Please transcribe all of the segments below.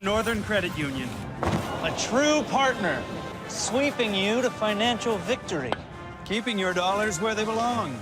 Northern Credit Union. A true partner, sweeping you to financial victory. Keeping your dollars where they belong.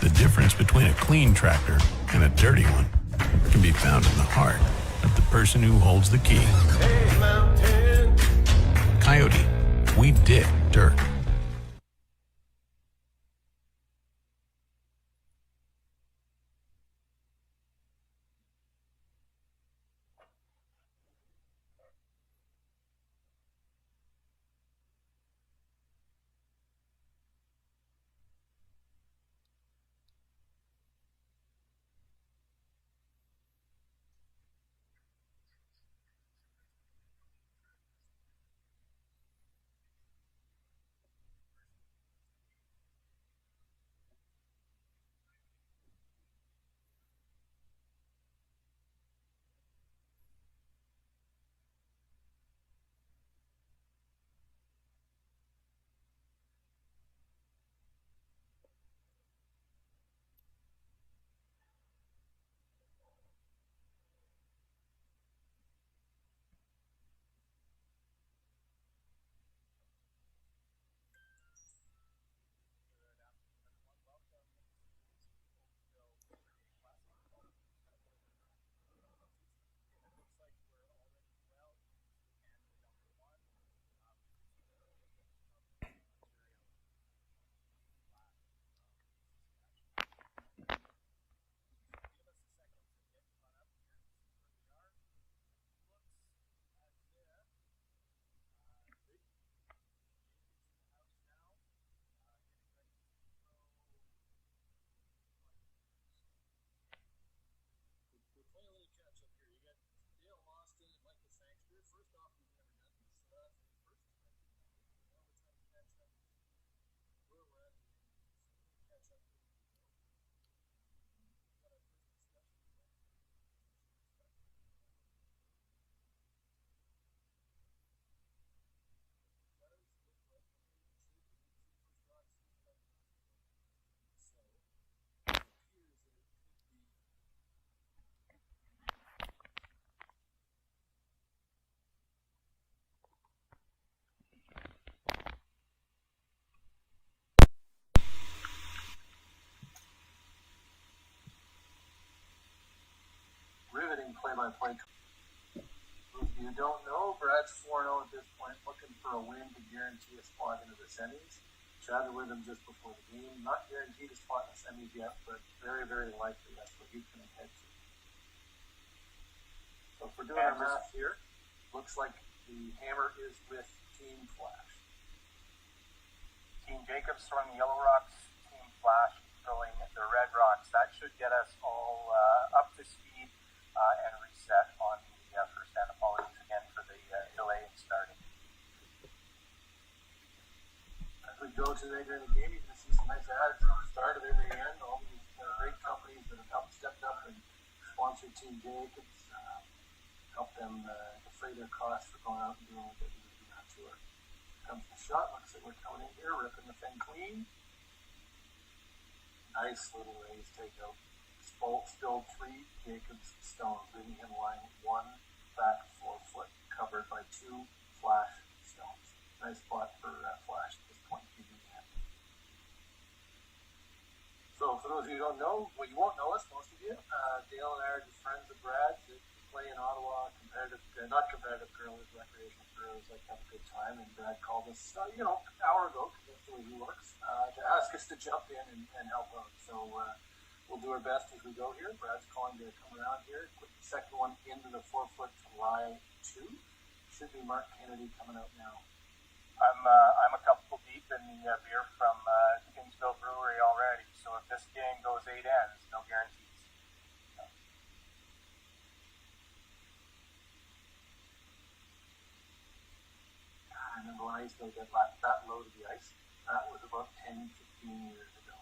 The difference between a clean tractor and a dirty one can be found in the heart of the person who holds the key. Hey, Mountain. Coyote, we dig dirt. Riveting play-by-play. If you don't know, Brad's 4-0 at this point, looking for a win to guarantee a spot into the semis. Chatted with him just before the game. Not guaranteed a spot in the semis yet, but very, very likely that's what he's going to head to. So if we're doing our math here, looks like the hammer is with Team Flasch. Team Jacobs throwing the Yellow Rocks, Team Flasch throwing the Red Rocks. That should get us all up to speed and reset on the first hand. Apologies again for the delay in starting. As we go today during the game, you can see some nice ads at the start of every end. All these great companies that have stepped up and sponsored Team Jacobs, help them defray their costs for going out and doing what they do on that tour. Comes the shot, looks like we're coming in here, ripping the thing clean. Nice little raise takeout. Spilled 3 Jacobs stones, leaving him lying 1 back 4 foot, covered by 2 Flasch stones. Nice spot for Flasch at this point. So for those of you who don't know, well, you won't know us, most of you. Dale and I are just friends of Brad's that play in Ottawa, not competitive curlers, recreational curlers, like have a good time. And Brad called us, an hour ago, because that's the way he works, to ask us to jump in and help out. So we'll do our best as we go here. Brad's calling to come around here. Put the second one into the 4 foot to lie 2. Should be Mark Kennedy coming out now. I'm a couple deep in the beer from Kingsville Brewery already. So if this game goes 8 ends, no guarantees. ice going to get that low to the ice. That was about 10, 15 years ago.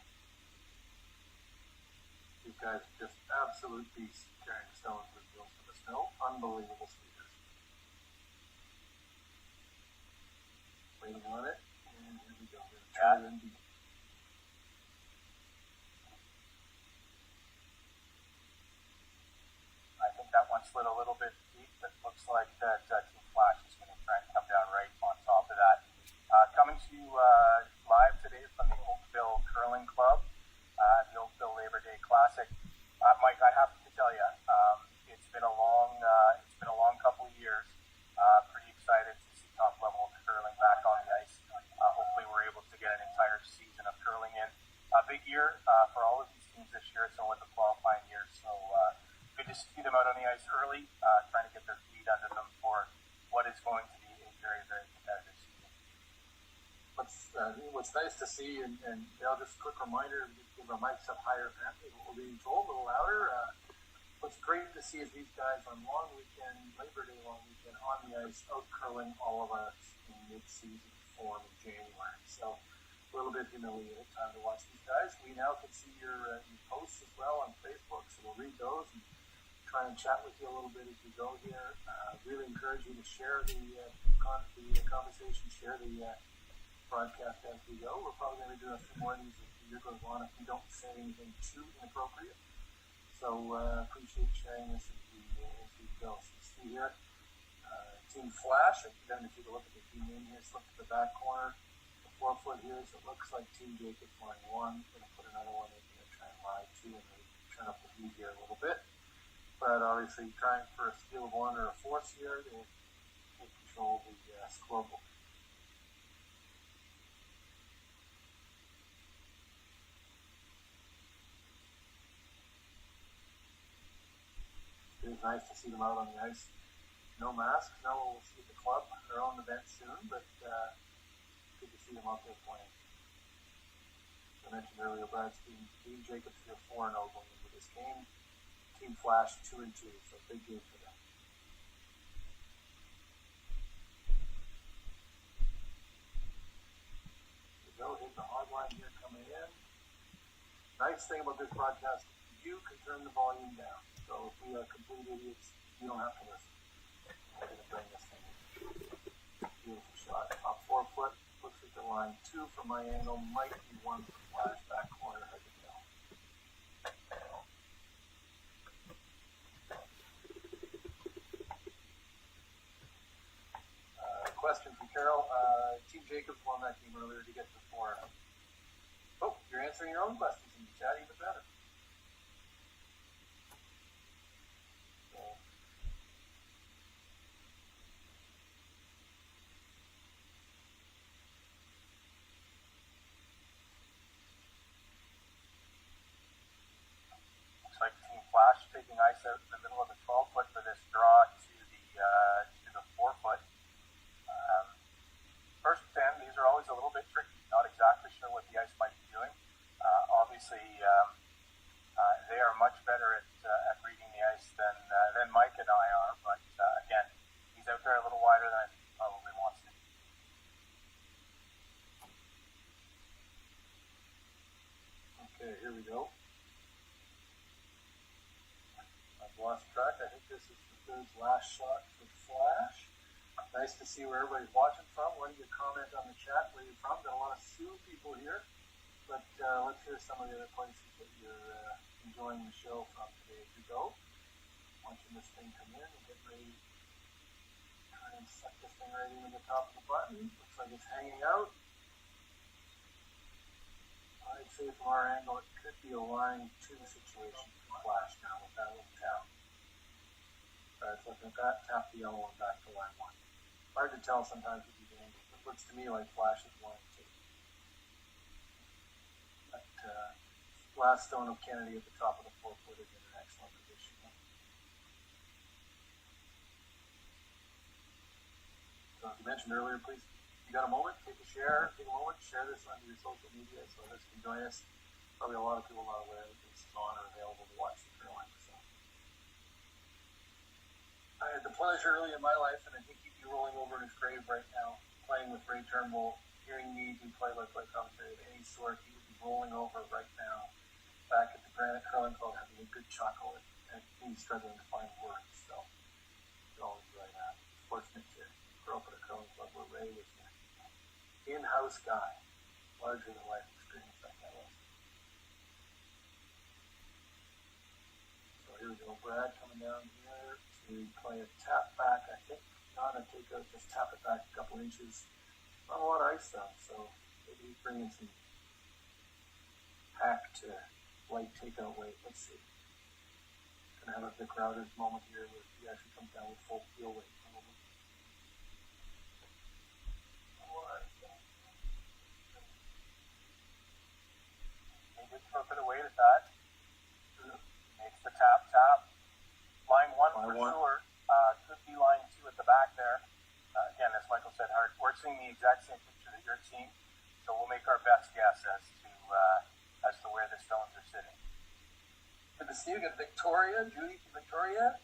These guys are just absolute beasts carrying stones with wheels for the snow. Unbelievable speeders. Waiting on it, and here we go. We're going to try it in deep. I think that one slid a little bit deep. It looks like that Team Flasch is going to try and come down right on top of that. Coming to you live today from the Oakville Curling Club, the Oakville Labor Day Classic. Mike, I have to tell you, it's been a long couple of years. Pretty excited to see top level curling back on the ice. Hopefully, we're able to get an entire season of curling in. A big year for all of these teams this year. So with the qualifying year, so good to see them out on the ice early, trying to get their feet under them for what is going to be a very, very competitive season. What's nice to see, and just a quick reminder, give our mics up higher, apparently, what we're being told, a little louder. What's great to see is these guys on long weekend, Labor Day long weekend, on the ice, out curling all of us in mid-season form in January. So a little bit humiliated time to watch these guys. We now can see your posts as well on Facebook, so we'll read those and try and chat with you a little bit as we go here. Really encourage you to share the conversation, share the broadcast as we go. We're probably going to do a few more of these as the year goes on if we don't say anything too inappropriate. So appreciate sharing this as we go. So you see here, Team Flasch. If you're going to take a look at the team name here, just look at the back corner, the 4-foot here. So it looks like Team Jacobs line 1. Going to put another one in here, try and line 2, and maybe turn up the heat here a little bit. But obviously trying for a steal of 1 or a force here to take control of the scoreboard. It is nice to see them out on the ice. No masks. Now we'll see at the club their own event soon, but good to see them out there playing. As I mentioned earlier, Brad's team Jacobs here 4-0 going into this game. Team Flasch 2-2, so big game for them. Here we go, hitting the hard line here coming in. Nice thing about this broadcast, you can turn the volume down. So if we are complete idiots, you don't have to listen. We're going to bring this thing in. Beautiful shot. Top 4 foot. Looks like the line 2 from my angle. Might be 1 from Flasch back corner. Hard to tell. Question from Carol. Team Jacobs won that game earlier to get to 4. Oh, you're answering your own questions in the chat. Even better. Like Team Flasch taking ice out in the middle of the 12-foot for this draw to the 4-foot. First 10, these are always a little bit tricky. Not exactly sure what the ice might be doing. Obviously, they are much better at reading the ice than Mike and I are. But again, he's out there a little wider than I think he probably wants to. Okay, here we go. I've lost track. I think this is the third last shot for Flasch. Nice to see where everybody's watching from. Why don't you comment on the chat where you're from? Got a lot of Sioux people here. But let's hear some of the other places that you're enjoying the show from today as we go. Watching this thing come in and get ready. Try and suck this thing right into the top of the button. Looks like it's hanging out. I'd say from our angle, it could be a line 2 situation for Flasch now with that little tap. Guys, looking at that, tap the yellow one back to line 1. Hard to tell sometimes with these angles. It looks to me like Flasch is line 2. But last stone of Kennedy at the top of the 4-foot is in an excellent position. So as you mentioned earlier, please, if you got a moment, take a moment, share this on your social media so others can join us. Probably a lot of people not aware that this is on or available to watch the curling. So I had the pleasure early in my life, and I think he'd be rolling over in his grave right now, playing with Ray Turnbull, hearing me do play-by-play commentary of any sort, he would be rolling over right now back at the Granite Curling Club having a good chuckle and he's struggling to find words. So it's always right at. Fortunate to grow up at a curling club where Ray was an in-house guy, larger than life experience like that was. So here we go, Brad coming down here to play a tap back, I think. Not a takeout, just tap it back a couple inches. Not a lot of ice though, so maybe he's bringing some hack to light takeout weight. Let's see. Gonna have a Vic Routers moment here where he actually comes down with full field weight. He did throw a bit of weight at that. Makes the tap. Line one for sure. Could be line two at the back there. Again, as Michael said, we're seeing the exact same picture that you're seeing, so we'll make our best guess as to where the stones are sitting. Good to see you. Got Victoria, Judy from Victoria,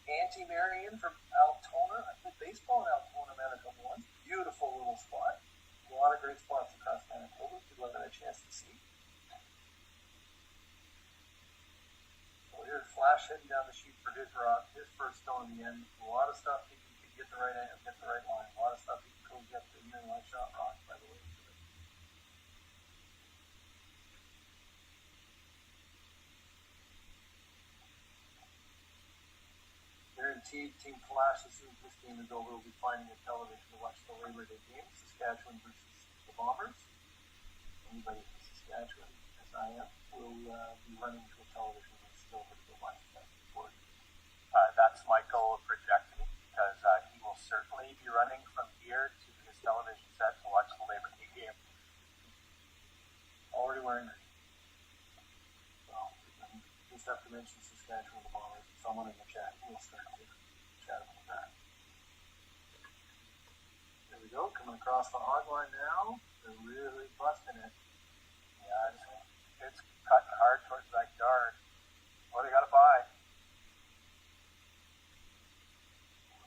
Auntie Marion from Altona. I played baseball in Altona, Manitoba once. Beautiful little spot. A lot of great spots across Manitoba. People have had a chance to see. So here's Flasch heading down the chute for his rock, his first stone in the end. A lot of stuff he can get the right angle, get the right line. A lot of stuff he can go get the near line shot rock, by the way. Guaranteed, Team Flasch, as soon as this game is over, will be finding a television to watch the Labor Day game, Saskatchewan versus the Bombers. Anybody from Saskatchewan, as I am, will be running to a television when it's over to go watch that sport. That's Michael projecting, because he will certainly be running from here to his television set to watch the Labor Day game. Already wearing it. Well, just have to mention Saskatchewan, the Bombers. Someone in the chat will start to chat about that. There we go, coming across the hog line now. They're really busting it. Yeah, it's cutting hard towards that guard. What do they got to buy?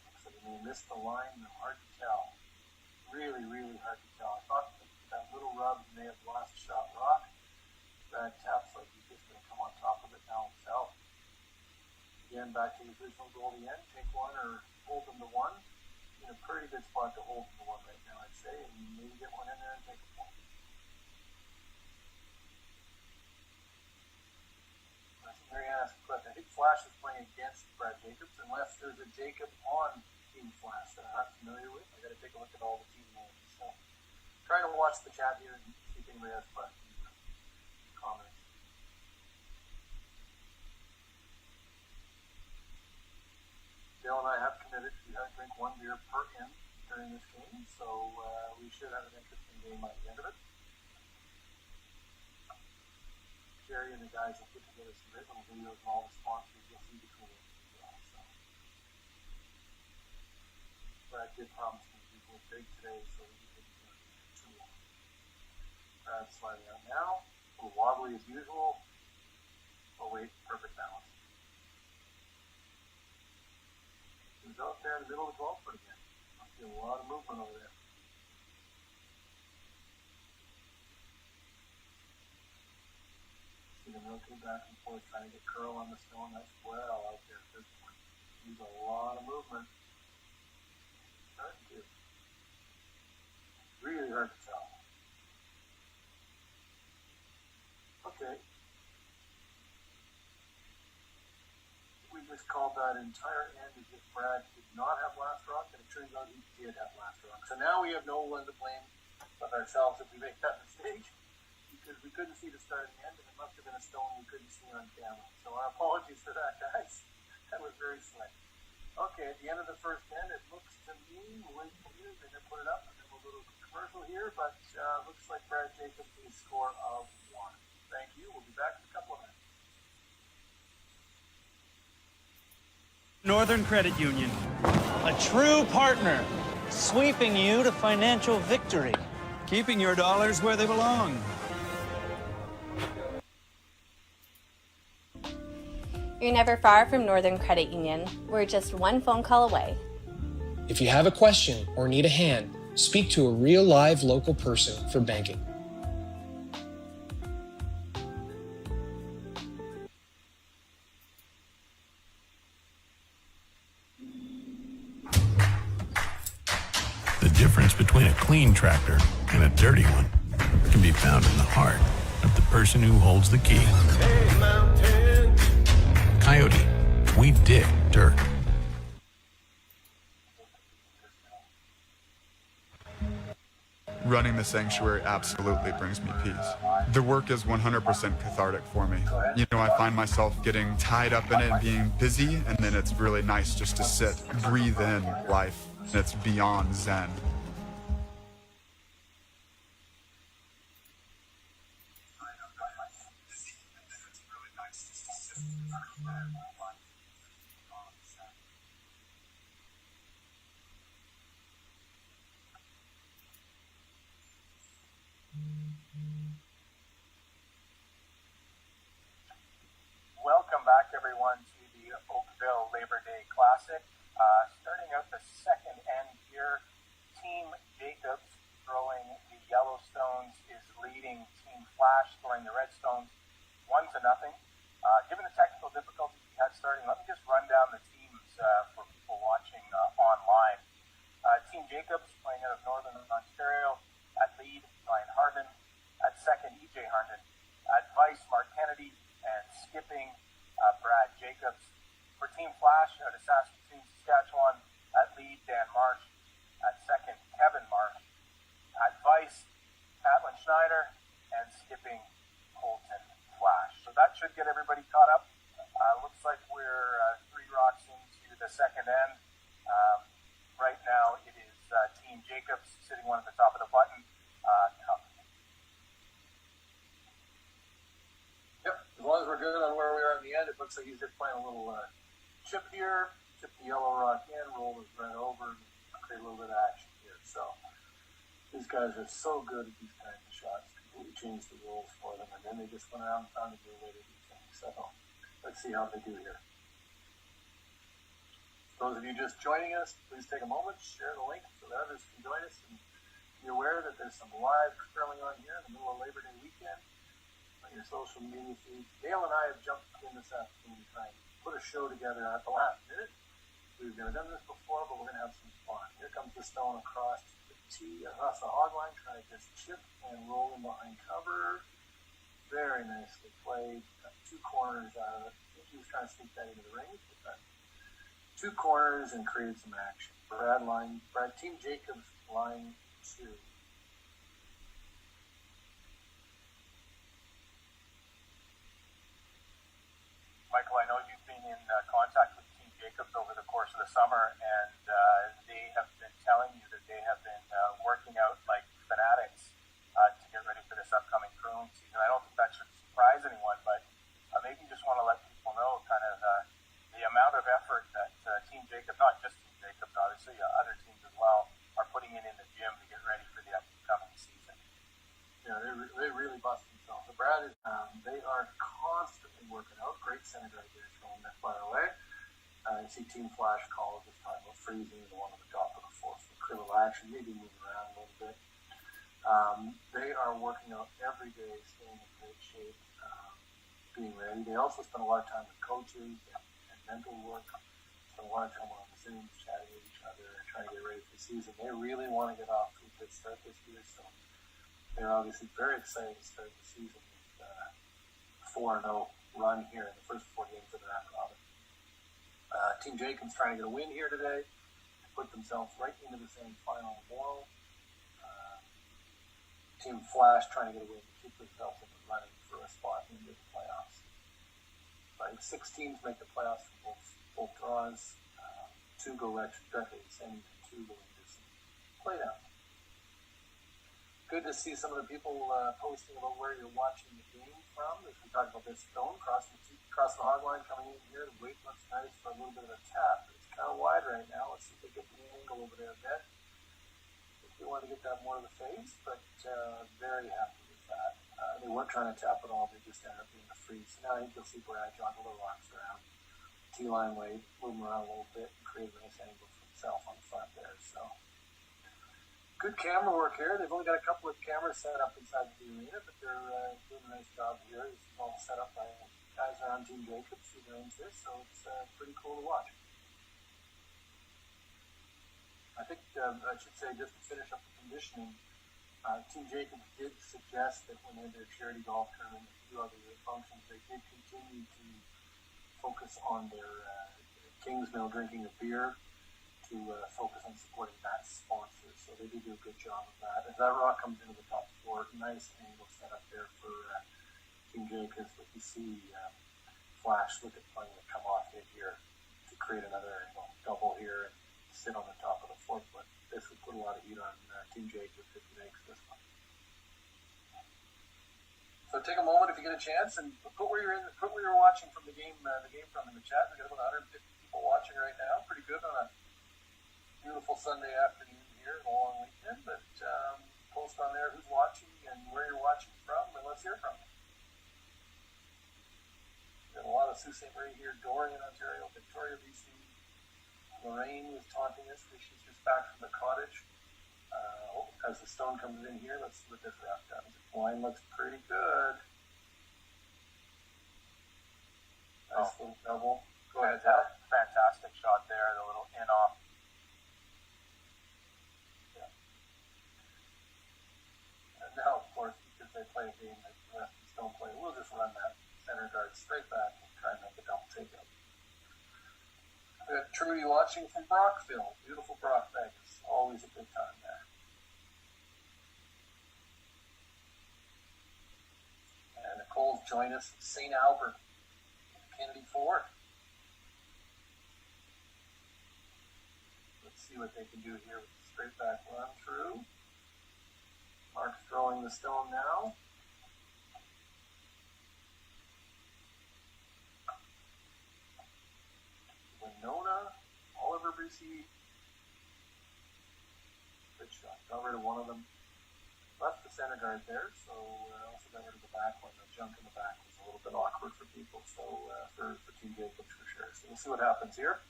Looks like they may miss the line, though. Hard to tell. Really, really hard to tell. I thought that little rub may have lost shot rock. That taps like he's just going to come on top of it now himself. Again, back to the original goal at the end. Take one or hold them to one. In a pretty good spot to hold them to one right now, I'd say. And maybe get one in there and take a point. Marianne asked a question. I think Flasch is playing against Brad Jacobs, unless there's a Jacob on Team Flasch that I'm not familiar with. I got to take a look at all the team names. So, trying to watch the chat here and see if anybody has questions or comments. Dale and I have committed to drink one beer per in during this game, so we should have an interesting game by the end of it. Jerry and the guys will put together some great little videos of all the sponsors you'll see between us as well. So Brad did promise me to go big today, so we can do it. Brad's sliding out now. A little wobbly as usual. Oh wait, perfect balance. He's out there in the middle of the 12 foot again. I see a lot of movement over there. See them rotate back and forth, trying to get curl on the stone. That's well out there at this point. Needs a lot of movement. Hard to. Really hard to tell. Okay. We just called that entire end as if Brad did not have last rock, and it turns out he did have last rock. So now we have no one to blame but ourselves if we make that mistake, because we couldn't see the start and the end, and it must have been a stone we couldn't see on camera. So our apologies for that, guys. That was very slick. Okay, at the end of the first end, it looks to me, we'll wait for you, they're going to put it up, and then we'll go to a commercial here, but looks like Brad Jacobs with a score of 1. Thank you. We'll be back in a couple of minutes. Northern Credit Union. A true partner, sweeping you to financial victory. Keeping your dollars where they belong. You're never far from Northern Credit Union. We're just one phone call away. If you have a question or need a hand, Speak to a real live local person for banking. The difference between a clean tractor and a dirty one can be found in the heart of the person who holds the key. Coyote, we dig dirt. Running the sanctuary absolutely brings me peace. The work is 100% cathartic for me. You know, I find myself getting tied up in it and being busy, and then it's really nice just to sit, breathe in life, and it's beyond zen. Welcome back, everyone, to the Oakville Labor Day Classic. Starting out the second end here, Team Jacobs throwing the Yellowstones is leading Team Flasch throwing the Redstones 1-0. Given the technical difficulties we had starting, let me just run down the teams for people watching online. Team Jacobs playing out of Northern Ontario. At lead, Ryan Harden. At second, EJ Harden. At vice, Mark Kennedy. And skipping, Brad Jacobs. For Team Flasch out of Saskatoon, Saskatchewan, at lead, Dan Marsh. At second, Kevin Marsh. At vice, Catelyn Schneider. And skipping, Colton Flasch. So that should get everybody caught up. Looks like we're 3 rocks into the second end. Right now, it is Team Jacobs sitting one at the top of the button. As long as we're good on where we are in the end, it looks like he's just playing a little chip here, chip the yellow rock in, roll his red over, and create a little bit of action here. So these guys are so good at these kinds of shots, completely changed the rules for them, and then they just went around and found a new way to do things. So let's see how they do here. Those of you just joining us, please take a moment, share the link so that others can join us, and be aware that there's some live curling on here in the middle of Labor Day weekend. Your social media feed. Dale and I have jumped in this afternoon to try and put a show together at the last minute. We've never done this before, but we're going to have some fun. Here comes the stone across the tee, across the hog line, trying to just chip and roll in behind cover. Very nicely played. Got 2 corners out of it. I think he was trying to sneak that into the ring. But 2 corners and created some action. Team Jacobs, line 2. Michael, I know you've been in contact with Team Jacobs over the course of the summer, and they have been telling you that they have been working out like fanatics to get ready for this upcoming crewing season. I don't think that should surprise anyone, but maybe you just want to let people know kind of the amount of effort that Team Jacobs, not just Team Jacobs, obviously, other teams as well, are putting in the gym to get ready for the upcoming season. Yeah, they really bust themselves. The Brad is, they are constantly working out. Great center right there, throwing that far away. You see Team Flasch call this time about freezing the one on the top of the fourth for critical action, maybe moving around a little bit. They are working out every day, staying in great shape, being ready. They also spend a lot of time with coaches and mental work. Spend a lot of time on Zoom, chatting with each other, trying to get ready for the season. They really want to get off to a good start this year, so they're obviously very excited to start the season with a 4-0 run here in the first 4 games of the round robin. Team Jacobs trying to get a win here today to put themselves right into the semi-final tomorrow. Team Flasch trying to get a win to keep themselves in the running for a spot into the playoffs. I think 6 teams make the playoffs for both draws. 2 go directly to semi, and 2 go into some playdowns. Good to see some of the people posting about where you're watching the game from. As we talk about this stone crossing the hog line coming in here, the weight looks nice for a little bit of a tap. It's kind of wide right now. Let's see if they get the angle over there a bit. If we want to get that more to the face, but very happy with that. They weren't trying to tap it all. They just ended up being a freeze. So now I think you'll see Brad joggle the rocks around. T-line weight, move him around a little bit, and create a nice angle for himself on the front there. So Good camera work here. They've only got a couple of cameras set up inside the arena, but they're doing a nice job here. This is all set up by guys around Team Jacobs who owns this, so it's pretty cool to watch. I think I should say, just to finish up the conditioning, Team Jacobs did suggest that when they had their charity golf tournament and a few other functions, they did continue to focus on their Kingsmill drinking of beer, to focus on supporting that sponsor. So they do a good job of that. As that rock comes into the top four, nice angle set up there for Team Jacobs. But you see Flasch look at playing the come off hit here to create another angle, double here, and sit on the top of the fourth. But this would put a lot of heat on Team Jacobs if he makes this one. So take a moment if you get a chance and put where you're watching from the game from in the chat. We got about 150 people watching right now. Pretty good on a beautiful Sunday afternoon here, a long weekend, but post on there who's watching and where you're watching from, and let's hear from you. Got a lot of Sault Ste. Marie here, Dorian, Ontario, Victoria, BC. Lorraine was taunting us because she's just back from the cottage. As the stone comes in here, let's see what this rock does. The line looks pretty good. Nice little double. Go ahead, Tal. Fantastic shot there, the little in-off. Now, of course, because they play a game that the lefties don't play, we'll just run that center guard straight back and try and make a double takeout. We got Trudy watching from Brockville. Beautiful Brock Vegas. Always a good time there. And Nicole's joined us from St. Albert, Kennedy Ford. Let's see what they can do here with the straight back run through. Mark's throwing the stone now. Winona, Oliver BC. Good shot. Got rid of one of them. Left the center guard there, so also got rid of the back one. The junk in the back was a little bit awkward for people, so for Team Jacobs for sure. So we'll see what happens here.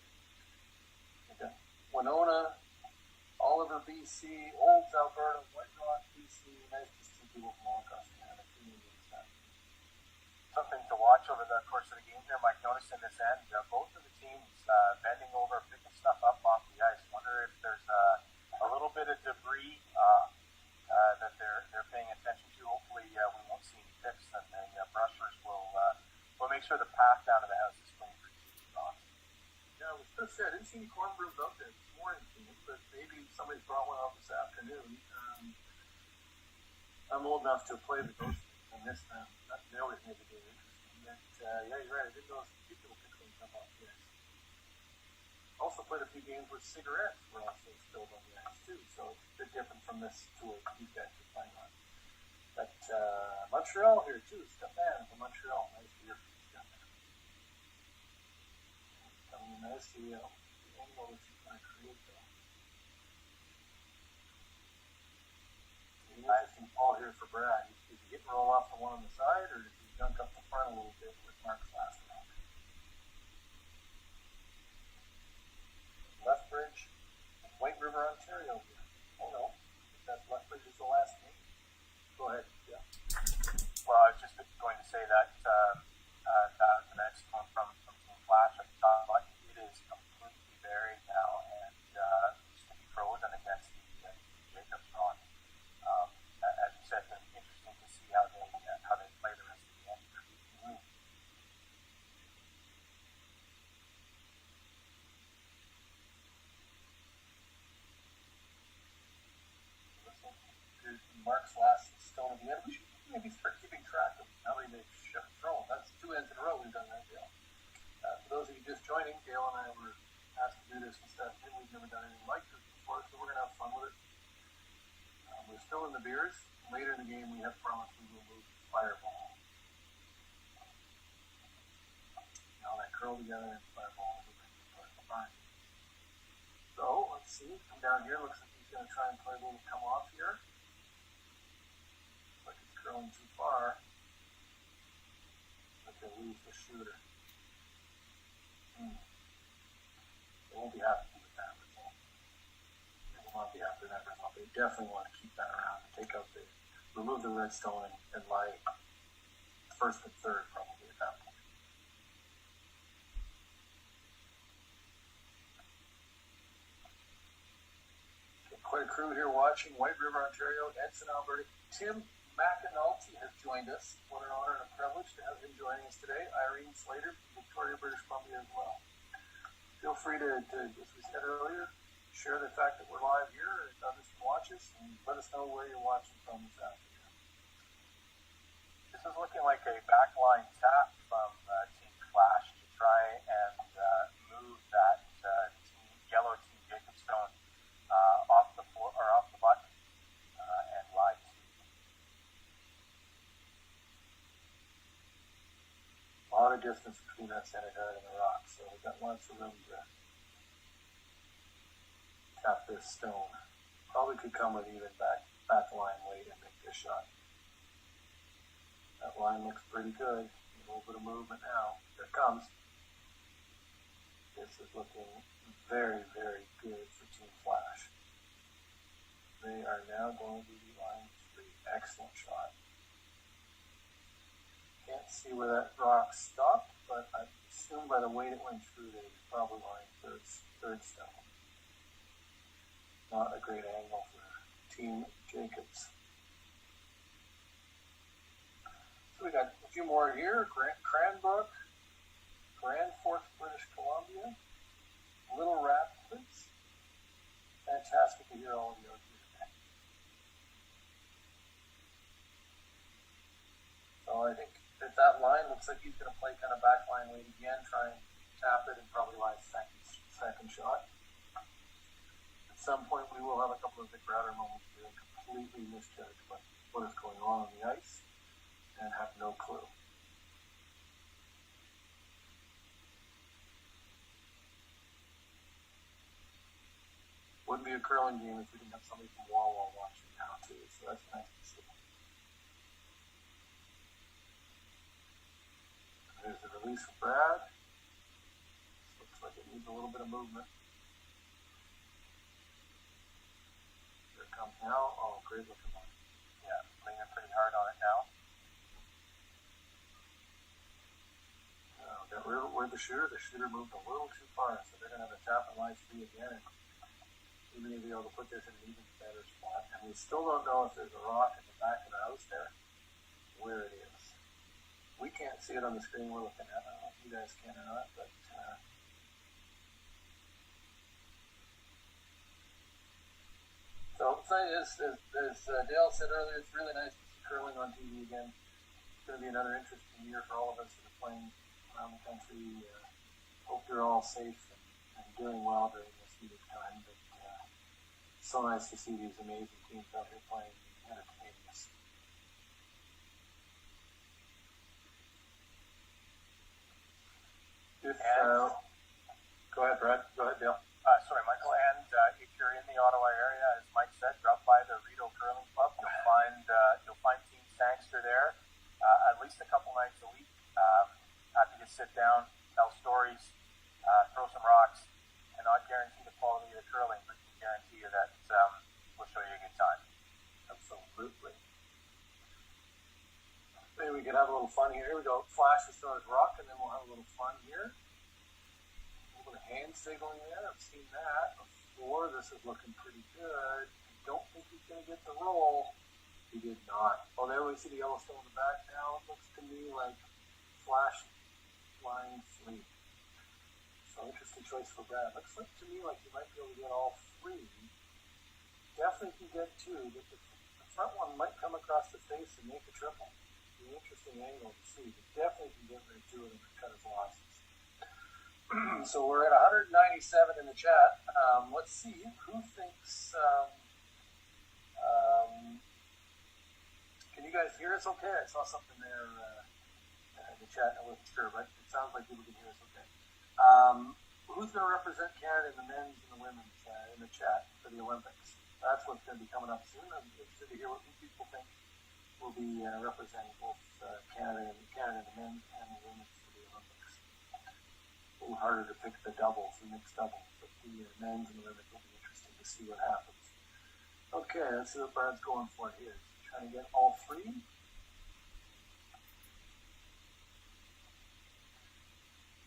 Okay. Winona, Oliver BC, Olds Alberta, White Rock BC. Nice to see people from all across Canada. Something to watch over the course of the game here, Mike. Notice in this end, both of the teams bending over, picking stuff up off the ice. Wonder if there's a little bit of debris that they're paying attention to. Hopefully, we won't see any picks, and the brushers will make sure the path down to the house is clean for you. Yeah, I was going to say, I didn't see any corn brews out there this morning, but maybe somebody's brought one out this afternoon. I'm old enough to play the ghost and this time. They always make it interesting. But, yeah, you're right. I didn't know people pick things up off the ice. Also played a few games with cigarettes were also spilled on the ice too, so it's a bit different from this tour these guys are playing on. But Montreal here too, Stefan from Montreal. Nice to hear from Stefan. Coming in nice to the angle that you're trying to create though. Interesting ball here for Brad. Did he hit and roll off the one on the side, or did he junk up the front a little bit with Mark's last round? Lethbridge, White River, Ontario here. Oh no, that's Lethbridge is the last name. Go ahead, yeah. Well, I was just going to say that the next one from Team Flasch at the top, it is completely buried now and needs to be frozen against the Jacobs run. As you said, it's interesting to see how they play the rest of the game. Mark's last stone of the end. We should maybe start keeping track of how many they've thrown. That's 2 ends in a row we've done that, Dale. For those of you just joining, Dale and I were asked to do this and stuff. We've never done anything like this before, so we're going to have fun with it. We're still in the beers. Later in the game, we have promised we will move to Fireball. Now that curl together and Fireball is fine. So, let's see. Come down here. Looks like he's going to try and play a little come off here. Looks like it's curling too far. But they'll lose the shooter. They won't be happy with that result. They will not be happy with that result. they definitely want to keep that around and remove the redstone and lie first and third probably at that point. Okay, quite a crew here watching. White River, Ontario, Edson, Alberta. Tim McAnulty has joined us. What an honor and a privilege to have him joining us today. Irene Slater from Victoria, British Columbia as well. Feel free to, as we said earlier, share the fact that we're live here and others can watch us, and let us know where you're watching from this afternoon. This is looking like a backline tap from Team Flasch to try and move that yellow Team Jacobstone off the floor or off the button and lie to. A lot of distance between that center guard and the rock, so we've got lots of room to tap this stone. Probably could come with even back line weight and make this shot. That line looks pretty good. A little bit of movement now. Here it comes. This is looking very, very good for Team Flasch. They are now going to be line 3. Excellent shot. Can't see where that rock stopped, but I assume by the weight it went through that it's probably line third stone. Not a great angle for Team Jacobs. So we got a few more here. Cranbrook, Grand Forks, British Columbia, Little Rapids. Fantastic to hear all of you out here today. So I think that line looks like he's going to play kind of backline weight again, try and tap it and probably lie second shot. At some point we will have a couple of big router moments where we completely misjudge what is going on the ice and have no clue. Wouldn't be a curling game if we didn't have somebody from Wawa watching now too, so that's nice to see. There's the release for Brad. This looks like it needs a little bit of movement. Here it comes now. Oh, great looking one. Yeah, leaning pretty hard on it now. Where'd the shooter? The shooter moved a little too far, so they're going to have a tap and line 3 again. And we may be able to put this in an even better spot. And we still don't know if there's a rock at the back of the house there, where it is. We can't see it on the screen we're looking at. I don't know if you guys can or not, but so as Dale said earlier, it's really nice to see curling on TV again. It's going to be another interesting year for all of us that are playing around the country. Hope you're all safe and doing well during this heated time. But so nice to see these amazing teams out here playing and entertaining us. Go ahead, Brad. Go ahead, Dale. Sorry, Michael. And if you're in the Ottawa area, as Mike said, drop by the Rideau Curling Club. You'll find Team Sangster there at least a couple nights a week. Happy to sit down, tell stories, throw some rocks, and not guarantee the quality of the curling, but can guarantee you that we'll show you a good time. Absolutely. Maybe we could have a little fun here. Here we go. Flash is throwing his rock, and then we'll have a little fun here. A little bit of hand signaling there. I've seen that before. This is looking pretty good. I don't think he's going to get the roll. He did not. Oh, there we see the Yellowstone in the back now. It looks to me like Flash line 3. So interesting choice for Brad. Looks like to me like he might be able to get all 3. Definitely can get 2, but the front one might come across the face and make a triple. An interesting angle to see, but definitely can get rid of 2 of them and cut his losses. So we're at 197 in the chat. Let's see who thinks. Can you guys hear us okay? I saw something there in the chat. I wasn't sure, but it sounds like people can hear us okay. Who's going to represent Canada in the men's and the women's in the chat for the Olympics? That's what's going to be coming up soon. I'm interested to hear what people think will be representing both Canada and the men's and the women's for the Olympics. A little harder to pick the doubles, the mixed doubles, but the men's and the women's will be interesting to see what happens. Okay. Okay, let's see what Brad's going for here. Trying to get all three.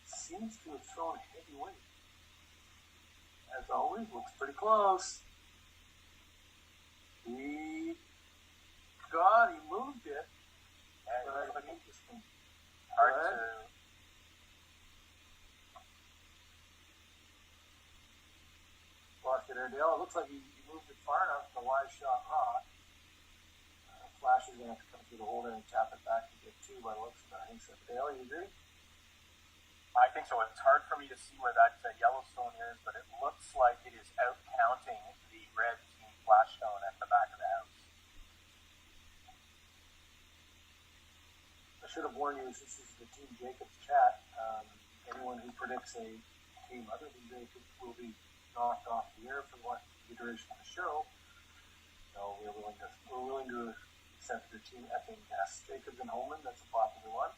Seems to have thrown heavy weight. As always, looks pretty close. He moved it. But interesting. Hard to. Lost it, Airedale. It looks like he moved it far enough for the wide shot rock. Flasch is going to have to come through the holder and tap it back to get two by the looks of it. I think so. Dale, you agree? I think so. It's hard for me to see where that Yellowstone is, but it looks like it is out counting the red Team Flasch stone at the back of the house. I should have warned you, since this is the Team Jacobs chat, anyone who predicts a team other than Jacobs will be knocked off the air for the duration of the show. So we're willing to accept your team effing guess. Jacobs and Holman, that's a popular one.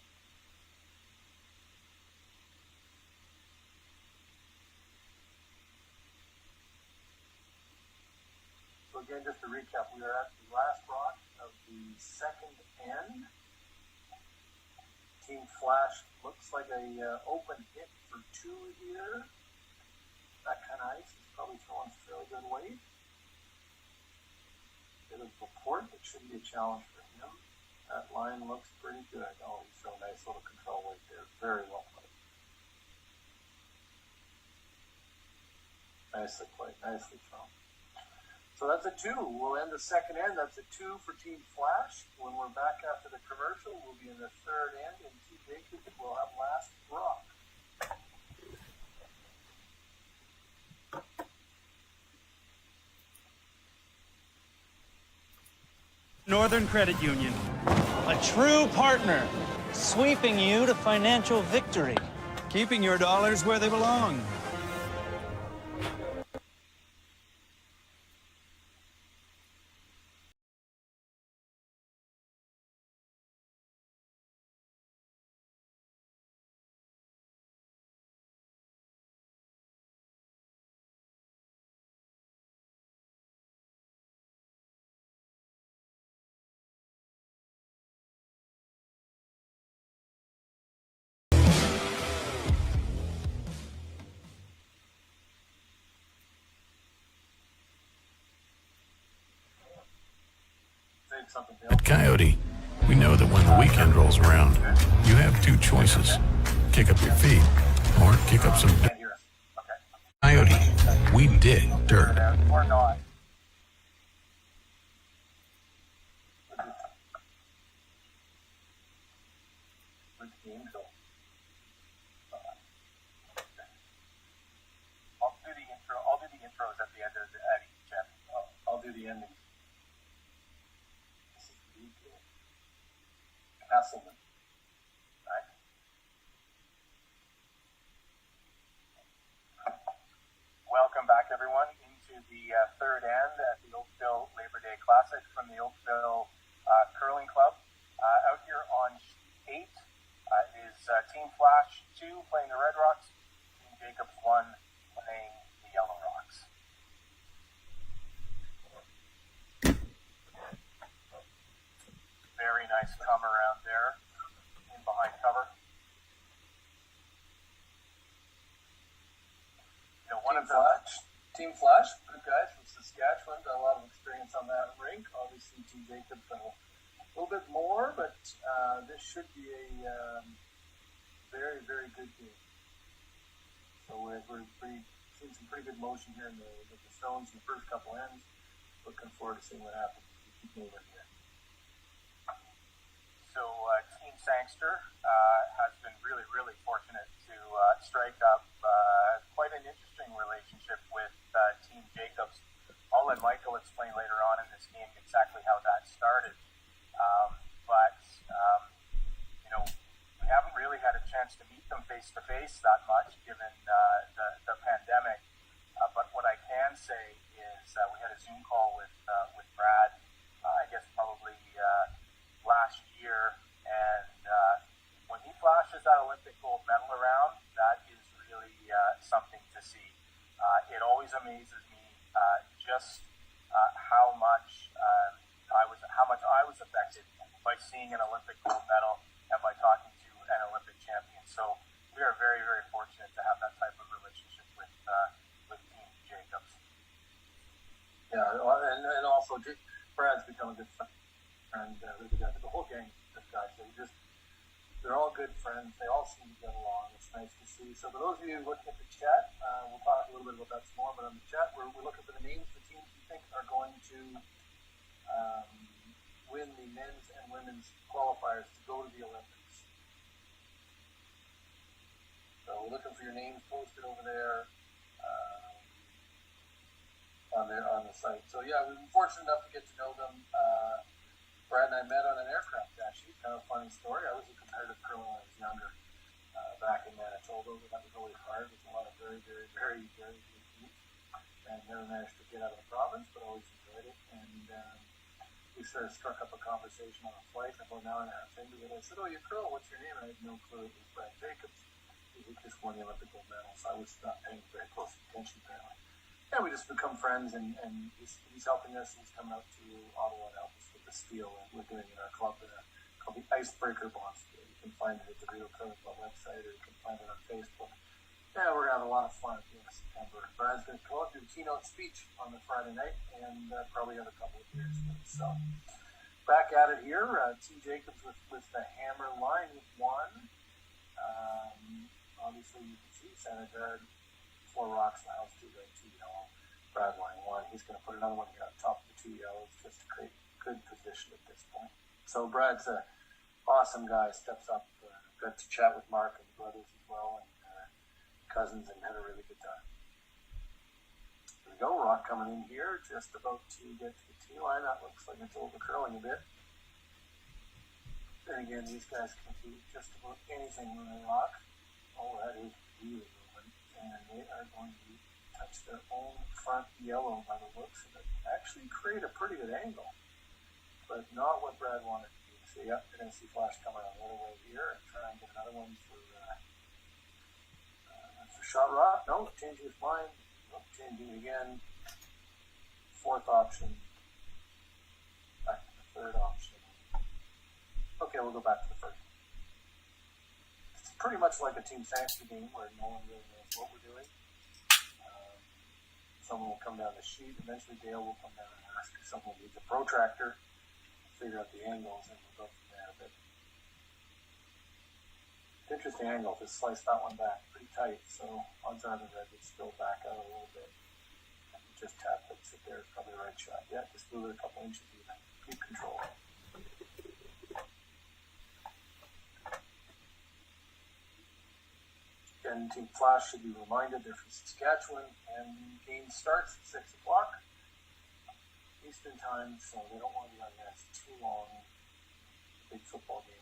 So again, just to recap, we are at the last rock of the second end. Team Flasch looks like a open hit for two here. That kind of ice is probably throwing fairly good weight. Bit of report, but shouldn't be a challenge for him. That line looks pretty good. Oh, he's thrown a nice little control weight there. Very well played. Nicely played. Nicely thrown. So that's a 2. We'll end the second end. That's a 2 for Team Flasch. When we're back after the commercial, we'll be in the third end, and Team Jacobs will have last rock. Northern Credit Union. A true partner, sweeping you to financial victory. Keeping your dollars where they belong. Something At Coyote, we know that when the weekend rolls around, you have two choices. Kick up your feet or kick up some dirt. Okay. Coyote, we dig dirt. Or not. I'll do the intros at the end of each chat. I'll do the ending. Castleman. Right. Welcome back, everyone, into the third end at the Oakville Labor Day Classic from the Oakville Curling Club. Out here on 8 is Team Flasch 2 playing the Red Rocks, Team Jacobs 1 playing the Yellow Rocks. Very nice come around there, in behind cover. You know, Team Flasch, good guys from Saskatchewan, got a lot of experience on that rink. Obviously, Team Jacobs a little bit more, but this should be a very, very good game. So we're seeing some pretty good motion here in the stones in the first couple ends. Looking forward to seeing what happens if we keep moving here. So Team Sangster has been really, really fortunate to strike up quite an interesting relationship with Team Jacobs. I'll let Michael explain later on in this game exactly how that started. But you know, we haven't really had a chance to meet them face to face that much given the pandemic. But what I can say is we had a Zoom call with Brad, I guess probably last year, and when he flashes that Olympic gold medal around, that is really something to see. It always amazes me just how much friends. They all seem to get along. It's nice to see. So for those of you looking at the chat, we'll talk a little bit about that some more, but on the chat, we're looking for the names of the teams we think are going to win the men's and women's qualifiers to go to the Olympics. So we're looking for your names posted over there on the site. So yeah, we've been fortunate enough to get to know them. Brad and I met on an aircraft, actually. Kind of a funny story. I was a competitive curler when I was younger, back in Manitoba. That was always hard. With a lot of very, very, very, very good teams. And never managed to get out of the province, but always enjoyed it. And we sort of struck up a conversation on a flight about an hour and a half into it. I said, "Oh, you curl, what's your name?" And I had no clue. It was Brad Jacobs. He just won the Olympic gold medal, so I was not paying very close attention, apparently. Yeah, we just become friends, and he's helping us. He's coming out to Ottawa to help us with the steel that we're doing in our club called the Icebreaker Bond Steel. You can find it at the Rio Curling Club website, or you can find it on Facebook. Yeah, we're going to have a lot of fun at the end of September. Brad's going to come out and do a keynote speech on the Friday night, and probably have a couple of beers with us. So back at it here, T. Jacobs with the hammer line one. Obviously, you can see center guard, 4 rocks in the house, 2 red, 2 yellow. Brad line one. He's going to put another one here on top of the 2 yellows just to create good position at this point. So Brad's an awesome guy. Steps up. Got to chat with Mark and the brothers as well, and cousins, and had a really good time. There we go. Rock coming in here, just about to get to the tee line. That looks like it's over curling a bit. Then again, these guys can do just about anything when they rock. Oh, that is really moving. And they are going to touch their own front yellow by the looks of it. Actually create a pretty good angle, but not what Brad wanted to do. So yeah, you're going to see Flasch coming on the other way here and try and get another one for shot rock. No, changing his mind. No, changing again. 4th option. Back to the 3rd option. Okay, we'll go back to the 1st. It's pretty much like a team fantasy game where no one really knows what we're doing. Someone will come down the sheet. Eventually Dale will come down and ask if someone needs a protractor, figure out the angles, and we'll go from there. But interesting angle to slice that one back pretty tight, so odds are the red would still back out a little bit. Just tap it, sit there, it's probably the right shot. Yeah, just move it a couple inches even. Keep control. Again, Team Flasch should be reminded they're from Saskatchewan, and the game starts at 6 o'clock Eastern time, so they don't want to be on there. It's too long. Big football game.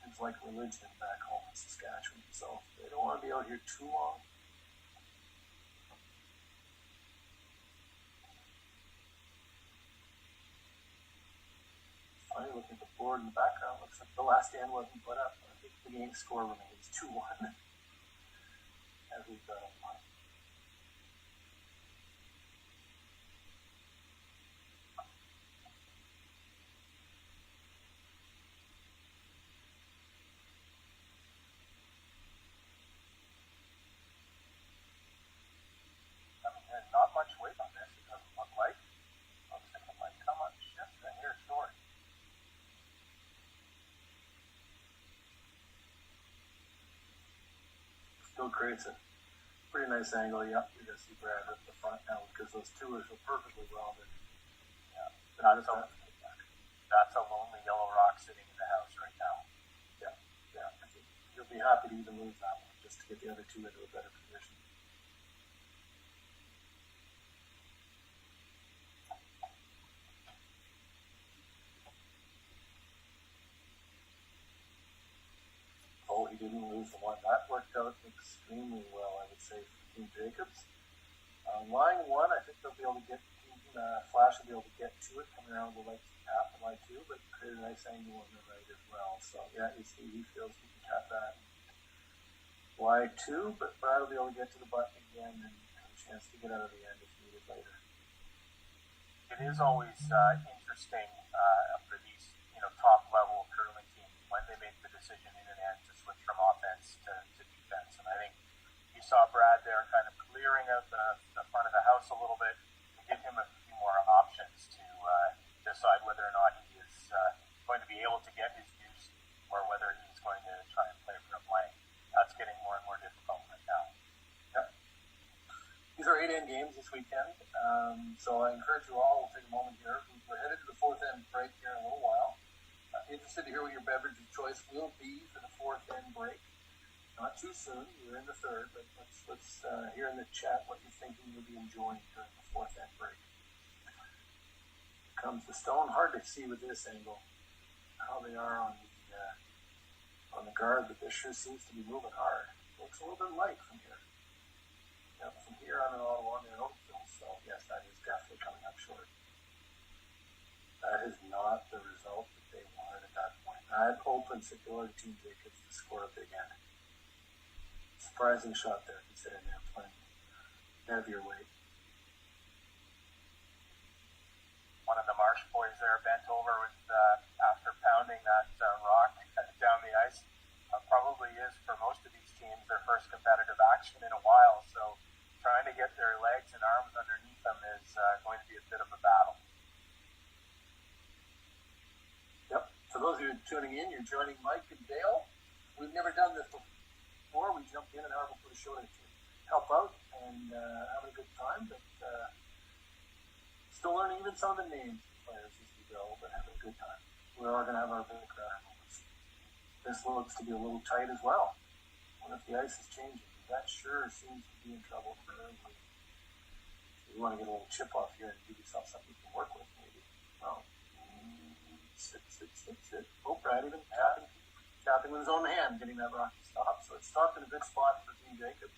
It's like religion back home in Saskatchewan, so they don't want to be out here too long. Funny looking at the board in the background, looks like the last end wasn't put up. I think the game score remains 2-1 as we've got on one. There's not much weight on this, it doesn't look like. Looks like it might come up just a hair short. Still creates a pretty nice angle. Yep, you're going to see Brad at the front now because those two are so perfectly welded. Yeah, that's a lonely yellow rock sitting in the house right now. Yeah. I think you'll be happy to even lose that one just to get the other two into a better position. Oh, he didn't lose the one. That worked out extremely well, I would say, for Team Jacobs. Line one, I think they'll be able to get, Flasch will be able to get to it, coming around the right tap in line 2, but create a nice angle on the right as well. So, yeah, you see, he feels he can tap that. Y2, but Brad will be able to get to the button again and have a chance to get out of the end if needed later. It is always interesting for these, top level curling teams when they make the decision in an end to switch from offense to defense. And I think you saw Brad there kind of clearing out the front of the house a little bit to give him a few more options to decide whether or not he is going to be able to get his use or whether he's going to try and play from end games this weekend, so I encourage you all. We'll take a moment here. We're headed to the fourth end break here in a little while. Interested to hear what your beverage of choice will be for the fourth end break. Not too soon. We're in the third, but let's hear in the chat what you're thinking you'll be enjoying during the fourth end break. Comes the stone. Hard to see with this angle how they are on the guard, but this sure seems to be moving hard. Looks a little bit light from here. Yep, from here I'm in Ottawa, I'm in Oakville, so yes, that is definitely coming up short. That is not the result that they wanted at that point. That opens the door to Team Jacobs to score a big end. Surprising shot there, considering they're playing heavier weight. One of the Marsh boys there bent over with after pounding that rock down the ice. Probably is for most of these teams their first competitive action in a while, so trying to get their legs and arms underneath them is going to be a bit of a battle. Yep. For those of you tuning in, you're joining Mike and Dale. We've never done this before. We jumped in an hour before the show to help out and having a good time, but still learning even some of the names of the players as we go, but having a good time. We are going to have our big crowd moments. This looks to be a little tight as well. What if the ice is changing? That sure seems to be in trouble for everybody. You want to get a little chip off here and give yourself something you can work with, maybe. Well, sit. Oh, Brad even tapping with his own hand, getting that rock to stop. So it's stopped in a good spot for Team Jacobs.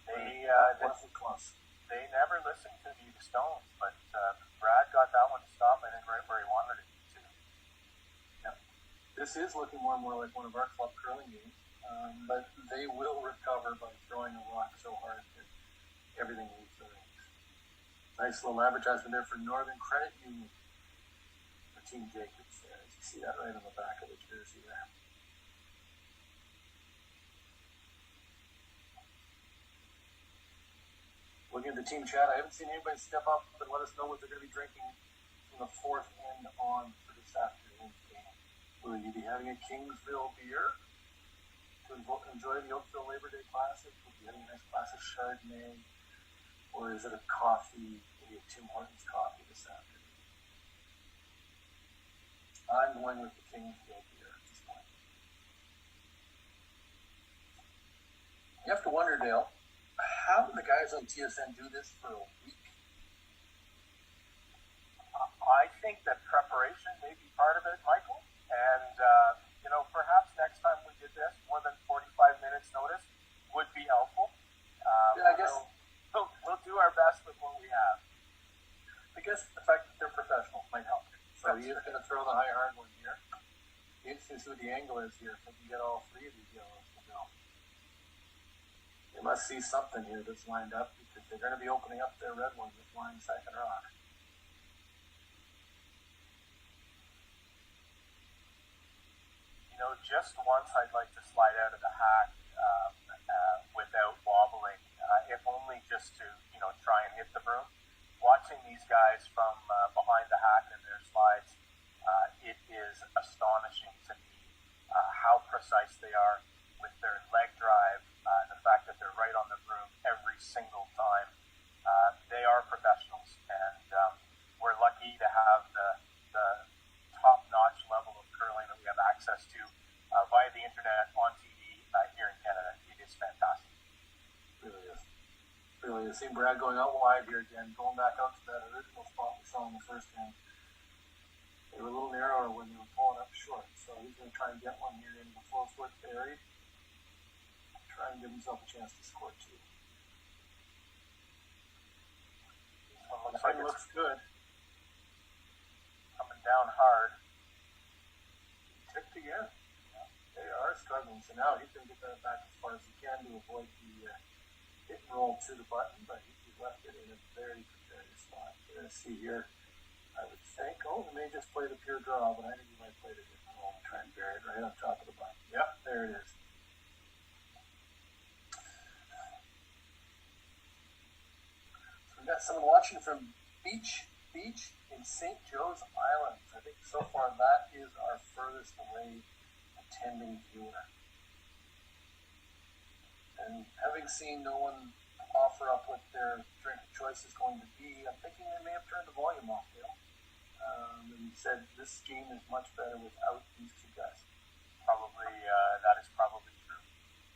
They wasn't close. They never listened to the Stones, but Brad got that one to stop, I think, right where he wanted it to. Yeah. This is looking more and more like one of our club curling games, but they will recover by throwing a rock so hard that everything leaves the rings. Nice little advertisement there for Northern Credit Union for Team Jacobs there. As you see that right on the back of the jersey there. Looking at the team chat, I haven't seen anybody step up and let us know what they're going to be drinking from the fourth end on for this afternoon's game. Will you be having a Kingsville beer to enjoy the Oakville Labor Day Classic? Will you be having a nice glass of Chardonnay? Or is it a coffee, maybe a Tim Hortons coffee this afternoon? I'm going with the Kingsville beer at this point. You have to wonder, Dale, how do the guys on TSN do this for a week? I think that preparation may be part of it, Michael. And, perhaps next time we did this, more than 45 minutes notice would be helpful. I guess we'll do our best with what we have. I guess the fact that they're professionals might help. So he's going to throw the high hard one here. Interesting to see what the angle is here. If we can get all three of these yellows to go. They must see something here that's lined up because they're going to be opening up their red ones with flying second rock. Just once I'd like to slide out of the hack without wobbling, if only just to, try and hit the broom. Watching these guys from behind the hack in their slides, it is astonishing to me how precise they are with their leg drive, the fact that they're right on the broom every single time. They are professionals, and we're lucky to have the top-notch level of curling that we have access to via the internet, on TV, here in Canada. It is fantastic. Really is. Really is. See Brad going out wide here again, going back out to that original spot we saw in the first game. They were a little narrower when they were pulling up short, so he's going to try and get one here in the 4-foot buried. Try and give himself a chance to score two. It looks good. Coming down hard. Tipped again. They are struggling, so now he's going to get that back as far as he can to avoid the hit and roll to the button, but he's left it in a very precarious spot. We're going to see here, I would think, he may just play the pure draw, but I think he might play the hit and roll and try and bury it right on top of the button. Yep, there it is. So we've got someone watching from Beach in St. Joe's Islands. I think so far that is our furthest away attending viewer. And having seen no one offer up what their drink of choice is going to be, I'm thinking they may have turned the volume off, Dale. And said this game is much better without these two guys. Probably, that is probably true.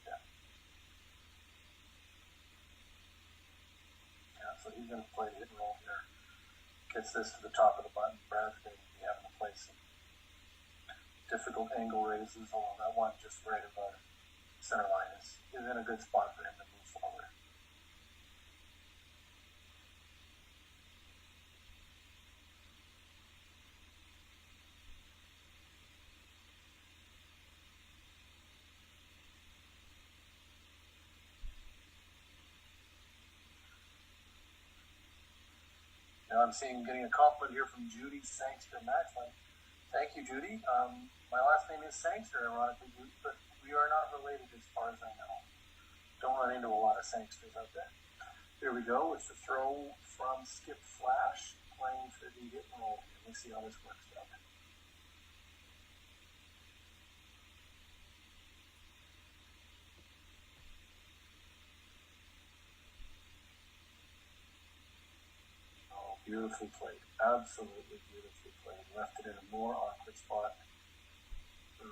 Yeah. Yeah, so he's going to play hit and roll here. Gets this to the top of the button. Brad's going to be having to play some difficult angle raises, although that one just right about center line is in a good spot for him to move forward. Now I'm getting a compliment here from Judy Sangster Maxland. Thank you, Judy. My last name is Sangster, ironically, Judy, but we are not related as far as I know. Don't run into a lot of Sangsters out there. Here we go. It's the throw from Skip Flasch, playing for the hit and roll. Let's see how this works out. Beautifully played. Absolutely beautifully played. Left it in a more awkward spot for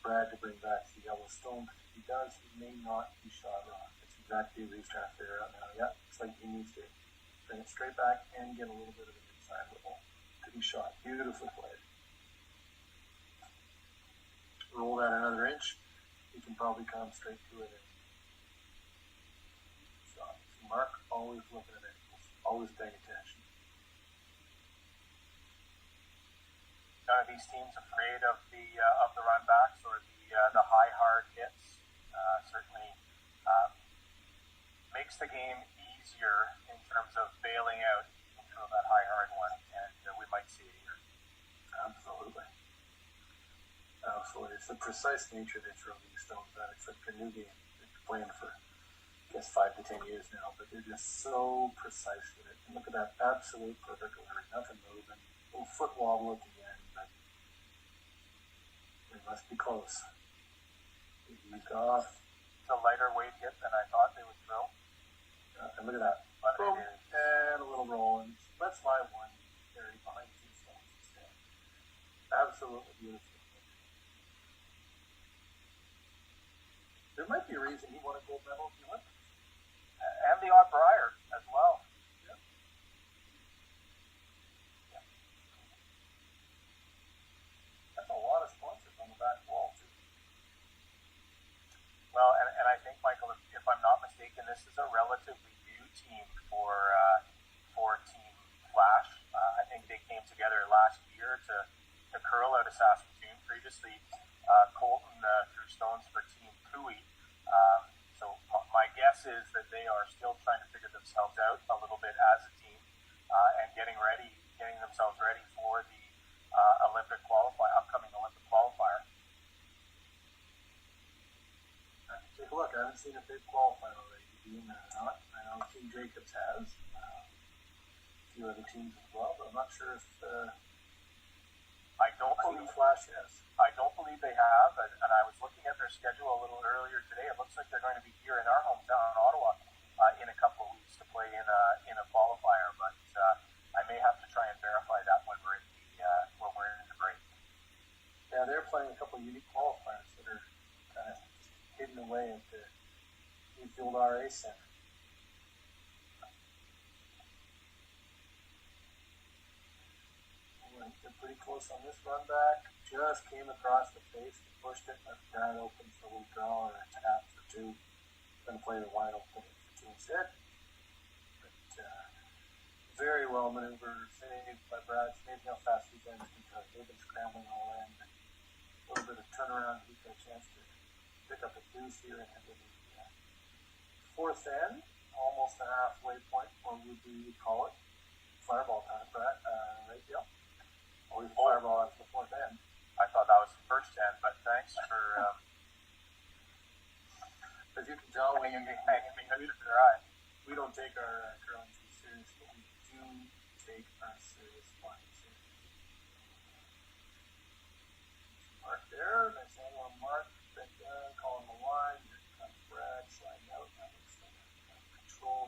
Brad to bring back to Yellowstone. If he does, he may not be shot wrong. It's exactly what he's trying to figure out now. Yeah, it's like he needs to bring it straight back and get a little bit of an inside roll to be shot. Beautifully played. Roll that another inch. He can probably come straight to it. Shot. So Mark always looking at angles, always paying attention. None of these teams afraid of the run backs or the high hard hits. Certainly makes the game easier in terms of bailing out into that high hard one, and we might see it here. Absolutely. Absolutely. It's the precise nature they throw these stones at. It's like a new game. They've been playing for, I guess, 5 to 10 years now, but they're just so precise with it. And look at that absolute perfect delivery. Nothing moving. A little foot wobble at the end, but they must be close. Eased off. It's a lighter weight hit than I thought they would throw. And look at that. Boom. And a little roll. And let's fly one carry behind two stones instead. Absolutely beautiful. There might be a reason he won a gold medal at the Olympics. And the odd Briar as well. Yeah. Yeah. That's a lot of sponsors on the back wall, too. Well, and I think, Michael, if I'm not mistaken, this is a relatively new team for Team Flasch. I think they came together last year to curl out of Saskatoon. Previously, Colton threw stones for Team Cooey. So my guess is that they are still trying to figure themselves out a little bit as a team and getting themselves ready for the upcoming Olympic qualifier. Take a look. I haven't seen if they've qualified already. Being that or not, I know Team Jacobs has. A few other teams as well, but I'm not sure if I don't Colton believe Flasch has. I don't believe they have, and I was looking at their schedule a little earlier today. It looks like they're going to be here in our hometown, Ottawa, in a couple of weeks to play in a qualifier. But I may have to try and verify that when we're in the break. Yeah, they're playing a couple of unique qualifiers that are kind of hidden away at the Newfield RA Center. They're pretty close on this run back. Just came across the face, pushed it, left that open for a little draw or a tap for two. Going to play the wide open for two instead. But very well maneuvered, saved by Brad. Amazing how fast these ends can cut. They've been scrambling all in. A little bit of turnaround. He's got a chance to pick up a deuce here and into the fourth end. Almost the halfway point, or would we call it fireball time, Brad? Right, yeah. Always fireball after the fourth end. I thought that was the first end, but thanks for. As you can tell, we don't take our curling too serious, but we do take our serious flying serious. Mark there, nice angle on Mark. Calling the line. Here comes Brad sliding out. That looks like control.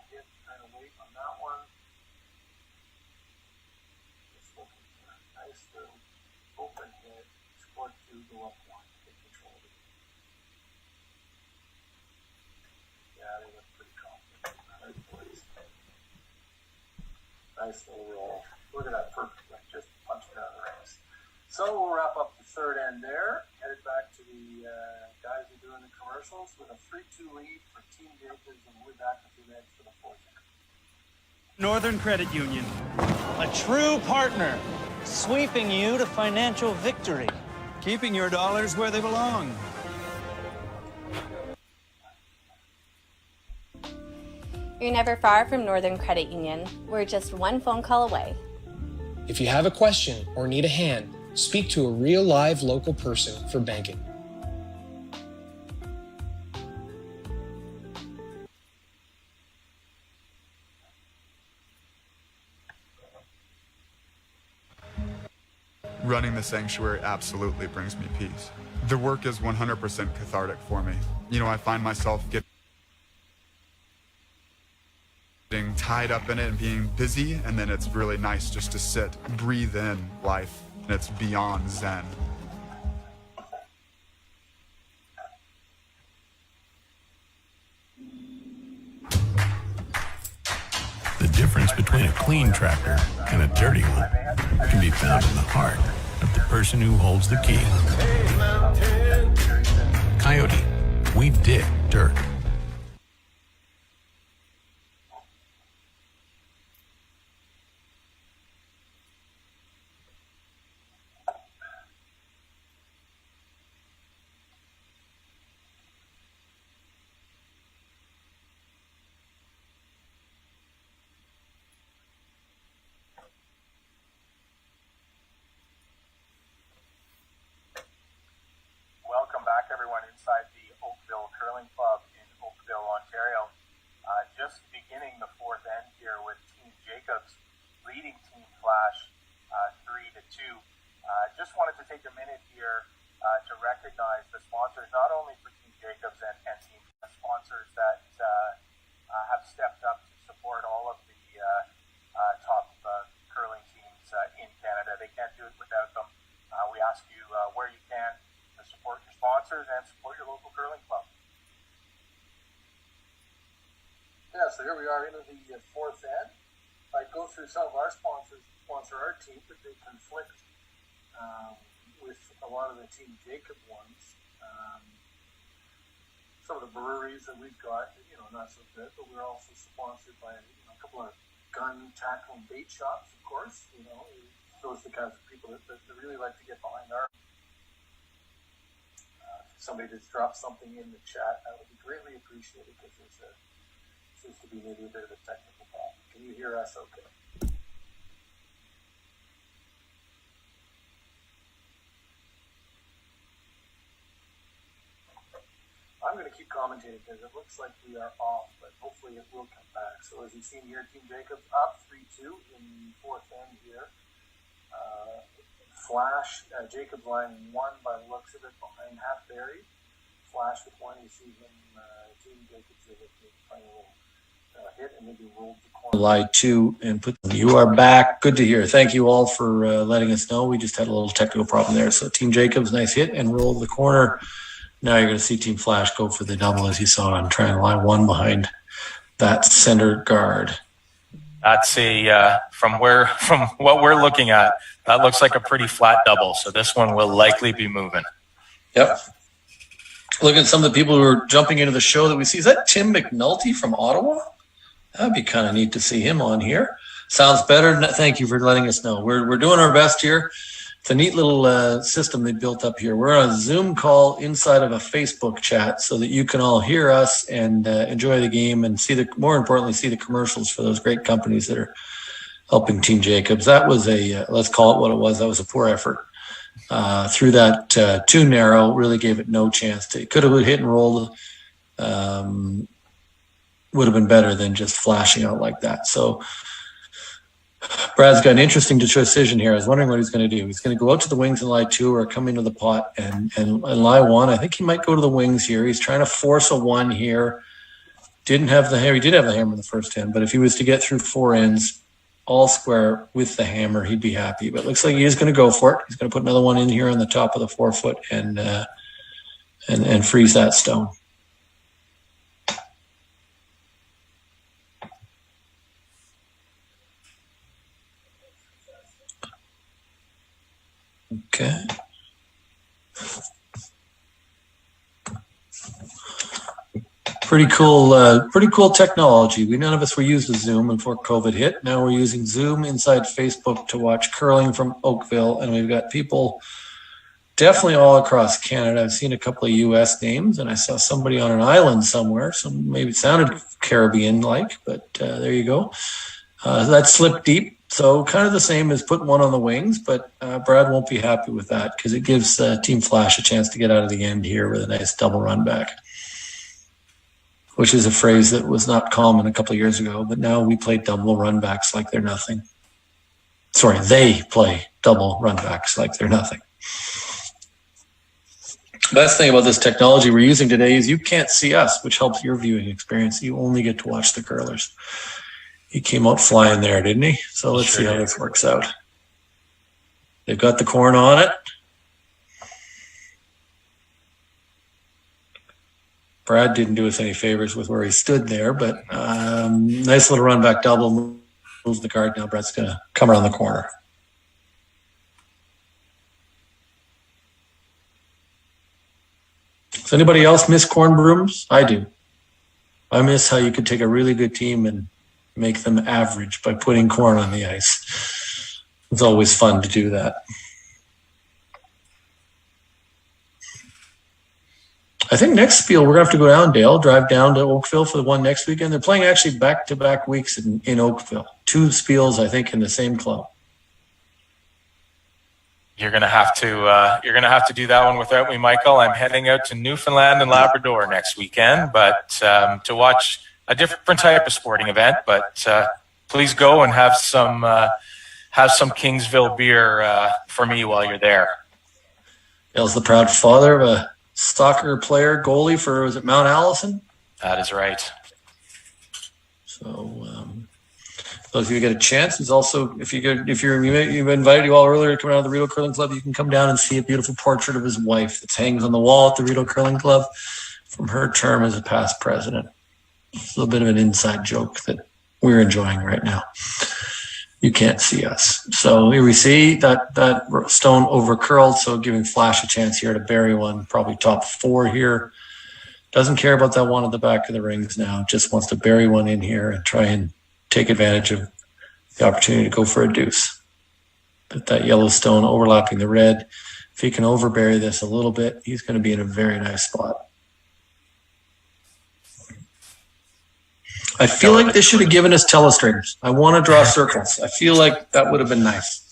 Nice little roll. Look at that, perfect. Like just punch it out of the race. So we'll wrap up the third end there. Headed back to the guys who are doing the commercials with a 3-2 lead for Team Jacobs, and we'll be back with you next for the fourth end. Northern Credit Union, a true partner, sweeping you to financial victory. Keeping your dollars where they belong. You're never far from Northern Credit Union. We're just one phone call away. If you have a question or need a hand, speak to a real live local person for banking. Running the sanctuary absolutely brings me peace. The work is 100% cathartic for me. You know, I find myself getting tied up in it and being busy, and then it's really nice just to sit, breathe in life, and it's beyond zen. The difference between a clean tractor and a dirty one can be found in the heart of the person who holds the key. Coyote, we dig dirt. Welcome back, everyone, inside the Oakville Curling Club in Oakville, Ontario. Just beginning the fourth end here with Team Jacobs leading Team Flasch 3-2. Just wanted to take a minute here to recognize the sponsors, not only for Team Jacobs and Team Flasch, sponsors that have stepped up to support all of the top curling teams in Canada. They can't do it without them. We ask you where you can to support your sponsors and support your local curling club. Yeah, so here we are into the fourth end. I go through some of our sponsors sponsor our team, but they conflict with a lot of the Team Jacob ones. Some of the breweries that we've got, not so good, but we're also sponsored by a couple of gun, tackle, and bait shops, of course. Those are the kinds of people that really like to get behind our. If somebody just drops something in the chat, that would be greatly appreciated, because seems to be maybe a bit of a technical problem. Can you hear us okay? I'm going to keep commentating because it looks like we are off, but hopefully it will come back. So as you've seen here, Team Jacobs up 3-2 in the fourth end here. Flasch, Jacobs line one by the looks of it behind half buried. Flasch with one, you see him, Team Jacobs with the final hit and maybe rolled the corner. Lie two and put. You are back. Good to hear. Thank you all for letting us know. We just had a little technical problem there. So Team Jacobs, nice hit and roll the corner. Now you're going to see Team Flasch go for the double, as you saw, and try and line one behind that center guard. That's from what we're looking at, that looks like a pretty flat double. So this one will likely be moving. Yep. Look at some of the people who are jumping into the show that we see. Is that Tim McNulty from Ottawa? That'd be kind of neat to see him on here. Sounds better. Thank you for letting us know. We're doing our best here. It's a neat little system they built up here. We're on a Zoom call inside of a Facebook chat so that you can all hear us and enjoy the game and more importantly, see the commercials for those great companies that are helping Team Jacobs. That was let's call it what it was. That was a poor effort. Through that too narrow, really gave it no chance. It could have hit and rolled. Would have been better than just flashing out like that. So Brad's got an interesting decision here. I was wondering what he's going to do. He's going to go out to the wings and lie two, or come into the pot and lie one. I think he might go to the wings here. He's trying to force a one here. Didn't have the hammer. He did have the hammer in the first end, but if he was to get through four ends all square with the hammer, he'd be happy. But it looks like he is going to go for it. He's going to put another one in here on the top of the 4 foot and freeze that stone. Okay. Pretty cool technology. None of us were used to Zoom before COVID hit. Now we're using Zoom inside Facebook to watch curling from Oakville, and we've got people definitely all across Canada. I've seen a couple of U.S. names, and I saw somebody on an island somewhere. So maybe it sounded Caribbean-like, but there you go. That's slip deep. So kind of the same as putting one on the wings, but Brad won't be happy with that because it gives Team Flasch a chance to get out of the end here with a nice double run back, which is a phrase that was not common a couple of years ago, but now we play double run backs like they're nothing. Sorry, they play double run backs like they're nothing. Best thing about this technology we're using today is you can't see us, which helps your viewing experience. You only get to watch the curlers. He came out flying there, didn't he? So let's see how this works out. They've got the corn on it. Brad didn't do us any favors with where he stood there, but nice little run back double. Moves the guard. Now Brad's going to come around the corner. Does anybody else miss corn brooms? I do. I miss how you could take a really good team and make them average by putting corn on the ice. It's always fun to do that. I think next spiel, we're going to have to go down, Dale, drive down to Oakville for the one next weekend. They're playing actually back-to-back weeks in Oakville. 2 spiels, I think, in the same club. You're gonna have to do that one without me, Michael. I'm heading out to Newfoundland and Labrador next weekend, but to watch a different type of sporting event. But please go and have some Kingsville beer for me while you're there. Dale's the proud father of a soccer player, goalie for, was it Mount Allison? That is right. So those of you get a chance, it's also, you've invited you all earlier to come out of the Rideau Curling Club, you can come down and see a beautiful portrait of his wife that hangs on the wall at the Rideau Curling Club from her term as a past president. It's a little bit of an inside joke that we're enjoying right now. You can't see us. So here we see that stone over curled, so giving Flasch a chance here to bury one, probably top 4 here. Doesn't care about that one at the back of the rings now, just wants to bury one in here and try and take advantage of the opportunity to go for a deuce. But that yellow stone overlapping the red, if he can overbury this a little bit, he's going to be in a very nice spot. I feel like this should have given us telestrators. I want to draw circles. I feel like that would have been nice.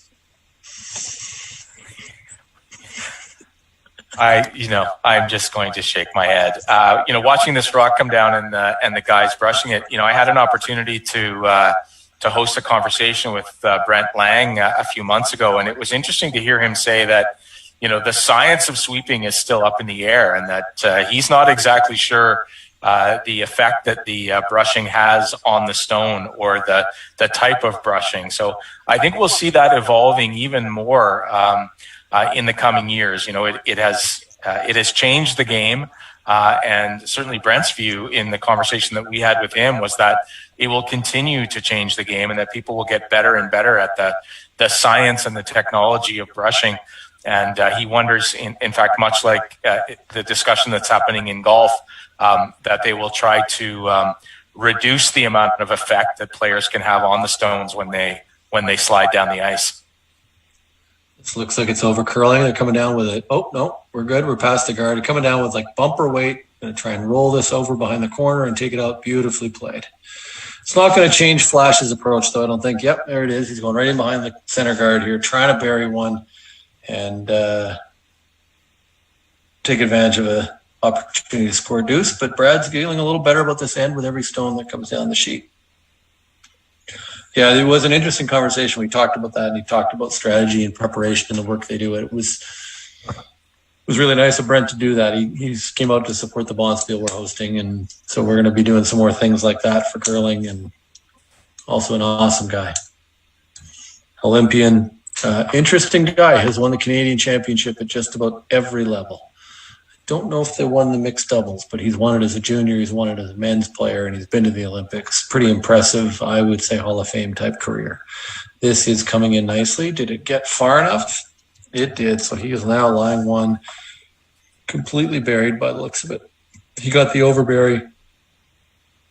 I'm just going to shake my head. Watching this rock come down and the guys brushing it, I had an opportunity to host a conversation with Brent Lang a few months ago, and it was interesting to hear him say that, the science of sweeping is still up in the air, and that he's not exactly sure the effect that the brushing has on the stone or the type of brushing. So I think we'll see that evolving even more in the coming years. It has changed the game, and certainly Brent's view in the conversation that we had with him was that it will continue to change the game, and that people will get better and better at the science and the technology of brushing. And he wonders, in fact, much like the discussion that's happening in golf, that they will try to reduce the amount of effect that players can have on the stones when they slide down the ice. This looks like it's over curling. They're coming down with it. Oh, no, we're good. We're past the guard. They're coming down with like bumper weight. Going to try and roll this over behind the corner and take it out. Beautifully played. It's not going to change Flash's approach, though, I don't think. Yep, there it is. He's going right in behind the center guard here, trying to bury one and take advantage of an opportunity to score a deuce. But Brad's feeling a little better about this end with every stone that comes down the sheet. Yeah, it was an interesting conversation. We talked about that, and he talked about strategy and preparation and the work they do. It was really nice of Brent to do that. He came out to support the Bonspiel we're hosting, and so we're going to be doing some more things like that for curling, and also an awesome guy. Olympian, interesting guy, has won the Canadian Championship at just about every level. Don't know if they won the mixed doubles, but he's won it as a junior, he's won it as a men's player, and he's been to the Olympics. Pretty impressive, I would say, Hall of Fame type career. This is coming in nicely. Did it get far enough? It did. So he is now lying one, completely buried by the looks of it. He got the overbury.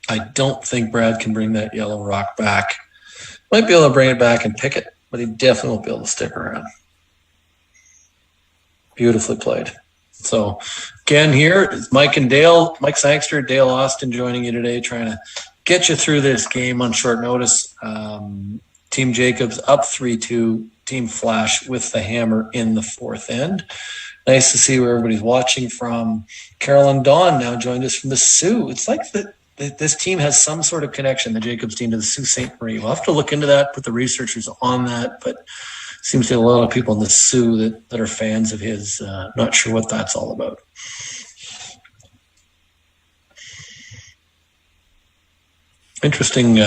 I don't think Brad can bring that yellow rock back. Might be able to bring it back and pick it, but he definitely won't be able to stick around. Beautifully played. So again, here is Mike and Dale, Mike Sangster, Dale Austin joining you today, trying to get you through this game on short notice. Team Jacobs up 3-2. Team Flasch with the hammer in the fourth end. Nice to see where everybody's watching from. Carol and Dawn now joined us from the Sioux. It's like this team has some sort of connection, the Jacobs team, to the Sault Ste. Marie. We'll have to look into that, put the researchers on that, but seems to be a lot of people in the Sioux that are fans of his. Not sure what that's all about. Interesting.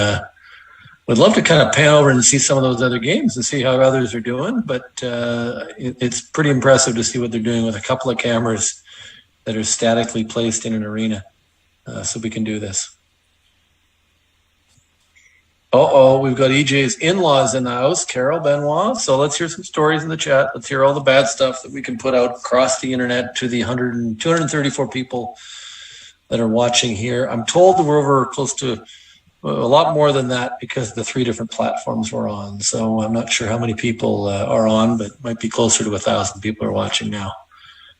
We'd love to kind of pan over and see some of those other games and see how others are doing, but it's pretty impressive to see what they're doing with a couple of cameras that are statically placed in an arena, so we can do this. We've got EJ's in-laws in the house, Carol, Benoit. So let's hear some stories in the chat. Let's hear all the bad stuff that we can put out across the internet to the 234 people that are watching here. I'm told that we're over close to a lot more than that because the 3 different platforms we're on. So I'm not sure how many people are on, but it might be closer to 1,000 people are watching now.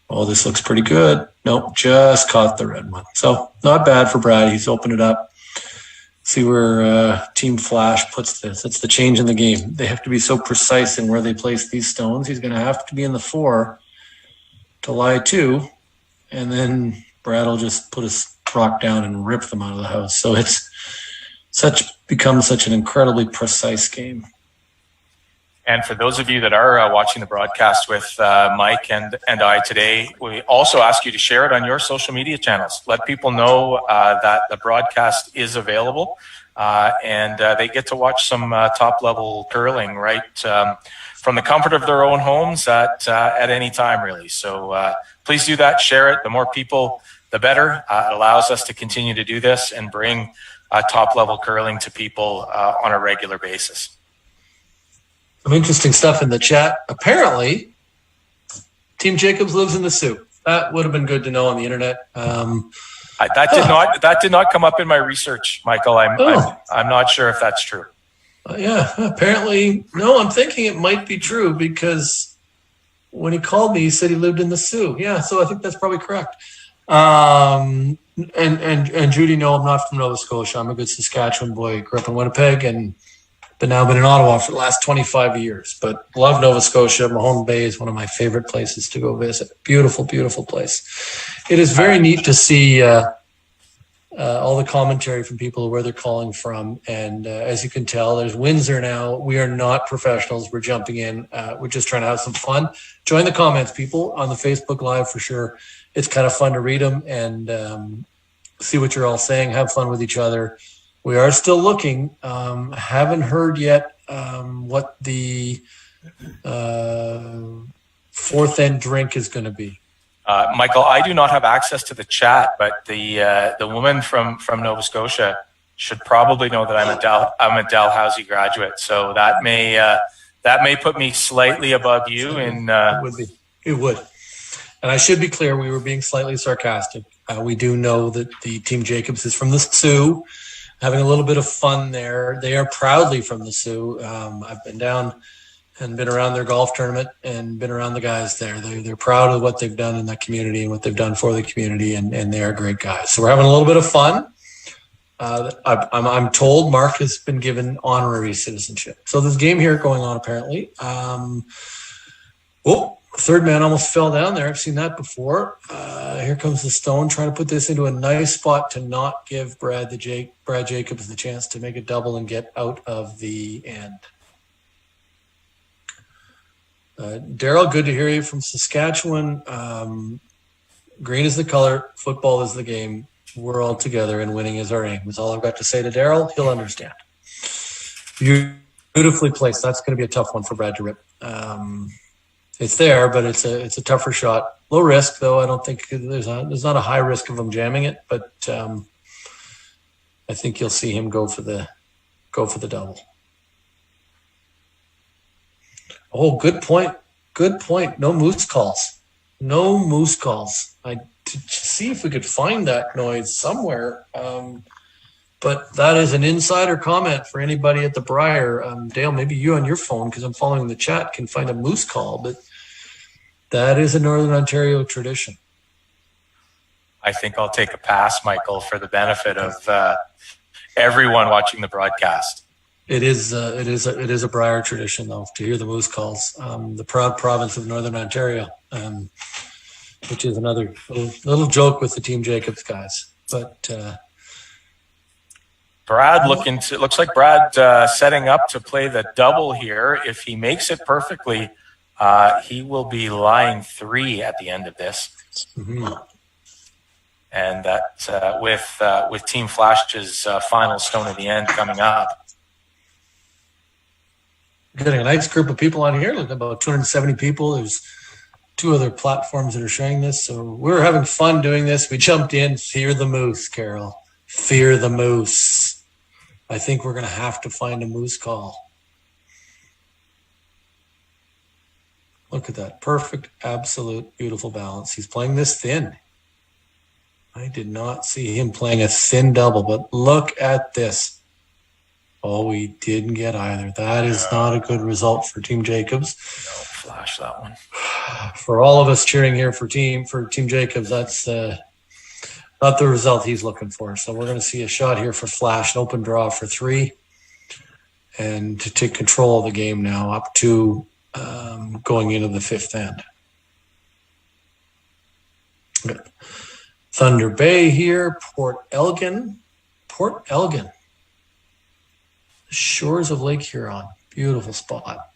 Oh, this looks pretty good. Nope, just caught the red one. So not bad for Brad. He's opened it up. See where Team Flasch puts this. It's the change in the game. They have to be so precise in where they place these stones. He's going to have to be in the 4 to lie 2, and then Brad will just put his rock down and rip them out of the house. So it's become such an incredibly precise game. And for those of you that are watching the broadcast with Mike and I today, we also ask you to share it on your social media channels. Let people know that the broadcast is available and they get to watch some top-level curling right from the comfort of their own homes at any time, really. So please do that. Share it. The more people, the better. It allows us to continue to do this and bring top-level curling to people on a regular basis. Some interesting stuff in the chat. Apparently, Team Jacobs lives in the Sioux. That would have been good to know on the internet. That did not come up in my research, Michael. I'm not sure if that's true. Yeah, apparently, no. I'm thinking it might be true because when he called me, he said he lived in the Sioux. Yeah, so I think that's probably correct. And Judy, no, I'm not from Nova Scotia. I'm a good Saskatchewan boy. Grew up in Winnipeg and been in Ottawa for the last 25 years. But love Nova Scotia. Mahone Bay is one of my favorite places to go visit. Beautiful, beautiful place. It is very neat to see all the commentary from people where they're calling from. And as you can tell, there's Windsor now. We are not professionals. We're jumping in. We're just trying to have some fun. Join the comments, people, on the Facebook Live for sure. It's kind of fun to read them and see what you're all saying. Have fun with each other. We are still looking. Haven't heard yet what the fourth end drink is going to be. Michael, I do not have access to the chat, but the woman from Nova Scotia should probably know that I'm a Dalhousie graduate. So that may put me slightly above you. It would. And I should be clear, we were being slightly sarcastic. We do know that the Team Jacobs is from the Sioux. Having a little bit of fun there. They are proudly from the Sioux. I've been down and been around their golf tournament and been around the guys there. They're proud of what they've done in that community and what they've done for the community, and they are great guys. So we're having a little bit of fun. I'm told Mark has been given honorary citizenship. So there's a game here going on apparently. Third man almost fell down there. I've seen that before. Here comes the stone, trying to put this into a nice spot to not give Brad Jacobs the chance to make a double and get out of the end. Daryl, good to hear you from Saskatchewan. Green is the color, football is the game. We're all together and winning is our aim. That's all I've got to say to Daryl. He'll understand. Beautifully placed. That's going to be a tough one for Brad to rip. It's there, but it's a tougher shot. Low risk, though. I don't think there's not a high risk of him jamming it, but I think you'll see him go for the double. Oh, good point. Good point. No moose calls. No moose calls. To see if we could find that noise somewhere. But that is an insider comment for anybody at the Briar. Dale, maybe you on your phone, because I'm following the chat, can find a moose call. But that is a Northern Ontario tradition. I think I'll take a pass, Michael, for the benefit of everyone watching the broadcast. It is a Briar tradition, though, to hear the moose calls. The proud province of Northern Ontario, which is another little joke with the Team Jacobs guys. But Brad looks like Brad setting up to play the double here. If he makes it perfectly, he will be lying 3 at the end of this. Mm-hmm. And that with Team Flasch's final stone at the end coming up. Getting a nice group of people on here, like about 270 people. There's 2 other platforms that are sharing this. So we're having fun doing this. We jumped in. Fear the moose, Carol. Fear the moose. I think we're going to have to find a moose call. Look at that. Perfect, absolute, beautiful balance. He's playing this thin. I did not see him playing a thin double, but look at this. Oh, we didn't get either. That is not a good result for Team Jacobs. No, flash that one. For all of us cheering here for Team Jacobs, that's not the result he's looking for. So we're going to see a shot here for Flasch, an open draw for 3, and to take control of the game now, up to going into the 5th end. Good. Thunder Bay here, Port Elgin. The shores of Lake Huron. Beautiful spot.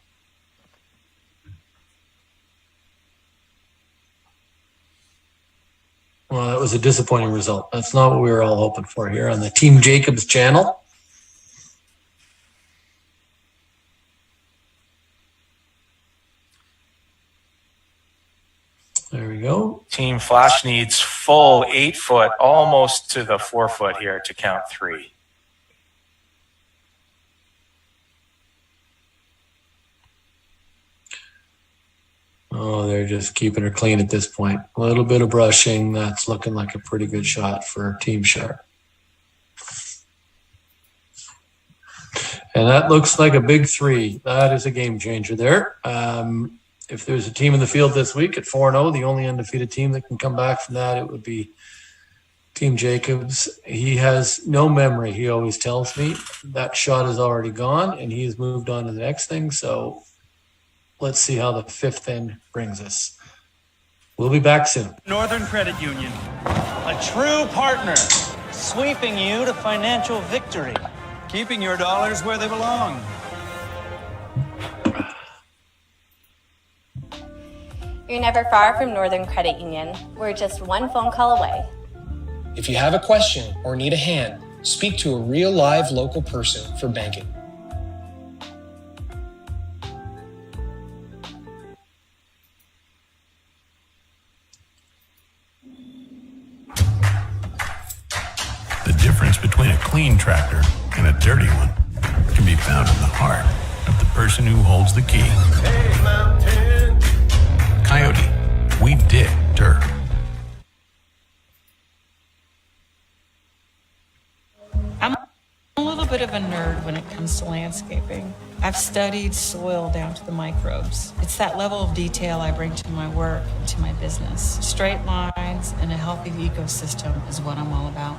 Well, that was a disappointing result. That's not what we were all hoping for here on the Team Jacobs channel. There we go. Team Flasch needs full 8 foot, almost to the 4 foot here to count 3. Oh, they're just keeping her clean at this point. A little bit of brushing. That's looking like a pretty good shot for Team Sharp. And that looks like a big 3. That is a game changer there. If there's a team in the field this week at 4-0, the only undefeated team that can come back from that, it would be Team Jacobs. He has no memory, he always tells me. That shot is already gone, and he has moved on to the next thing. So let's see how the 5th end brings us. We'll be back soon. Northern Credit Union, a true partner, sweeping you to financial victory. Keeping your dollars where they belong. You're never far from Northern Credit Union. We're just one phone call away. If you have a question or need a hand, speak to a real live local person for banking. The difference between a clean tractor and a dirty one can be found in the heart of the person who holds the key. Hey, Mountain. Coyote, we dig dirt. I'm a little bit of a nerd when it comes to landscaping. I've studied soil down to the microbes. It's that level of detail I bring to my work and to my business. Straight lines and a healthy ecosystem is what I'm all about.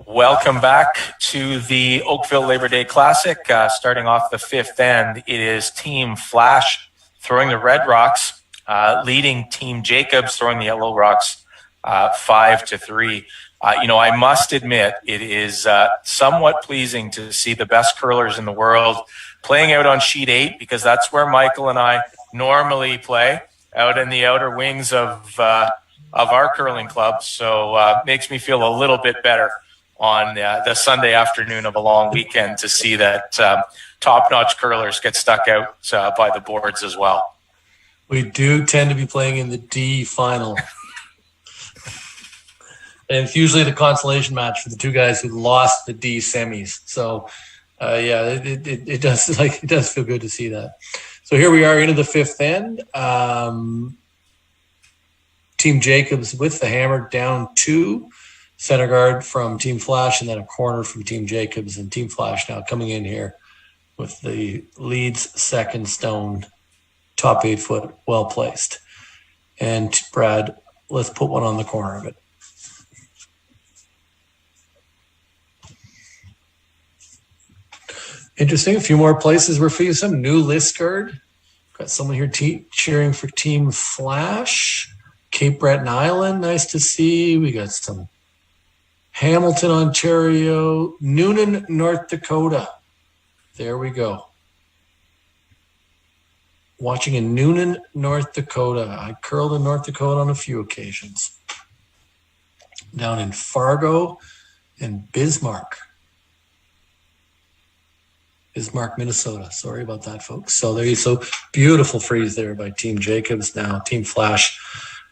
Welcome back to the Oakville Labor Day Classic. Starting off the 5th end, it is Team Flasch throwing the red rocks, leading Team Jacobs throwing the yellow rocks 5-3. I must admit, it is somewhat pleasing to see the best curlers in the world playing out on sheet 8, because that's where Michael and I normally play, out in the outer wings of of our curling club. So makes me feel a little bit better on the Sunday afternoon of a long weekend to see that top-notch curlers get stuck out by the boards as well. We do tend to be playing in the D final. And it's usually the consolation match for the two guys who lost the D semis. So, it does feel good to see that. So here we are into the fifth end. Team Jacobs with the hammer down 2. Center guard from Team Flasch, and then a corner from Team Jacobs. And Team Flasch now coming in here with the leads second stone, top 8 foot, well placed. And Brad, let's put one on the corner of it. Interesting. A few more places where for some new list guard. Got someone here cheering for Team Flasch. Cape Breton Island, nice to see. We got some Hamilton, Ontario, Noonan, North Dakota. There we go. Watching in Noonan, North Dakota. I curled in North Dakota on a few occasions. Down in Fargo and Bismarck, Minnesota. Sorry about that, folks. So there you go. Beautiful freeze there by Team Jacobs. Now Team Flasch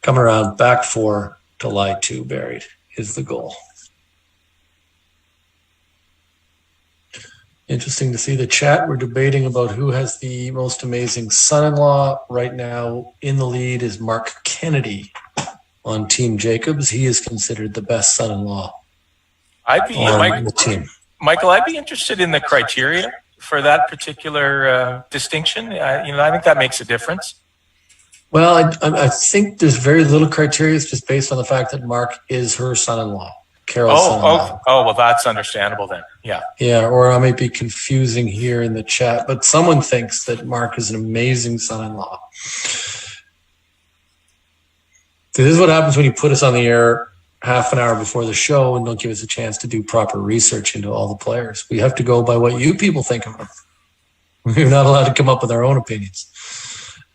coming around back 4 to lie 2 buried is the goal. Interesting to see the chat. We're debating about who has the most amazing son-in-law. Right now in the lead is Mark Kennedy on Team Jacobs. He is considered the best son-in-law on the team. Michael, I'd be interested in the criteria for that particular distinction. I think that makes a difference. Well, I think there's very little criteria. It's just based on the fact that Mark is her son-in-law. Carol's son-in-law. Well, that's understandable then. Yeah. Yeah, or I might be confusing here in the chat, but someone thinks that Mark is an amazing son-in-law. So this is what happens when you put us on the air half an hour before the show and don't give us a chance to do proper research into all the players. We have to go by what you people think of them. We're not allowed to come up with our own opinions.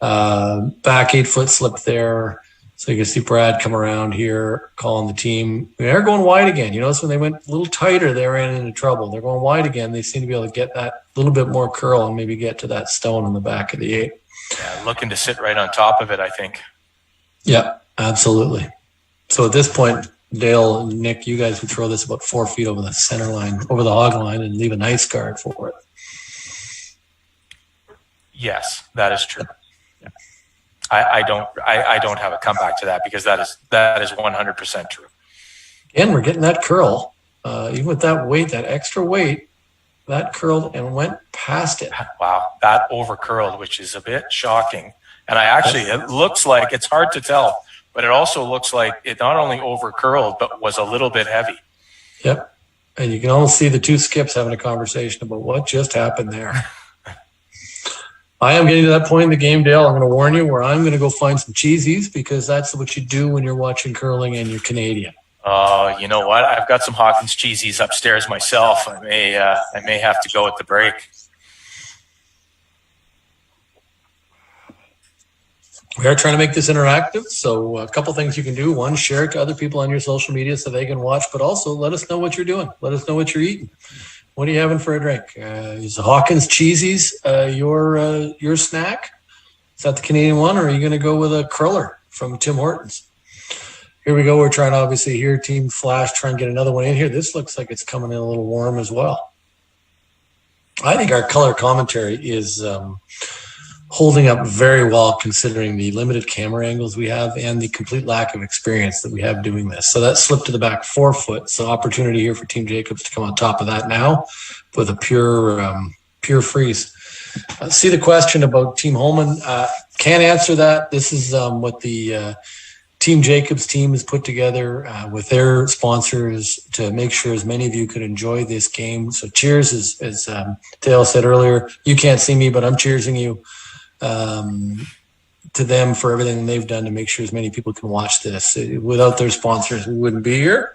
Back 8 foot slip there. So you can see Brad come around here, calling the team. They're going wide again. You notice when they went a little tighter, they ran into trouble. They're going wide again. They seem to be able to get that little bit more curl and maybe get to that stone in the back of the 8. Yeah, looking to sit right on top of it, I think. Yeah, absolutely. So at this point, Dale and Nick, you guys would throw this about 4 feet over the center line, over the hog line, and leave a nice guard for it. Yes, that is true. I don't have a comeback to that because that is 100% true. And we're getting that curl, even with that weight, that extra weight, that curled and went past it. Wow, that over curled, which is a bit shocking. And it looks like, it's hard to tell, but it also looks like it not only over curled, but was a little bit heavy. Yep. And you can almost see the two skips having a conversation about what just happened there. I am getting to that point in the game, Dale. I'm going to warn you where I'm going to go find some cheesies because that's what you do when you're watching curling and you're Canadian. Oh, you know what? I've got some Hawkins cheesies upstairs myself. I may have to go at the break. We are trying to make this interactive, so a couple things you can do. One, share it to other people on your social media so they can watch, but also let us know what you're doing. Let us know what you're eating. What are you having for a drink? Is the Hawkins cheesies your snack? Is that the Canadian one, or are you going to go with a curler from Tim Hortons? Here we go. We're trying to obviously hear Team Flasch try and get another one in here. This looks like it's coming in a little warm as well. I think our color commentary is holding up very well considering the limited camera angles we have and the complete lack of experience that we have doing this. So that slipped to the back 4 foot. So opportunity here for Team Jacobs to come on top of that now with a pure freeze. See the question about Team Holman. Can't answer that. This is what the Team Jacobs team has put together with their sponsors to make sure as many of you could enjoy this game. So cheers, as Dale said earlier. You can't see me, but I'm cheersing you. To them for everything they've done to make sure as many people can watch this. Without their sponsors, we wouldn't be here.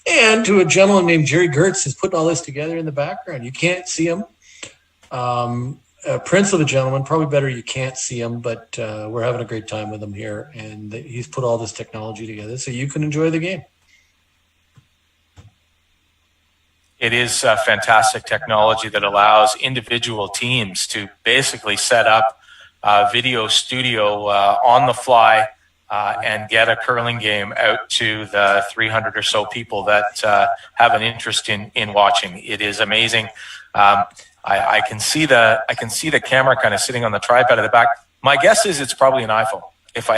And to a gentleman named Jerry Gertz who's putting all this together in the background. You can't see him. Prince of a gentleman. Probably better you can't see him, but we're having a great time with him here, and he's put all this technology together so you can enjoy the game. It is fantastic technology that allows individual teams to basically set up a video studio on the fly and get a curling game out to the 300 or so people that have an interest in watching. It is amazing. I can see the camera kind of sitting on the tripod at the back. My guess is it's probably an iPhone. If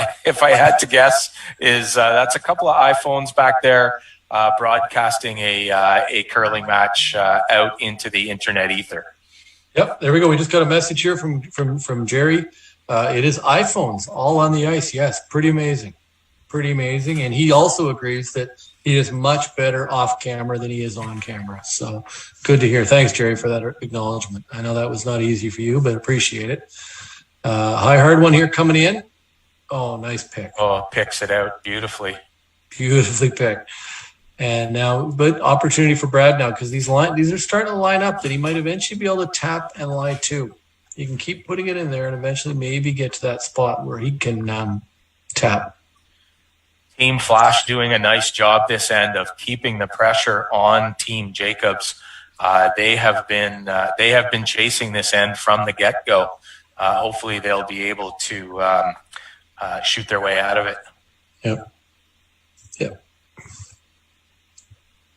I had to guess, is that's a couple of iPhones back there. Broadcasting a curling match out into the internet ether. Yep, there we go. We just got a message here from Jerry. It is iPhones all on the ice. Yes, pretty amazing. And he also agrees that he is much better off camera than he is on camera. So good to hear. Thanks, Jerry, for that acknowledgement. I know that was not easy for you, but appreciate it. High hard one here coming in. Oh, nice pick. Oh, picks it out beautifully. Beautifully picked. And now, but opportunity for Brad now, because these are starting to line up that he might eventually be able to tap and lie too. You can keep putting it in there and eventually maybe get to that spot where he can tap. Team Flasch doing a nice job this end of keeping the pressure on Team Jacobs. They have been chasing this end from the get-go. Hopefully they'll be able to shoot their way out of it. Yep.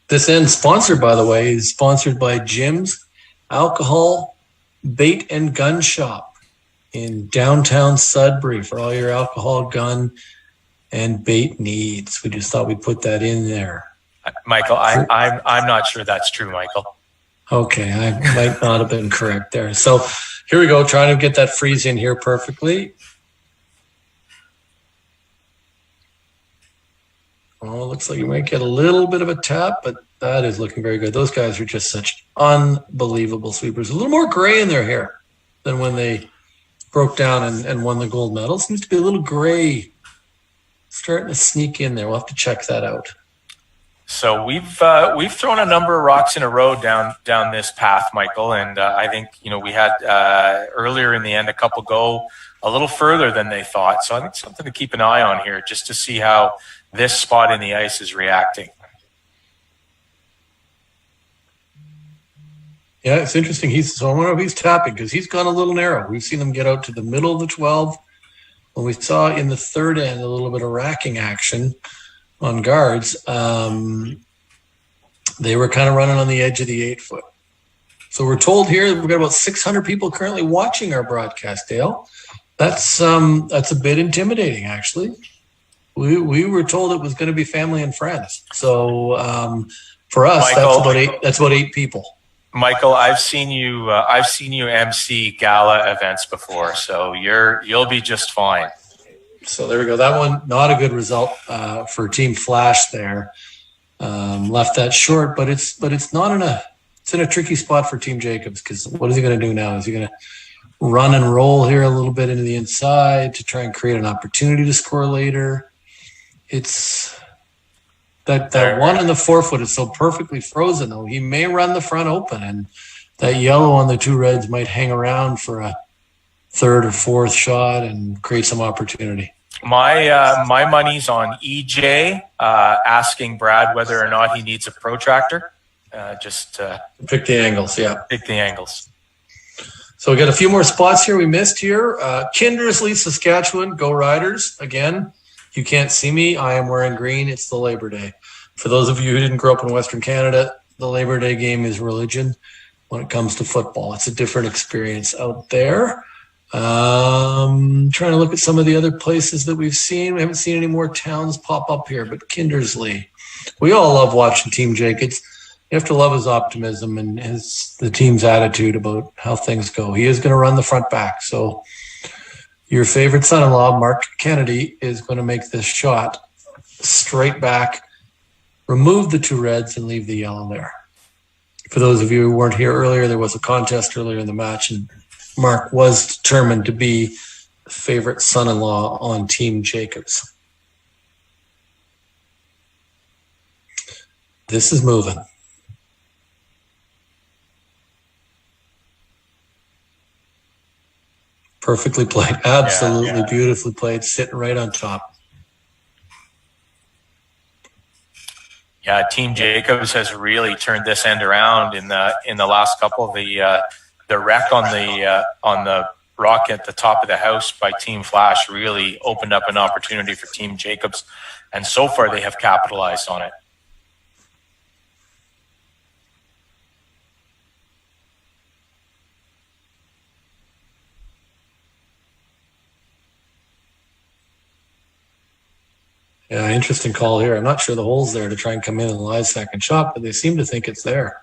This end sponsored, by the way, is sponsored by Jim's Alcohol, Bait and Gun Shop in downtown Sudbury for all your alcohol, gun, and bait needs. We just thought we'd put that in there. Michael, I'm not sure that's true, Michael. Okay, I might not have been correct there. So here we go, trying to get that freeze in here perfectly. Oh, looks like you might get a little bit of a tap, but that is looking very good. Those guys are just such unbelievable sweepers. A little more gray in their hair than when they broke down and won the gold medal. Seems to be a little gray starting to sneak in there. We'll have to check that out. So we've thrown a number of rocks in a row down this path, Michael, and I think we had earlier in the end a couple go a little further than they thought. So I think something to keep an eye on here, just to see how this spot in the ice is reacting. Yeah, it's interesting. So I wonder if he's tapping because he's gone a little narrow. We've seen him get out to the middle of the 12. When we saw in the third end a little bit of racking action on guards, they were kind of running on the edge of the 8 foot. So we're told here we've got about 600 people currently watching our broadcast, Dale. That's a bit intimidating, actually. We were told it was going to be family and friends. So for us, Michael, that's about eight people. Michael, I've seen you MC gala events before, so you'll be just fine. So there we go. That one, not a good result for Team Flasch there. Left that short, but it's in a tricky spot for Team Jacobs because what is he going to do now? Is he going to run and roll here a little bit into the inside to try and create an opportunity to score later? It's that one in the 4 foot is so perfectly frozen, though. He may run the front open, and that yellow on the 2 reds might hang around for a third or fourth shot and create some opportunity. My money's on EJ asking Brad whether or not he needs a protractor. Just pick the angles, yeah. Pick the angles. So we got a few more spots here we missed here. Kindersley, Saskatchewan, go Riders. Again, you can't see me. I am wearing green. It's the Labor Day. For those of you who didn't grow up in Western Canada, the Labor Day game is religion when it comes to football. It's a different experience out there. Trying to look at some of the other places that we've seen. We haven't seen any more towns pop up here, but Kindersley. We all love watching Team Jacobs. You have to love his optimism and the team's attitude about how things go. He is going to run the front back. So your favorite son-in-law, Mark Kennedy, is going to make this shot straight back, remove the 2 reds, and leave the yellow there. For those of you who weren't here earlier, there was a contest earlier in the match, and Mark was determined to be the favorite son-in-law on Team Jacobs. This is moving. Perfectly played. Absolutely beautifully played. Sitting right on top. Yeah, Team Jacobs has really turned this end around in the last couple. The wreck on the rock at the top of the house by Team Flasch really opened up an opportunity for Team Jacobs, and so far they have capitalized on it. Yeah, interesting call here. I'm not sure the hole's there to try and come in and live second shot, but they seem to think it's there.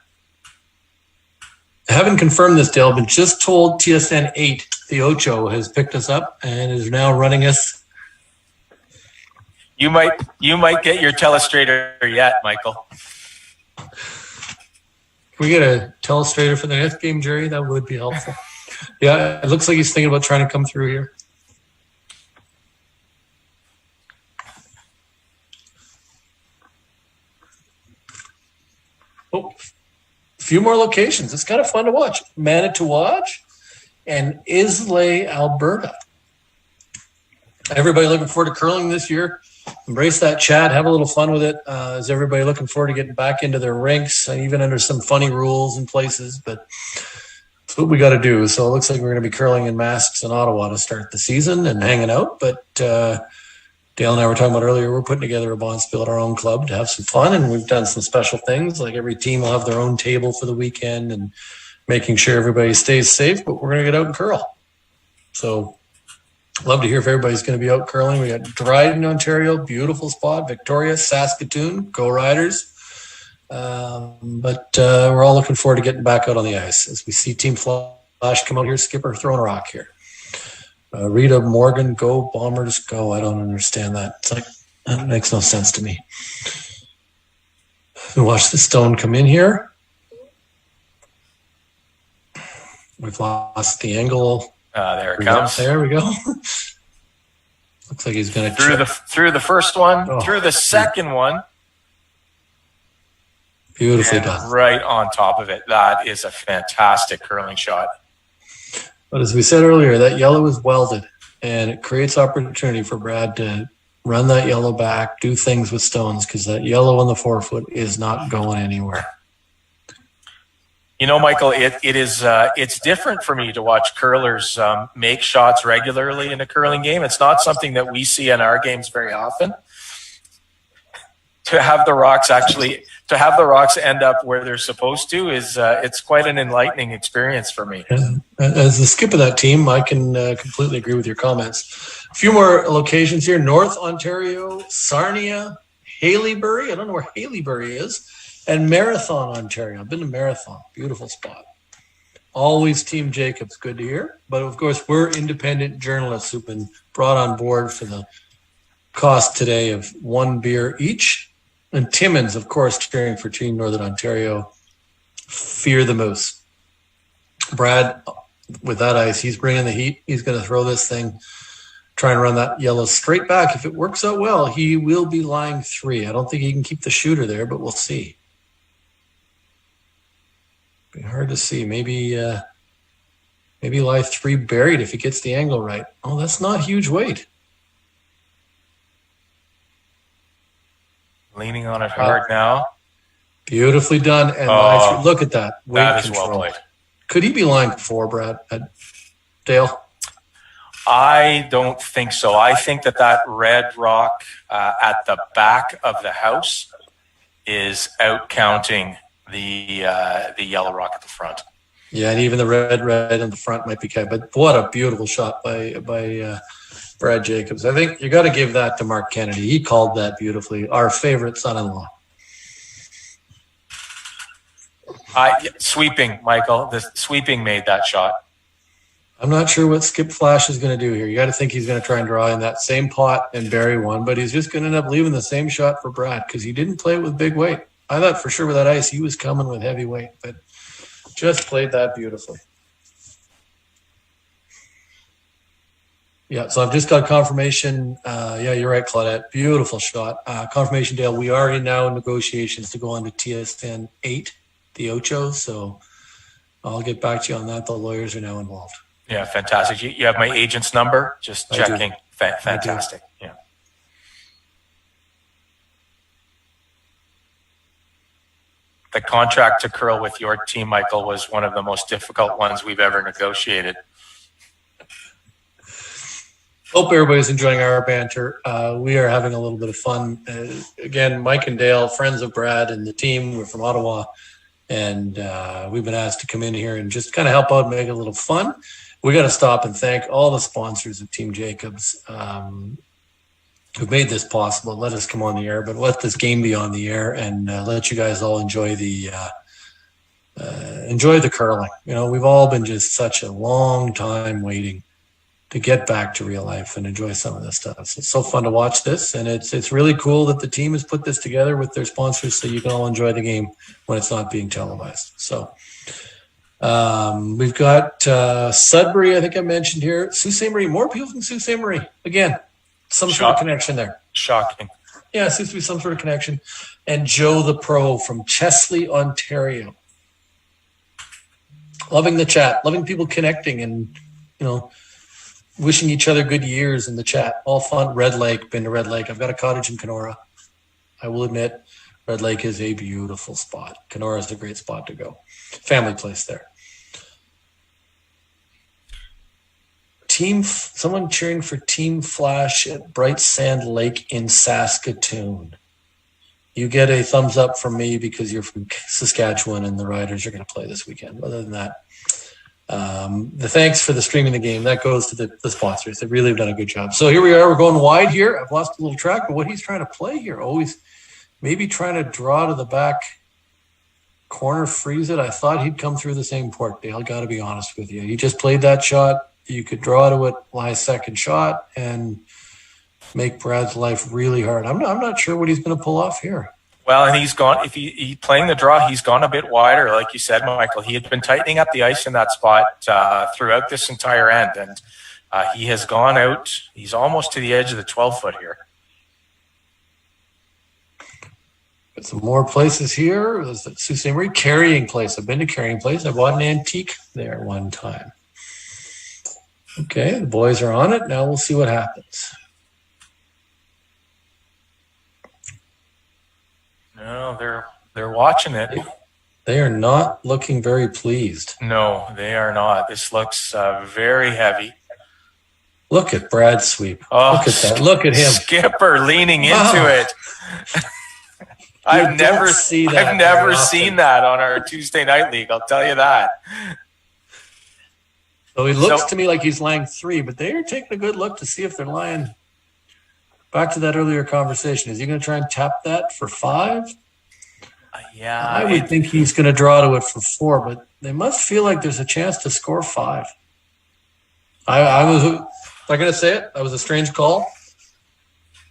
I haven't confirmed this, Dale, but just told TSN 8, the Ocho, has picked us up and is now running us. You might get your telestrator yet, Michael. Can we get a telestrator for the next game, Jerry? That would be helpful. Yeah, it looks like he's thinking about trying to come through here. Oh, a few more locations. It's kind of fun to watch. Manitowoc and Islay, Alberta. Everybody looking forward to curling this year. Embrace that chat. Have a little fun with it. Is everybody looking forward to getting back into their rinks, even under some funny rules and places? But that's what we got to do. So it looks like we're going to be curling in masks in Ottawa to start the season and hanging out. But Dale and I were talking about earlier, we're putting together a Bonspiel at our own club to have some fun, and we've done some special things. Like every team will have their own table for the weekend and making sure everybody stays safe, but we're going to get out and curl. So love to hear if everybody's going to be out curling. We got Dryden, Ontario, beautiful spot. Victoria, Saskatoon, go Riders. But we're all looking forward to getting back out on the ice as we see Team Flasch come out here, Skipper throwing a rock here. Rita Morgan, go Bombers, go. I don't understand that. It's like, that makes no sense to me. We watch the stone come in here. We've lost the angle. There it comes. There we go. Looks like he's going to through the first one, through the second one. Beautifully done. Right on top of it. That is a fantastic curling shot. But as we said earlier, that yellow is welded, and it creates opportunity for Brad to run that yellow back, do things with stones, because that yellow on the forefoot is not going anywhere. You know, Michael, it's different for me to watch curlers make shots regularly in a curling game. It's not something that we see in our games very often. To have the rocks end up where they're supposed to is it's quite an enlightening experience for me. Yeah. As the skip of that team, I can completely agree with your comments. A few more locations here: North Ontario, Sarnia, Haileybury. I don't know where Haileybury is. And Marathon, Ontario. I've been to Marathon. Beautiful spot. Always Team Jacobs. Good to hear. But, of course, we're independent journalists who've been brought on board for the cost today of one beer each. And Timmins, of course, cheering for Team Northern Ontario. Fear the Moose. Brad, with that ice, he's bringing the heat. He's going to throw this thing, try and run that yellow straight back. If it works out well, he will be lying 3. I don't think he can keep the shooter there, but we'll see. Be hard to see. Maybe lie 3 buried if he gets the angle right. Oh, that's not huge weight. Leaning on it hard now. Beautifully done. And look at that. Weight that is control. well played. Could he be lying 4, Brad? Dale? I don't think so. I think that red rock at the back of the house is out counting the yellow rock at the front. Yeah, and even the red in the front might be cut. But what a beautiful shot by Brad Jacobs. I think you got to give that to Mark Kennedy. He called that beautifully. Our favorite son-in-law. Sweeping, Michael. The sweeping made that shot. I'm not sure what Skip Flasch is going to do here. You got to think he's going to try and draw in that same pot and bury one, but he's just going to end up leaving the same shot for Brad because he didn't play it with big weight. I thought for sure with that ice he was coming with heavy weight, but just played that beautifully. Yeah, so I've just got confirmation. Yeah, you're right, Claudette. Beautiful shot. Confirmation, Dale. We are now in negotiations to go on to TSN 8, the Ocho, so I'll get back to you on that. The lawyers are now involved. Yeah, fantastic. You have my agent's number? Just checking. Fantastic. Yeah. The contract to curl with your team, Michael, was one of the most difficult ones we've ever negotiated. Hope everybody's enjoying our banter. We are having a little bit of fun. Again, Mike and Dale, friends of Brad and the team, we're from Ottawa, and we've been asked to come in here and just kind of help out and make it a little fun. We got to stop and thank all the sponsors of Team Jacobs who made this possible. Let us come on the air, but let this game be on the air and let you guys all enjoy the curling. You know, we've all been just such a long time waiting to get back to real life and enjoy some of this stuff. So it's so fun to watch this, and it's really cool that the team has put this together with their sponsors so you can all enjoy the game when it's not being televised. So we've got Sudbury, I think I mentioned here. Sault Ste. Marie, more people from Sault Ste. Marie. Again, some sort of connection there. Shocking. Yeah, it seems to be some sort of connection. And Joe the Pro from Chesley, Ontario. Loving the chat, loving people connecting and, you know, wishing each other good years in the chat. All fun. Red Lake, been to Red Lake. I've got a cottage in Kenora. I will admit, Red Lake is a beautiful spot. Kenora is a great spot to go. Family place there. Someone cheering for Team Flasch at Bright Sand Lake in Saskatoon. You get a thumbs up from me because you're from Saskatchewan and the Riders are going to play this weekend. Other than that, the thanks for the streaming the game, that goes to the sponsors. They really have done a good job. So here we are. We're going wide here. I've lost a little track of what he's trying to play here. Oh, he's maybe trying to draw to the back corner, freeze it. I thought he'd come through the same port, Dale. Got to be honest with you. He just played that shot. You could draw to it, lie second shot, and make Brad's life really hard. I'm not sure what he's going to pull off here. Well, and he's gone. If he playing the draw, he's gone a bit wider, like you said, Michael. He had been tightening up the ice in that spot throughout this entire end, and he has gone out. He's almost to the edge of the 12-foot here. Got some more places here. There's the Sault Ste. Marie Carrying Place. I've been to Carrying Place. I bought an antique there one time. Okay, the boys are on it. Now we'll see what happens. No, they're watching it. They are not looking very pleased. No, they are not. This looks very heavy. Look at Brad's sweep. Oh, look at that. Look at him. Skipper leaning into it. I've never seen that on our Tuesday night league. I'll tell you that. So he looks to me like he's lying 3, but they are taking a good look to see if they're lying. Back to that earlier conversation. Is he going to try and tap that for 5? Yeah. I would think he's going to draw to it for 4, but they must feel like there's a chance to score 5. I was not going to say it. That was a strange call.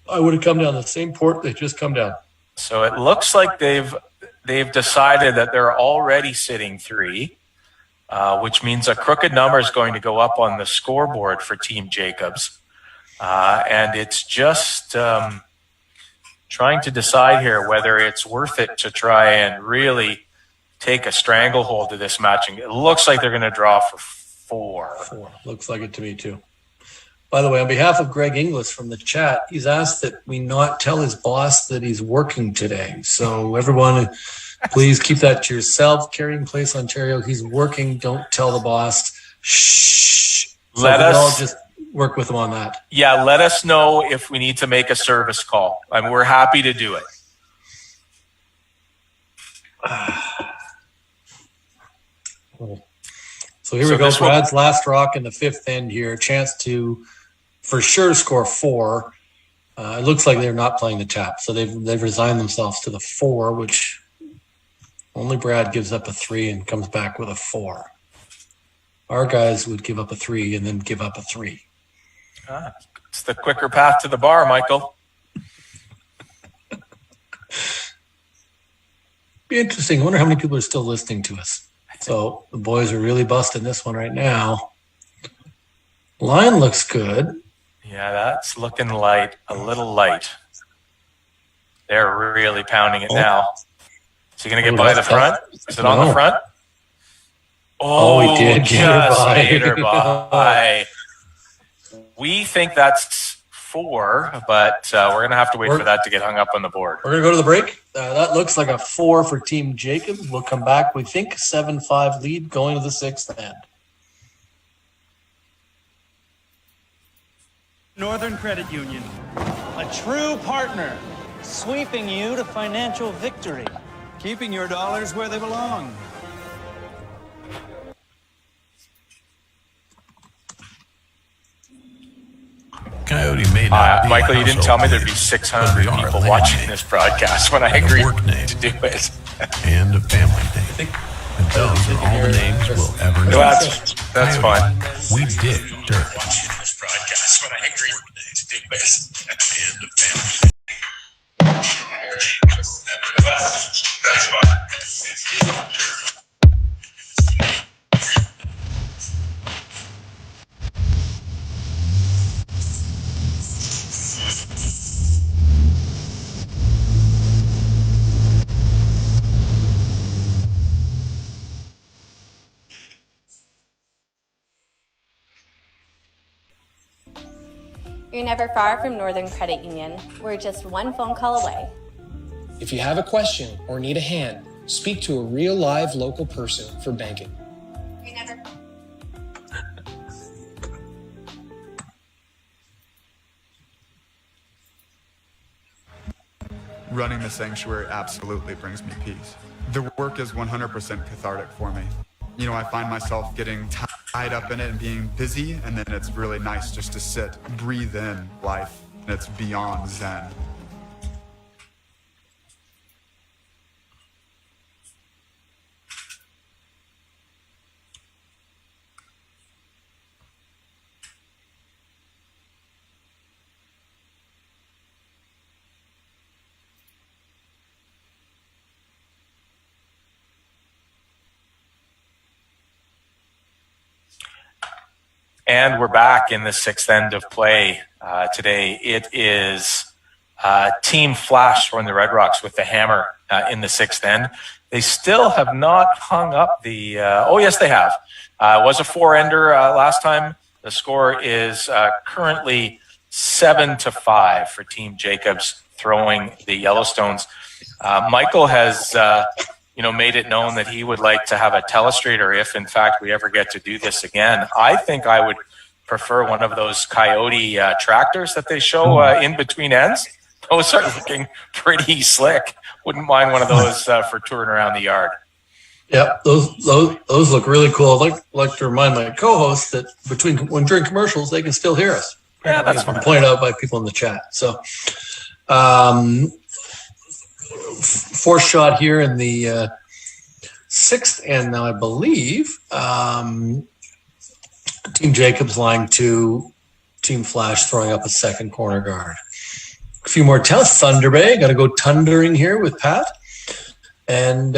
I would have come down the same port they just come down. So it looks like they've decided that they're already sitting 3. Which means a crooked number is going to go up on the scoreboard for Team Jacobs. And it's just trying to decide here whether it's worth it to try and really take a stranglehold to this matching. It looks like they're going to draw for 4. 4. Looks like it to me too. By the way, on behalf of Greg Inglis from the chat, he's asked that we not tell his boss that he's working today. So everyone, please keep that to yourself. Carrying Place, Ontario. He's working. Don't tell the boss. Shh. So let us all just work with him on that. Yeah, let us know if we need to make a service call. I mean, we're happy to do it. So here we go. Brad's last rock in the 5th end here. Chance to, for sure, score 4. It looks like they're not playing the tap, so they've resigned themselves to the 4, which only Brad gives up a 3 and comes back with a 4. Our guys would give up a 3 and then give up a 3. It's the quicker path to the bar, Michael. Be interesting. I wonder how many people are still listening to us. So the boys are really busting this one right now. Line looks good. Yeah, that's looking light, a little light. They're really pounding it now. Is he going to get by the front? Is it on the front? Oh, he did get her just by. made her by. We think that's 4, but we're going to have to wait for that to get hung up on the board. We're going to go to the break. That looks like a 4 for Team Jacobs. We'll come back. We think 7-5 lead going to the 6th end. Northern Credit Union, a true partner, sweeping you to financial victory. Keeping your dollars where they belong. Coyote may not be Michael, you didn't tell me there'd be but 600 we are people a watching name this broadcast when I and a agreed work name to do it. and a family name. And those are all the names we'll ever know. Well, that's fine. We dig dirt. This broadcast when I agreed to do it. And a family. That's fine. You're never far from Northern Credit Union. We're just one phone call away. If you have a question or need a hand, speak to a real live local person for banking. You're never. Running the sanctuary absolutely brings me peace. The work is 100% cathartic for me. You know, I find myself getting tied up in it and being busy, and then it's really nice just to sit, breathe in life, and it's beyond zen. And we're back in the 6th end of play today. It is Team Flasch from the Red Rocks with the hammer in the 6th end. They still have not hung up the... oh, yes, they have. It was a 4-ender last time. The score is currently 7-5 for Team Jacobs throwing the Yellowstones. Michael has... made it known that he would like to have a telestrator if, in fact, we ever get to do this again. I think I would prefer one of those Coyote tractors that they show in between ends. Those are looking pretty slick. Wouldn't mind one of those for touring around the yard. Yeah, those look really cool. I'd like to remind my co-hosts that during commercials, they can still hear us. Yeah, that's fine. Pointed out by people in the chat. So, fourth shot here in the 6th end now, I believe. Team Jacobs lying to Team Flasch throwing up a second corner guard. A few more tells. Thunder Bay. Got to go thundering here with Pat. And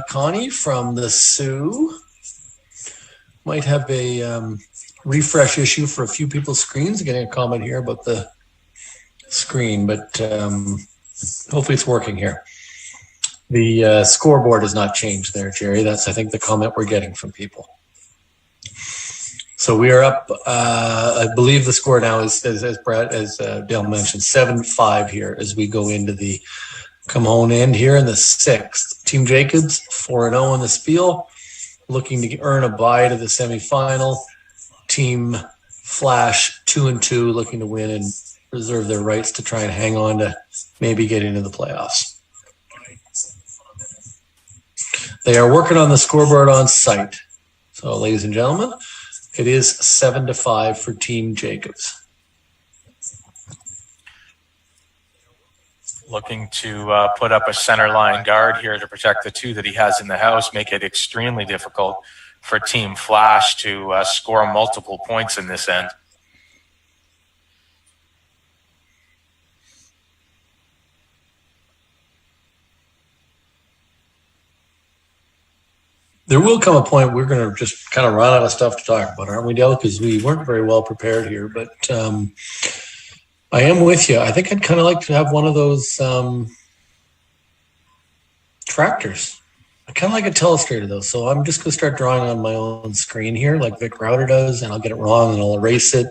Connie from the Sioux might have a refresh issue for a few people's screens. Getting a comment here about the screen, but hopefully it's working here. The scoreboard has not changed there, Jerry. That's, I think, the comment we're getting from people. So we are up. I believe the score now is, as Dale mentioned, 7-5 here as we go into the come home end here in the 6th. Team Jacobs 4-0 in the Spiel, looking to earn a bye to the semifinal. Team Flasch 2-2, looking to win and reserve their rights to try and hang on to maybe get into the playoffs. They are working on the scoreboard on site. So, ladies and gentlemen, it is 7-5 for Team Jacobs. Looking to put up a center line guard here to protect the two that he has in the house, make it extremely difficult for Team Flasch to score multiple points in this end. There will come a point we're going to just kind of run out of stuff to talk about, aren't we, Dale? Because we weren't very well prepared here. But I am with you. I think I'd kind of like to have one of those tractors. I kind of like it telestrated though, so I'm just gonna start drawing on my own screen here, like Vic Router does, and I'll get it wrong and I'll erase it,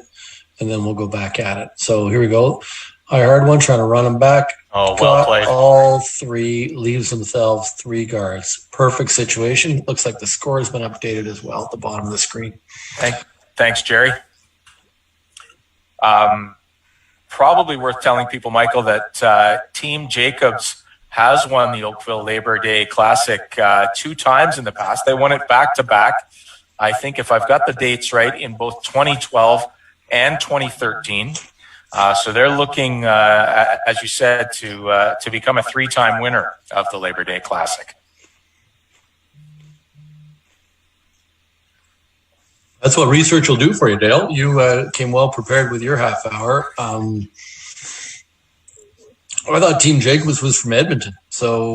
and then we'll go back at it. So here we go. High hard one, trying to run them back. Oh, well played. All three, leaves themselves 3 guards. Perfect situation. Looks like the score has been updated as well at the bottom of the screen. Thanks, Jerry. Probably worth telling people, Michael, that Team Jacobs has won the Oakville Labor Day Classic 2 times in the past. They won it back-to-back. I think if I've got the dates right, in both 2012 and 2013. So they're looking, as you said, to become a 3-time winner of the Labor Day Classic. That's what research will do for you, Dale. You came well prepared with your half hour. I thought Team Jacobs was from Edmonton, so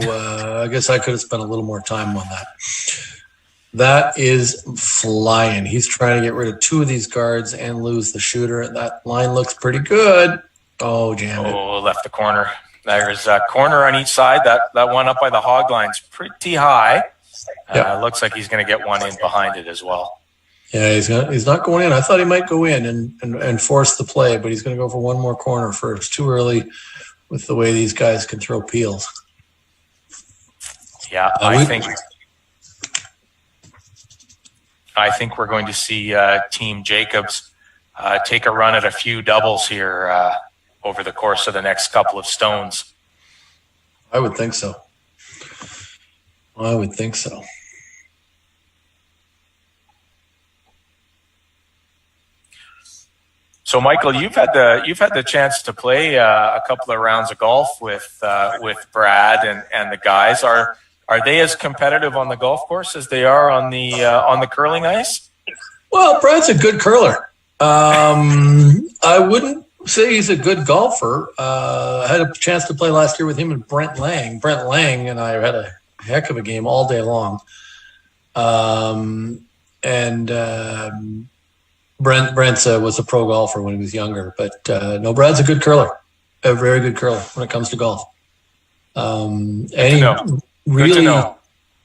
I guess I could have spent a little more time on that. That is flying. He's trying to get rid of 2 of these guards and lose the shooter. That line looks pretty good. Oh, jammed it. Oh, left the corner. There's a corner on each side. That one up by the hog line's pretty high. Looks like he's going to get one in behind it as well. Yeah, he's not going in. I thought he might go in and force the play, but he's going to go for one more corner first. Too early with the way these guys can throw peels. Yeah, I think we're going to see Team Jacobs take a run at a few doubles here over the course of the next couple of stones. I would think so. So, Michael, you've had the chance to play a couple of rounds of golf with Brad and the guys. Are they as competitive on the golf course as they are on the curling ice? Well, Brad's a good curler. I wouldn't say he's a good golfer. I had a chance to play last year with him and Brent Lang. Brent Lang and I had a heck of a game all day long. Brent was a pro golfer when he was younger, but no, Brad's a good curler, a very good curler when it comes to golf. And he really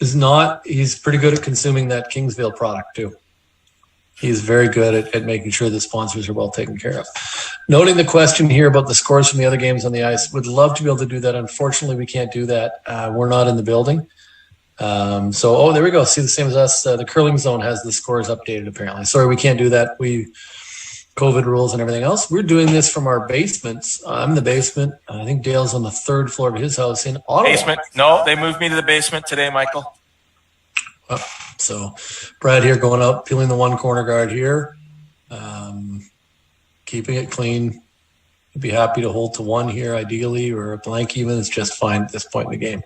is not. He's pretty good at consuming that Kingsville product too. He's very good at making sure the sponsors are well taken care of. Noting the question here about the scores from the other games on the ice, would love to be able to do that. Unfortunately, we can't do that. We're not in the building. There we go. See, the same as us. The curling zone has the scores updated apparently. Sorry, we can't do that. COVID rules and everything else. We're doing this from our basements. I'm in the basement. I think Dale's on the 3rd floor of his house in Ottawa. Basement? No, they moved me to the basement today, Michael. So Brad here going up, peeling the 1 corner guard here, keeping it clean. He'd be happy to hold to 1 here ideally, or a blank even. It's just fine at this point in the game.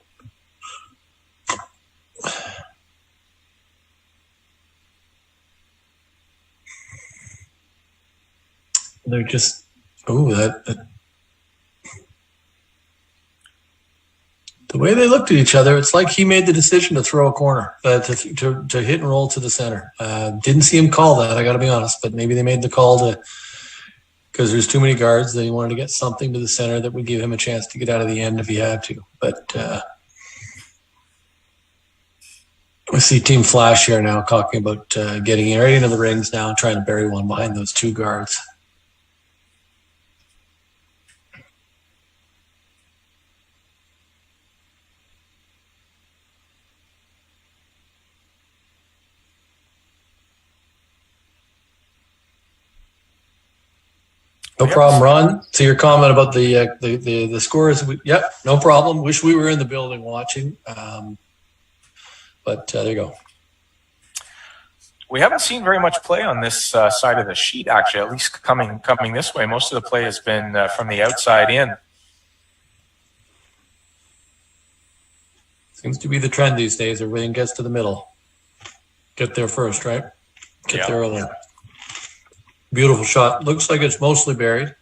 They're just, the way they looked at each other, it's like he made the decision to throw a corner, to hit and roll to the center. Didn't see him call that, I got to be honest, but maybe they made the call because there's too many guards. They wanted to get something to the center that would give him a chance to get out of the end if he had to. But we see Team Flasch here now talking about getting right into the rings now and trying to bury one behind those 2 guards. No problem, Ron. To your comment about the scores, no problem. Wish we were in the building watching, but there you go. We haven't seen very much play on this side of the sheet, actually. At least coming this way, most of the play has been from the outside in. Seems to be the trend these days. Everything gets to the middle. Get there first, right? Get there early. Beautiful shot. Looks like it's mostly buried.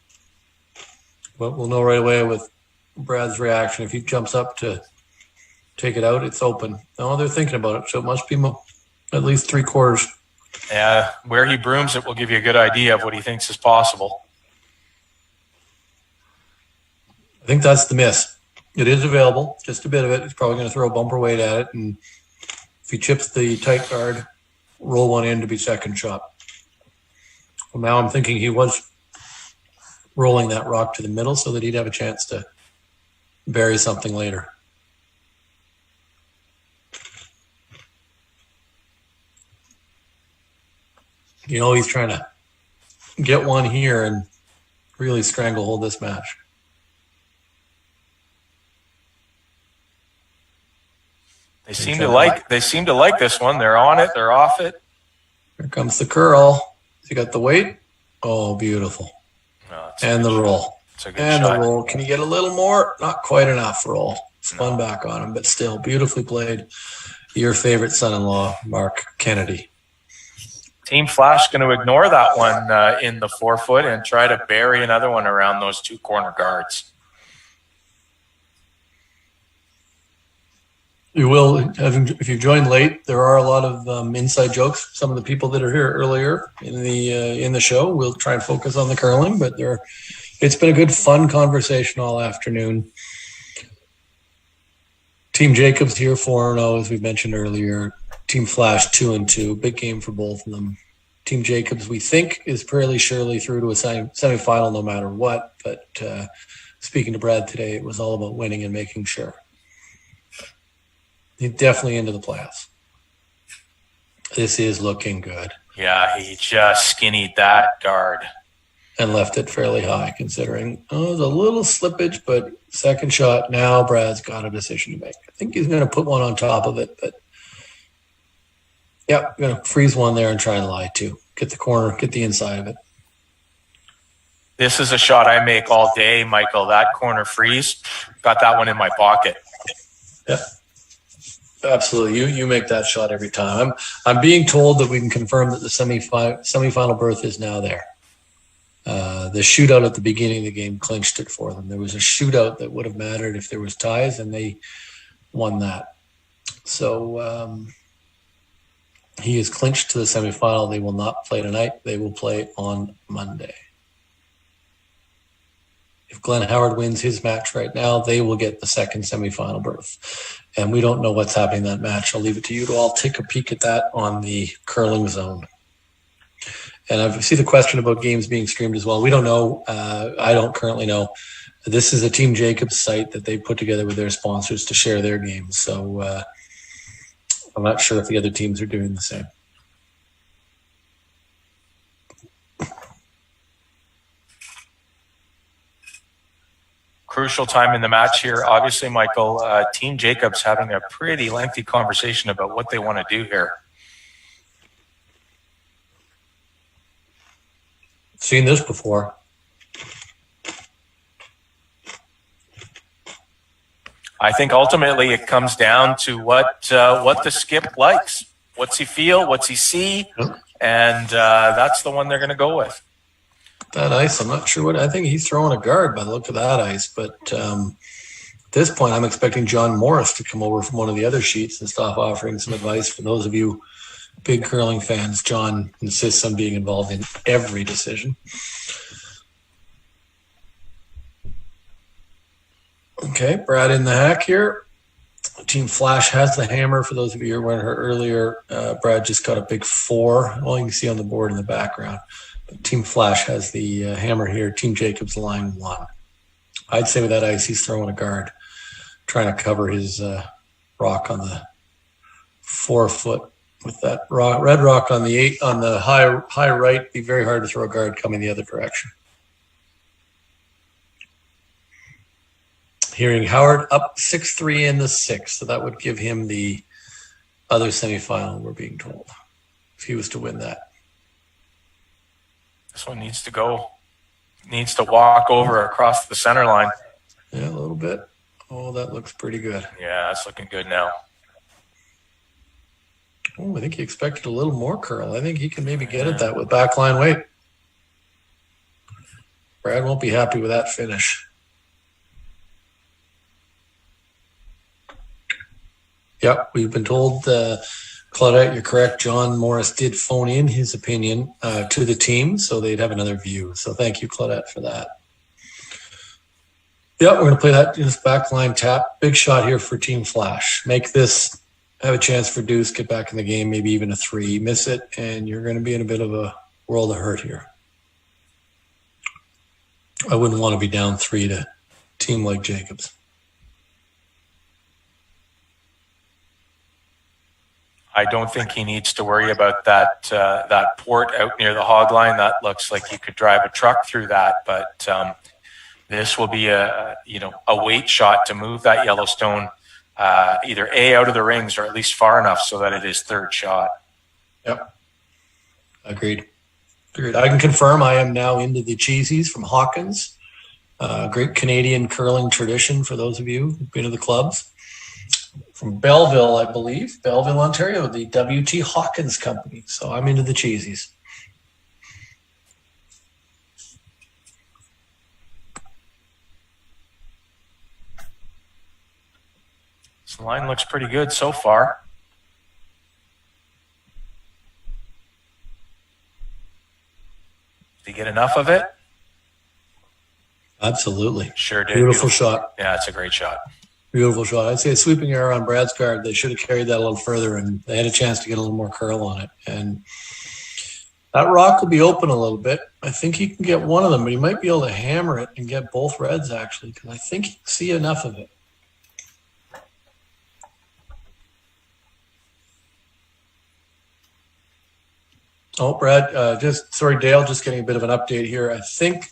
But we'll know right away with Brad's reaction. If he jumps up to take it out, it's open. No, they're thinking about it, so it must be at least 3/4. Yeah, where he brooms it will give you a good idea of what he thinks is possible. I think that's the miss. It is available, just a bit of it. He's probably going to throw a bumper weight at it and he chips the tight guard, roll one in to be second shot. Well, now I'm thinking he was rolling that rock to the middle so that he'd have a chance to bury something later. You know, he's trying to get one here and really stranglehold this match. They seem to like this one. They're on it. They're off it. Here comes the curl. You got the weight. Oh, beautiful. And the roll. And the roll. Can you get a little more? Not quite enough roll. Spun back on him, but still beautifully played. Your favorite son-in-law, Mark Kennedy. Team Flasch going to ignore that one in the 4-foot and try to bury another one around those two corner guards. You will, if you joined late, there are a lot of inside jokes. Some of the people that are here earlier in the show, we'll try and focus on the curling, but it's been a good, fun conversation all afternoon. Team Jacobs here 4-0, as we mentioned earlier. Team Flasch 2-2. Big game for both of them. Team Jacobs, we think, is fairly surely through to a semifinal no matter what. But speaking to Brad today, it was all about winning and making sure. He's definitely into the playoffs. This is looking good. Yeah, he just skinnied that guard. And left it fairly high, considering there's a little slippage, but second shot now, Brad's got a decision to make. I think he's going to put one on top of it, but yeah, going to freeze one there and try and lie too. Get the corner, get the inside of it. This is a shot I make all day, Michael. That corner freeze, got that one in my pocket. Yeah, absolutely. You make that shot every time. I'm being told that we can confirm that the semifinal berth is now there. The shootout at the beginning of the game clinched it for them. There was a shootout that would have mattered if there was ties, and they won that. So he is clinched to the semifinal. They will not play tonight. They will play on Monday. If Glenn Howard wins his match right now, they will get the second semifinal berth. And we don't know what's happening in that match. I'll leave it to you to all take a peek at that on the Curling Zone. And I see the question about games being streamed as well. We don't know. I don't currently know. This is a Team Jacobs site that they put together with their sponsors to share their games. So I'm not sure if the other teams are doing the same. Crucial time in the match here. Obviously, Michael, Team Jacobs having a pretty lengthy conversation about what they want to do here. Seen this before. I think ultimately it comes down to what the skip likes. What's he feel? What's he see? And that's the one they're going to go with. That ice, I'm not sure what. I think he's throwing a guard by the look of that ice. But at this point, I'm expecting John Morris to come over from one of the other sheets and stop offering some advice. For those of you big curling fans, John insists on being involved in every decision. Okay, Brad in the hack here. Team Flasch has the hammer. For those of you who were in her earlier, Brad just got a big 4. All you can see on the board in the background. But Team Flasch has the hammer here. Team Jacobs line 1. I'd say with that ice, he's throwing a guard, trying to cover his rock on the 4-foot. With that red rock on the 8 on the high right, be very hard to throw a guard coming the other direction. Hearing Howard up 6-3 in the 6th, so that would give him the other semifinal, we're being told, if he was to win that. This one needs to go. Needs to walk over across the center line. Yeah, a little bit. Oh, that looks pretty good. Yeah, it's looking good now. Oh, I think he expected a little more curl. I think he can maybe get at that with backline weight. Brad won't be happy with that finish. Yep, we've been told, Claudette, you're correct. John Morris did phone in his opinion to the team, so they'd have another view. So thank you, Claudette, for that. Yep, we're going to play that just backline tap. Big shot here for Team Flasch. Make this have a chance for deuce, get back in the game, maybe even a 3. Miss it, and you're going to be in a bit of a world of hurt here. I wouldn't want to be down 3 to a team like Jacobs. I don't think he needs to worry about that that port out near the hog line. That looks like you could drive a truck through that, but this will be a weight shot to move that Yellowstone either A, out of the rings, or at least far enough so that it is third shot. Yep. Agreed. I can confirm I am now into the cheesies from Hawkins. Great Canadian curling tradition for those of you who've been to the clubs. From Belleville, I believe. Belleville, Ontario, the W.T. Hawkins Company. So I'm into the cheesies. This line looks pretty good so far. Did you get enough of it? Absolutely. Sure did. Beautiful shot. Yeah, it's a great shot. Beautiful shot. I'd say a sweeping error on Brad's card. They should have carried that a little further, and they had a chance to get a little more curl on it. And that rock will be open a little bit. I think he can get one of them, but he might be able to hammer it and get both reds, actually, because I think he can see enough of it. Oh, Brad, Dale, just getting a bit of an update here. I think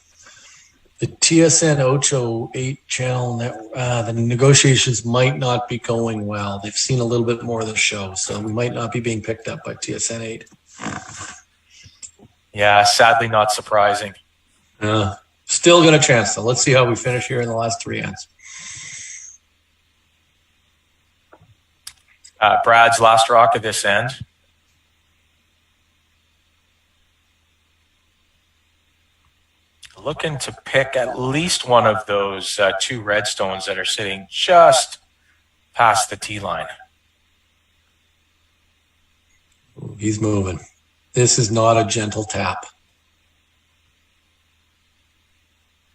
the TSN Ocho 8 channel, the negotiations might not be going well. They've seen a little bit more of the show, so we might not be being picked up by TSN 8. Yeah, sadly not surprising. Still got a chance, though. Let's see how we finish here in the last 3 ends. Brad's last rock of this end. Looking to pick at least one of those 2 redstones that are sitting just past the tee line. He's moving. This is not a gentle tap.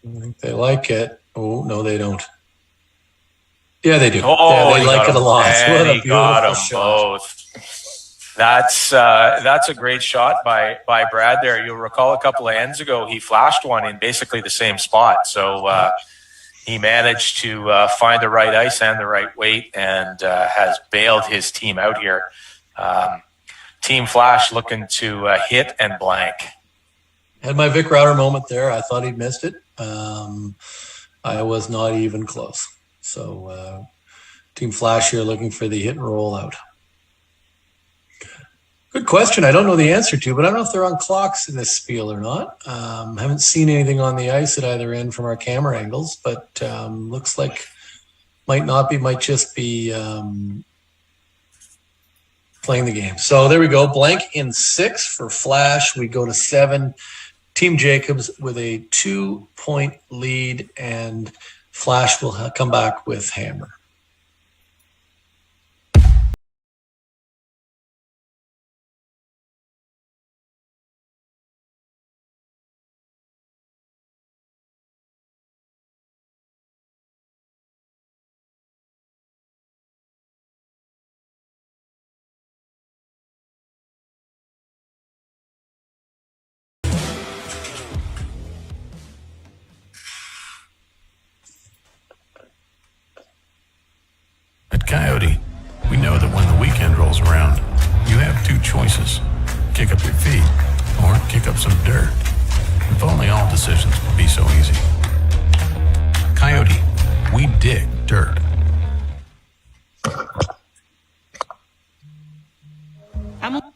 I think they like it. Oh, no, they don't. Yeah, they do. Oh, yeah, they like it a lot. And what a he got them shot. both. That's a great shot by Brad there. You'll recall a couple of ends ago, he flashed one in basically the same spot. So he managed to find the right ice and the right weight, and has bailed his team out here. Team Flasch looking to hit and blank. Had my Vic Router moment there. I thought he'd missed it. I was not even close. So Team Flasch here looking for the hit and roll out. Good question. I don't know the answer to, but I don't know if they're on clocks in this spiel or not. Haven't seen anything on the ice at either end from our camera angles, but looks like might not be, might just be playing the game. So there we go. Blank in 6 for Flasch. We go to 7. Team Jacobs with a 2-point lead, and Flasch will come back with hammer. At Coyote, we know that when the weekend rolls around, you have 2 choices. Kick up your feet or kick up some dirt. If only all decisions would be so easy. Coyote, we dig dirt. I'm a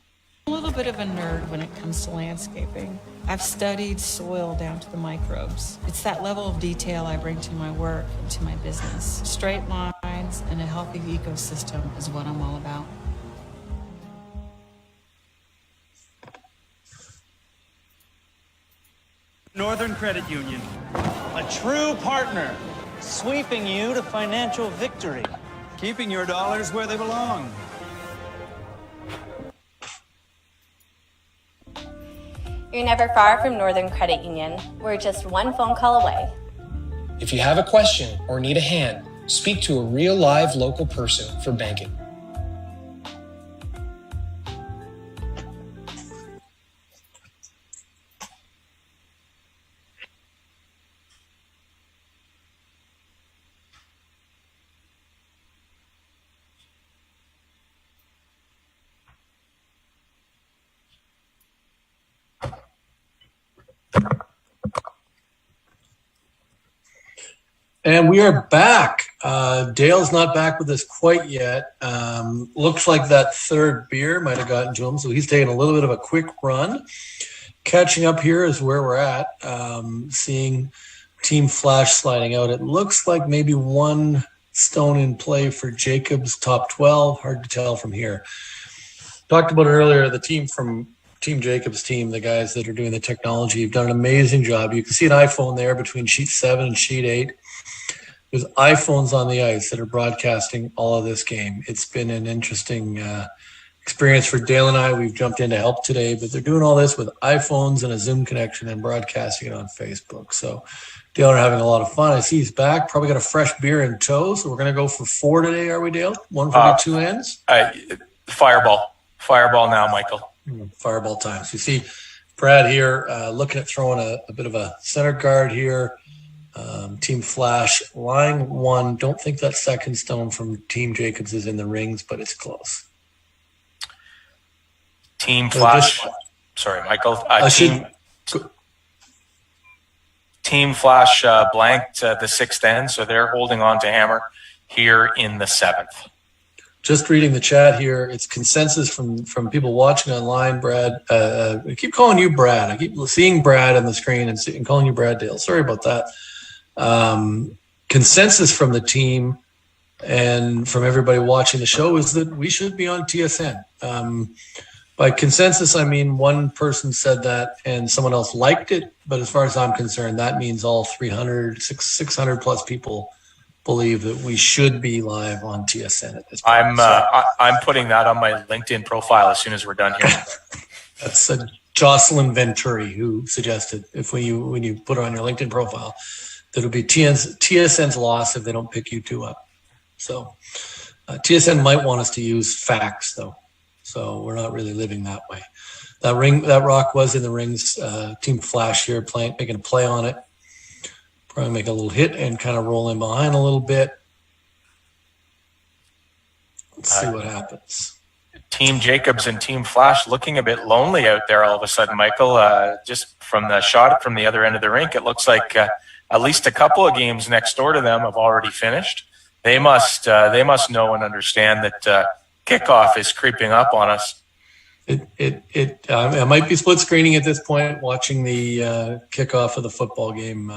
little bit of a nerd when it comes to landscaping. I've studied soil down to the microbes. It's that level of detail I bring to my work and to my business. Straight lines and a healthy ecosystem is what I'm all about. Northern Credit Union, a true partner, sweeping you to financial victory. Keeping your dollars where they belong. You're never far from Northern Credit Union. We're just one phone call away. If you have a question or need a hand, speak to a real live local person for banking. And we are back. Dale's not back with us quite yet. Looks like that third beer might have gotten to him, so he's taking a little bit of a quick run. Catching up here is where we're at. Seeing Team Flasch sliding out. It looks like maybe one stone in play for Jacobs' top 12. Hard to tell from here. Talked about it earlier. The team from Team Jacobs' team, the guys that are doing the technology, have done an amazing job. You can see an iPhone there between sheet 7 and sheet 8. There's iPhones on the ice that are broadcasting all of this game. It's been an interesting experience for Dale and I. We've jumped in to help today, but they're doing all this with iPhones and a Zoom connection and broadcasting it on Facebook. So Dale are having a lot of fun. I see he's back. Probably got a fresh beer in tow. So we're going to go for 4 today, are we, Dale? One for the two ends? Fireball now, Michael. Fireball time. So you see Brad here looking at throwing a bit of a center guard here. Team Flasch, line 1. Don't think that second stone from Team Jacobs is in the rings, but it's close. Team Flasch. Sorry, Michael. Team Flasch blanked the 6th end, so they're holding on to hammer here in the 7th. Just reading the chat here, it's consensus from people watching online. Brad, I keep calling you Brad. I keep seeing Brad on the screen and calling you Brad Dale. Sorry about that. Consensus from the team and from everybody watching the show is that we should be on TSN. By consensus, I mean one person said that and someone else liked it. But as far as I'm concerned, that means all 600 plus people believe that we should be live on TSN at this point. I'm putting that on my LinkedIn profile as soon as we're done here. That's Jocelyn Venturi who suggested when you put it on your LinkedIn profile that it'll be TSN's loss if they don't pick you two up. So TSN might want us to use facts though. So we're not really living that way. That rock was in the rings. Team Flasch here making a play on it. Probably make a little hit and kind of roll in behind a little bit. Let's see what happens. Team Jacobs and Team Flasch looking a bit lonely out there all of a sudden, Michael. Just from the shot from the other end of the rink, it looks like at least a couple of games next door to them have already finished. They must know and understand that kickoff is creeping up on us. I might be split screening at this point, watching the kickoff of the football game.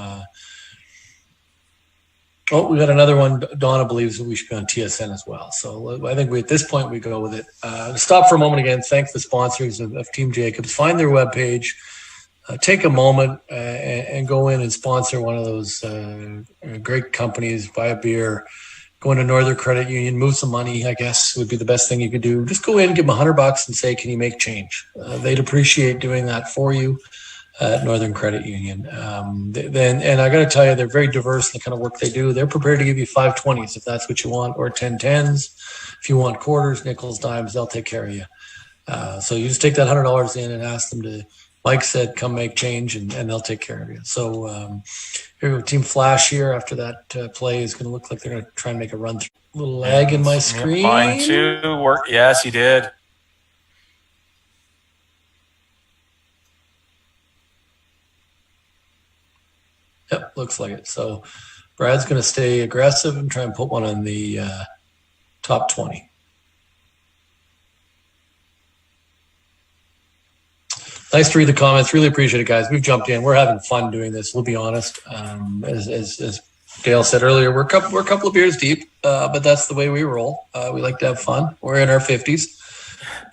We got another one. Donna believes that we should be on TSN as well. So I think at this point we go with it. Stop for a moment again. Thank the sponsors of Team Jacobs. Find their webpage. Take a moment and go in and sponsor one of those great companies. Buy a beer. Go into Northern Credit Union. Move some money, I guess, would be the best thing you could do. Just go in, give them $100 and say, can you make change? They'd appreciate doing that for you. Northern Credit Union. And I got to tell you, they're very diverse in the kind of work they do. They're prepared to give you 520s if that's what you want, or 1010s. If you want quarters, nickels, dimes, they'll take care of you. So you just take that $100 in and ask them to, Mike said, come make change, and they'll take care of you. So here we go. Team Flasch here after that play is going to look like they're going to try and make a run through. A little lag in my screen. Mine too. Work. Yes, he did. Yep, looks like it. So Brad's going to stay aggressive and try and put one on the top 20. Nice to read the comments. Really appreciate it, guys. We've jumped in. We're having fun doing this. We'll be honest. As Dale said earlier, we're a couple of beers deep, but that's the way we roll. We like to have fun. We're in our 50s.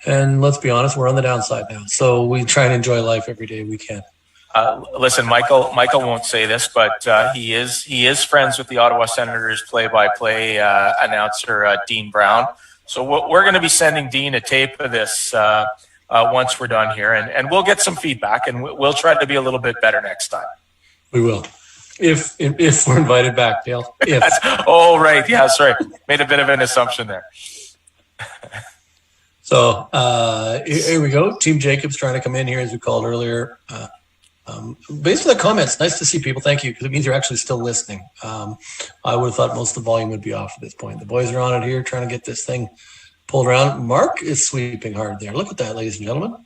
And let's be honest, we're on the downside now. So we try and enjoy life every day we can. Listen, Michael won't say this, but he is friends with the Ottawa Senators play-by-play announcer Dean Brown. So we're going to be sending Dean a tape of this once we're done here, and we'll get some feedback, and we'll try to be a little bit better next time. We will, if we're invited back, Dale. If. Oh, right, yeah, sorry, made a bit of an assumption there. So here we go. Team Jacobs trying to come in here, as we called earlier. Based on the comments, nice to see people. Thank you, because it means you're actually still listening. I would have thought most of the volume would be off at this point. The boys are on it here, trying to get this thing pulled around. Mark is sweeping hard there. Look at that, ladies and gentlemen.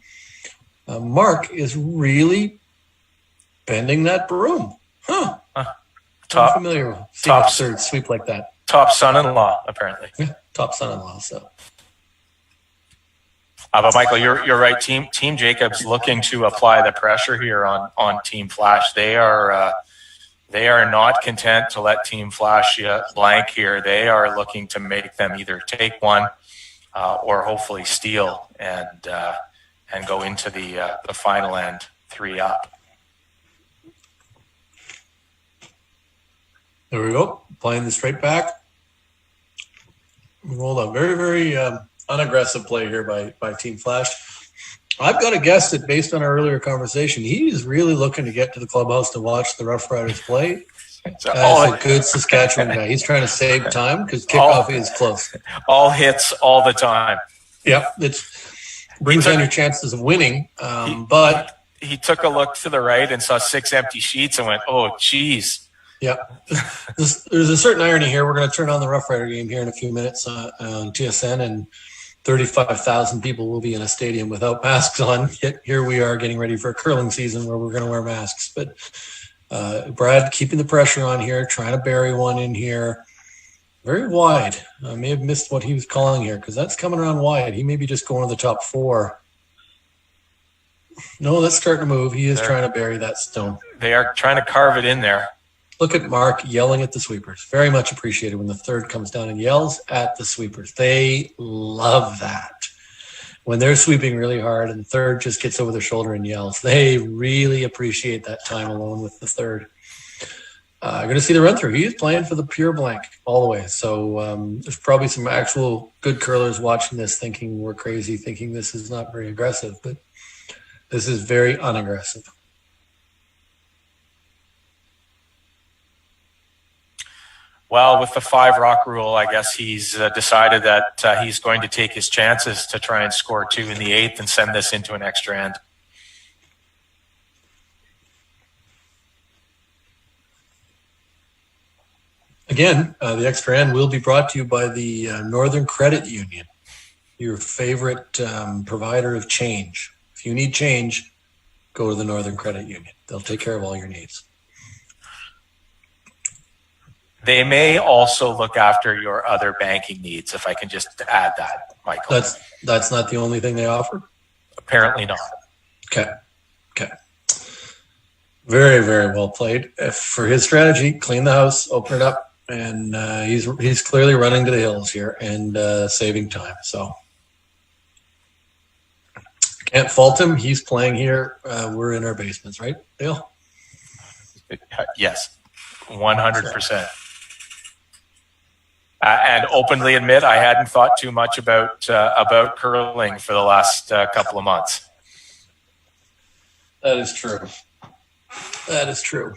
Mark is really bending that broom. Huh. I'm familiar with seeing a third sweep like that. Top son-in-law, apparently. Yeah, top son-in-law. So, but Michael, you're right. Team Jacobs looking to apply the pressure here on Team Flasch. They are not content to let Team Flasch blank here. They are looking to make them either take one or hopefully steal and go into the final end 3 up. There we go. Playing the straight back. Rolled a very, very unaggressive play here by Team Flasch. I've got to guess that based on our earlier conversation, he's really looking to get to the clubhouse to watch the Rough Riders play. That's a good Saskatchewan guy. He's trying to save time because kickoff is close. All hits all the time. Yep. It brings down your chances of winning. But he took a look to the right and saw 6 empty sheets and went, oh, geez. Yeah. There's a certain irony here. We're going to turn on the Rough Rider game here in a few minutes on TSN, and 35,000 people will be in a stadium without masks on. Yet here we are getting ready for a curling season where we're going to wear masks. But Brad keeping the pressure on here, trying to bury one in here. Very wide. I may have missed what he was calling here because that's coming around wide. He may be just going to the top 4. No, that's starting to move. He is trying to bury that stone. They are trying to carve it in there. Look at Mark yelling at the sweepers. Very much appreciated when the third comes down and yells at the sweepers. They love that. When they're sweeping really hard and third just gets over their shoulder and yells, they really appreciate that time alone with the third. Going to see the run through. He is playing for the pure blank all the way. So there's probably some actual good curlers watching this thinking we're crazy, thinking this is not very aggressive, but this is very unaggressive. Well, with the 5 rock rule, I guess he's decided that he's going to take his chances to try and score 2 in the 8th and send this into an extra end. Again, the extra end will be brought to you by the Northern Credit Union, your favorite provider of change. If you need change, go to the Northern Credit Union. They'll take care of all your needs. They may also look after your other banking needs, if I can just add that, Michael. That's not the only thing they offer? Apparently not. Okay. Very, very well played. For his strategy, clean the house, open it up, and he's clearly running to the hills here and saving time. So can't fault him. He's playing here. We're in our basements, right, Dale? Yes, 100%. And openly admit I hadn't thought too much about curling for the last couple of months. That is true. That is true.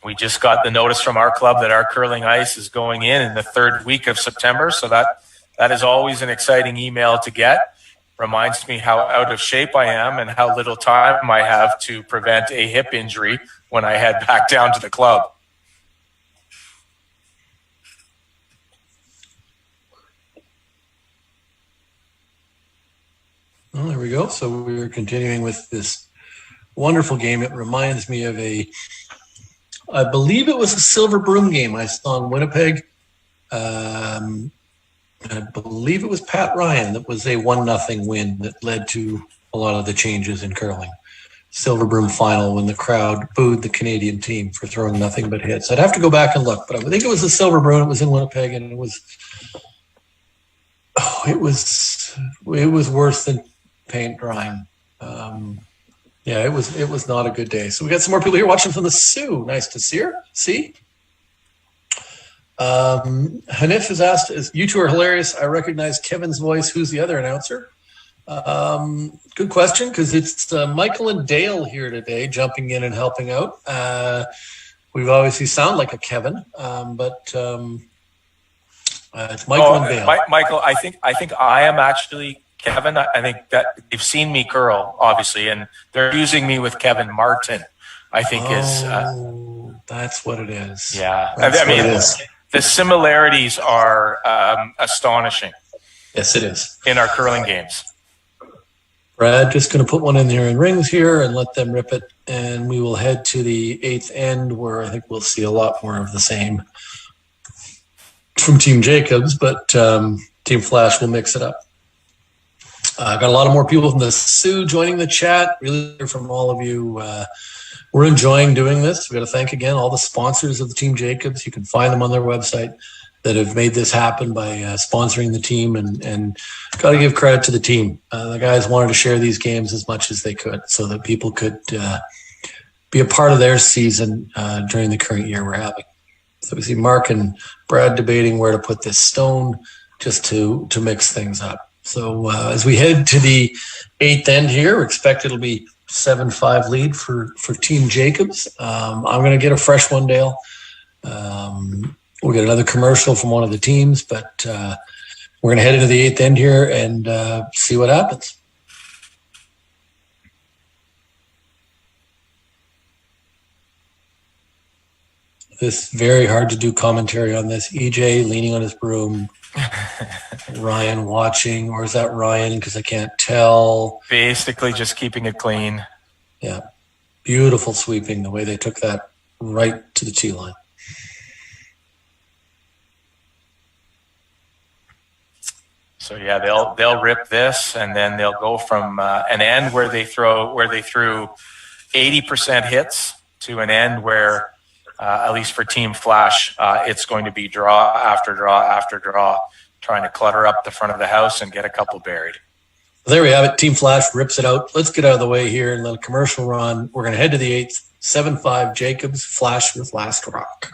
We just got the notice from our club that our curling ice is going in the 3rd week of September. So that is always an exciting email to get. Reminds me how out of shape I am and how little time I have to prevent a hip injury when I head back down to the club. Well, there we go. So we're continuing with this wonderful game. It reminds me of I believe it was a Silver Broom game I saw in Winnipeg. I believe it was Pat Ryan that was a 1-0 win that led to a lot of the changes in curling. Silver Broom final when the crowd booed the Canadian team for throwing nothing but hits. I'd have to go back and look, but I think it was a Silver Broom. It was in Winnipeg, and it was worse than paint drying. Yeah, it was not a good day. So we got some more people here watching from the Sioux. Nice to see her. See? Hanif has asked, you two are hilarious. I recognize Kevin's voice. Who's the other announcer? Good question, because it's Michael and Dale here today jumping in and helping out. We obviously sound like a Kevin, but it's Michael and Dale. Michael, I think I am actually Kevin. I think that they've seen me curl, obviously, and they're using me with Kevin Martin, I think is... that's what it is. Yeah. I mean, the similarities are astonishing. Yes, it is. In our curling games. Brad, just going to put one in there in rings here and let them rip it. And we will head to the 8th end where I think we'll see a lot more of the same from Team Jacobs, but Team Flasch will mix it up. Got a lot of more people from the Sioux joining the chat. Really hear from all of you. We're enjoying doing this. We've got to thank again all the sponsors of the Team Jacobs. You can find them on their website that have made this happen by sponsoring the team, and got to give credit to the team. The guys wanted to share these games as much as they could so that people could be a part of their season during the current year we're having. So we see Mark and Brad debating where to put this stone just to mix things up. So as we head to the 8th end here, we expect it'll be 7-5 lead for Team Jacobs. I'm going to get a fresh one, Dale. We'll get another commercial from one of the teams, but we're going to head into the 8th end here and see what happens. This very hard to do commentary on this. EJ leaning on his broom. Ryan watching, or is that Ryan? Because I can't tell. Basically just keeping it clean. Yeah. Beautiful sweeping, the way they took that right to the tee line. So yeah, they'll rip this, and then they'll go from an end where they threw 80% hits to an end where, at least for Team Flasch, it's going to be draw after draw after draw, trying to clutter up the front of the house and get a couple buried. There we have it. Team Flasch rips it out. Let's get out of the way here and let a commercial run. We're going to head to the 8th. 7-5 Jacobs, Flasch with last rock.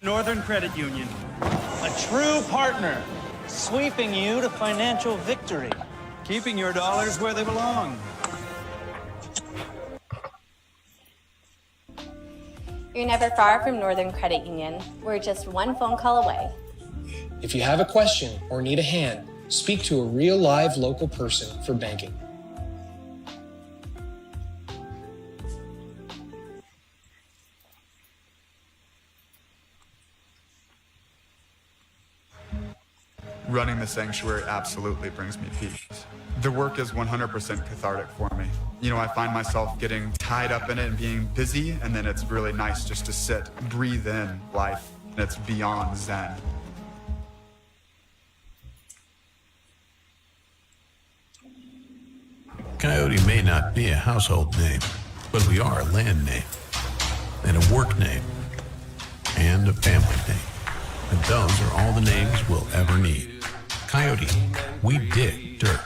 Northern Credit Union, a true partner, sweeping you to financial victory. Keeping your dollars where they belong. You're never far from Northern Credit Union. We're just one phone call away. If you have a question or need a hand, speak to a real live local person for banking. Running the sanctuary absolutely brings me peace. The work is 100% cathartic for me. You know, I find myself getting tied up in it and being busy, and then it's really nice just to sit, breathe in life, and it's beyond zen. Coyote may not be a household name, but we are a land name, and a work name, and a family name. And those are all the names we'll ever need. Coyote, we dig dirt.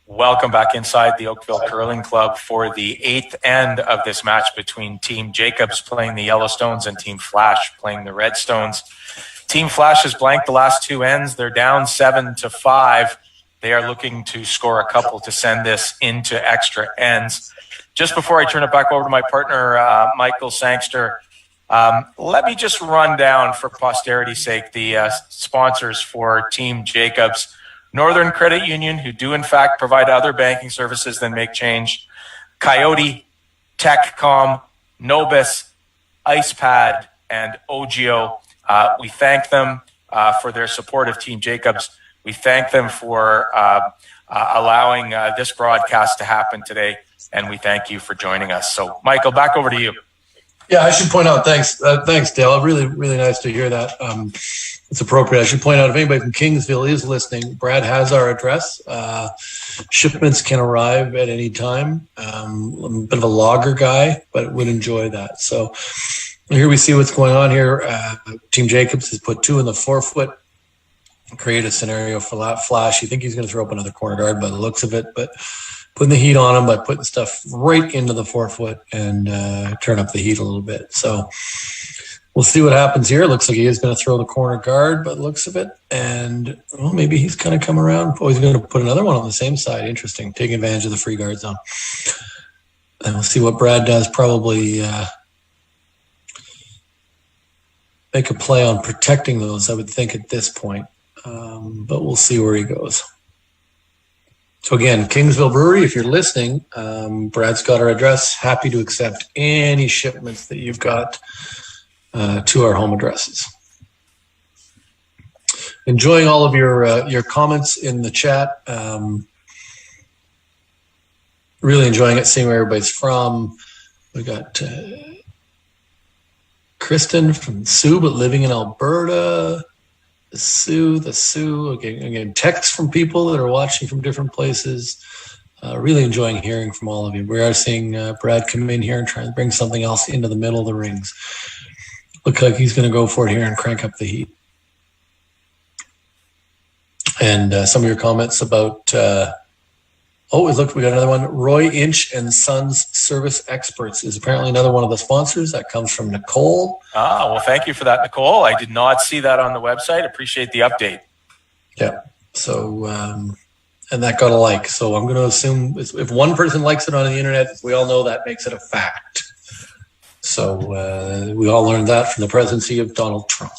Welcome back inside the Oakville Curling Club for the 8th end of this match between Team Jacobs playing the Yellowstones and Team Flasch playing the Redstones. Team Flasch has blanked the last two ends. They're down 7-5. They are looking to score a couple to send this into extra ends. Just before I turn it back over to my partner, Michael Sangster, let me just run down, for posterity's sake, the sponsors for Team Jacobs. Northern Credit Union, who do in fact provide other banking services than make change. Coyote, TechCom, Nobis, IcePad, and OGIO. We thank them for their support of Team Jacobs. We thank them for allowing this broadcast to happen today, and we thank you for joining us. So, Michael, back over to you. Yeah, I should point out, thanks, Dale. Really, really nice to hear that. It's appropriate. I should point out, if anybody from Kingsville is listening, Brad has our address. Shipments can arrive at any time. I'm a bit of a logger guy, but would enjoy that. So here we see what's going on here. Team Jacobs has put 2 in the 4-foot, create a scenario for Flasch. You think he's going to throw up another corner guard by the looks of it, but putting the heat on them by putting stuff right into the 4-foot and turn up the heat a little bit. So we'll see what happens here. It looks like he is going to throw the corner guard, but looks of it. And well, maybe he's going to come around. Oh, he's going to put another one on the same side. Interesting. Taking advantage of the free guard zone. And we'll see what Brad does. Probably make a play on protecting those, I would think, at this point. But we'll see where he goes. So again, Kingsville Brewery, if you're listening, Brad's got our address. Happy to accept any shipments that you've got to our home addresses. Enjoying all of your comments in the chat. Really enjoying it, seeing where everybody's from. We got Kristen from Sioux, but living in Alberta. The Sioux. Again, texts from people that are watching from different places. Really enjoying hearing from all of you. We are seeing Brad come in here and try and bring something else into the middle of the rings. Looks like he's going to go for it here and crank up the heat. And some of your comments about, look, we got another one. Roy Inch and Sons Service Experts is apparently another one of the sponsors. That comes from Nicole. Well, thank you for that, Nicole. I did not see that on the website. Appreciate the update. Yeah. So, and that got a like. So I'm going to assume if one person likes it on the internet, we all know that makes it a fact. So we all learned that from the presidency of Donald Trump.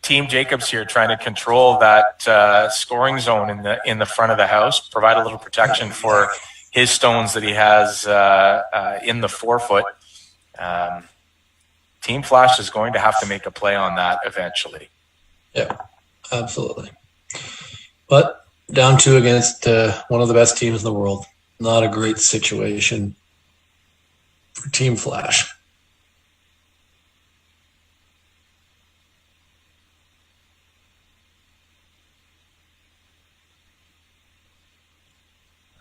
Team Jacobs here trying to control that scoring zone in the front of the house, provide a little protection for his stones that he has in the 4-foot. Team Flasch is going to have to make a play on that eventually. Yeah, absolutely. But down 2 against one of the best teams in the world. Not a great situation for Team Flasch.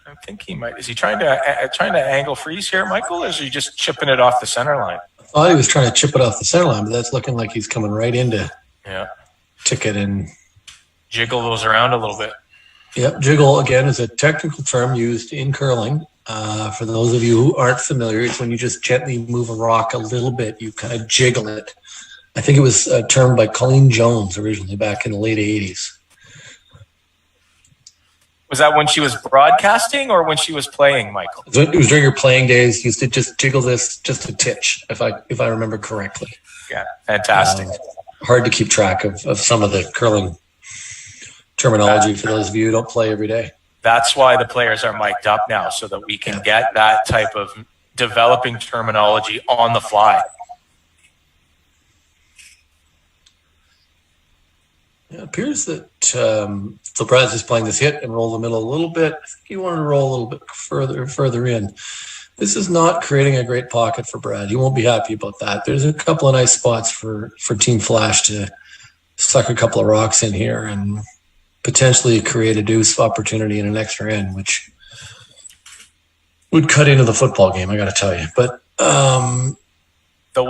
I think he might. Is he trying to angle freeze here, Michael, or is he just chipping it off the center line? I thought he was trying to chip it off the center line, but that's looking like he's coming right into ticket and jiggle those around a little bit. Yep, jiggle again is a technical term used in curling. For those of you who aren't familiar, it's when you just gently move a rock a little bit. You kind of jiggle it. I think it was termed by Colleen Jones originally back in the late 80s. Was that when she was broadcasting or when she was playing, Michael? It was during her playing days. Used to just jiggle this just a titch, if I remember correctly. Yeah, fantastic. Hard to keep track of some of the curling terminology for those of you who don't play every day. That's why the players are mic'd up now, so that we can get that type of developing terminology on the fly. Yeah, it appears that so Brad's just playing this hit and roll the middle a little bit. I think he wanted to roll a little bit further in. This is not creating a great pocket for Brad. He won't be happy about that. There's a couple of nice spots for Team Flasch to suck a couple of rocks in here and potentially create a deuce opportunity in an extra end, which would cut into the football game, I got to tell you. But the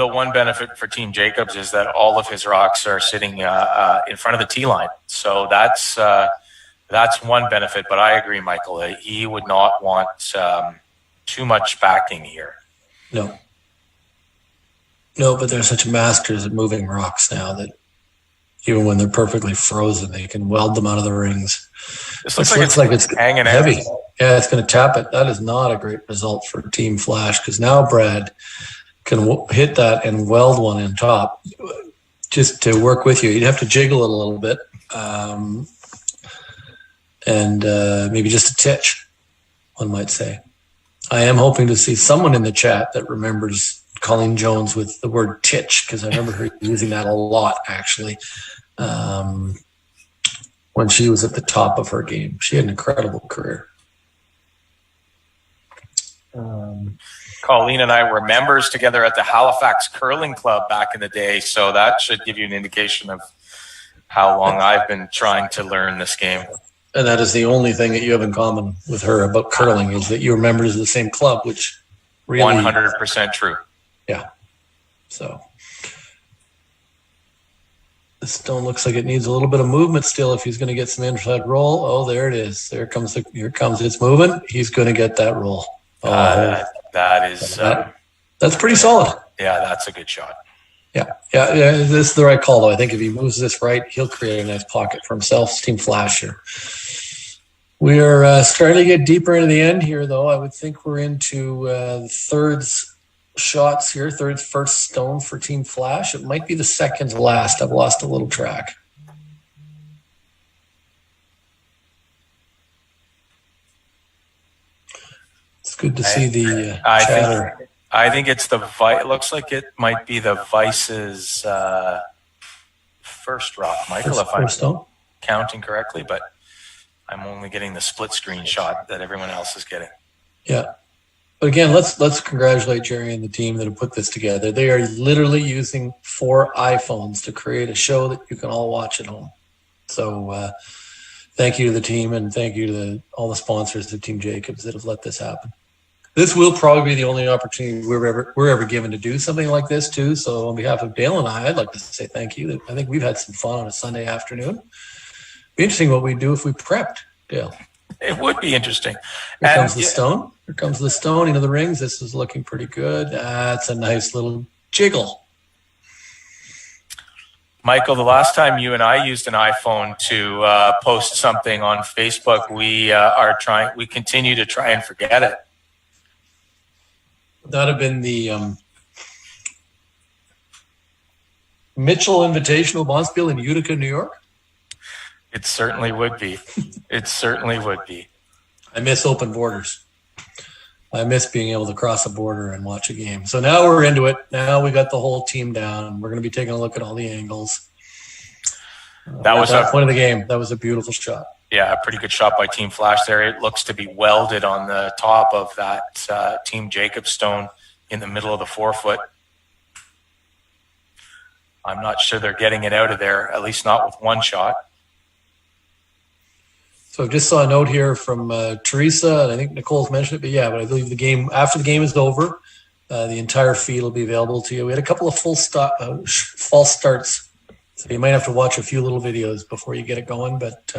one benefit for Team Jacobs is that all of his rocks are sitting in front of the tee line. So that's one benefit. But I agree, Michael. He would not want too much backing here. No, but they're such masters at moving rocks now that even when they're perfectly frozen, they can weld them out of the rings. This looks like it's hanging heavy. out. Yeah, it's going to tap it. That is not a great result for Team Flasch because now Brad can hit that and weld one in top just to work with you. You'd have to jiggle it a little bit and maybe just a titch, one might say. I am hoping to see someone in the chat that remembers Colleen Jones with the word titch because I remember her using that a lot actually when she was at the top of her game. She had an incredible career. Colleen and I were members together at the Halifax Curling Club back in the day, so that should give you an indication of how long I've been trying to learn this game. And that is the only thing that you have in common with her about curling is that you were members of the same club, which really 100% true. Yeah. So The stone looks like it needs a little bit of movement still if he's going to get some inside roll. Oh, there it is. Here comes its movement. He's going to get that roll. Oh, that's pretty solid. Yeah, that's a good shot. Yeah. This is the right call, though. I think if he moves this right, he'll create a nice pocket for himself. It's Team Flasch here. We are starting to get deeper into the end here, though. I would think we're into the thirds shots here. Thirds first stone for Team Flasch. It might be the second to last. I've lost a little track. It's good to see the chatter. I think it's it looks like it might be the Vice's first rock, Michael, if I'm counting correctly, but I'm only getting the split screen shot that everyone else is getting. Yeah. But again, let's congratulate Jerry and the team that have put this together. They are literally using 4 iPhones to create a show that you can all watch at home. So thank you to the team, and thank you to all the sponsors of Team Jacobs that have let this happen. This will probably be the only opportunity we're ever given to do something like this too. So on behalf of Dale and I'd like to say thank you. I think we've had some fun on a Sunday afternoon. Be interesting what we'd do if we prepped, Dale. It would be interesting. Here comes the stone. Here comes the stone into the rings. This is looking pretty good. That's a nice little jiggle. Michael, the last time you and I used an iPhone to post something on Facebook, we continue to try and forget it. That would have been the Mitchell Invitational Bonspiel in Utica, New York. It certainly would be. It certainly would be. I miss open borders. I miss being able to cross a border and watch a game. So now we're into it. Now we got the whole team down. We're going to be taking a look at all the angles. That was the point of the game. That was a beautiful shot. Yeah, a pretty good shot by Team Flasch there. It looks to be welded on the top of that Team Jacobs stone in the middle of the 4-foot. I'm not sure they're getting it out of there, at least not with one shot. So I just saw a note here from Teresa, and I think Nicole's mentioned it, but I believe after the game is over, the entire feed will be available to you. We had a couple of false starts, so you might have to watch a few little videos before you get it going, but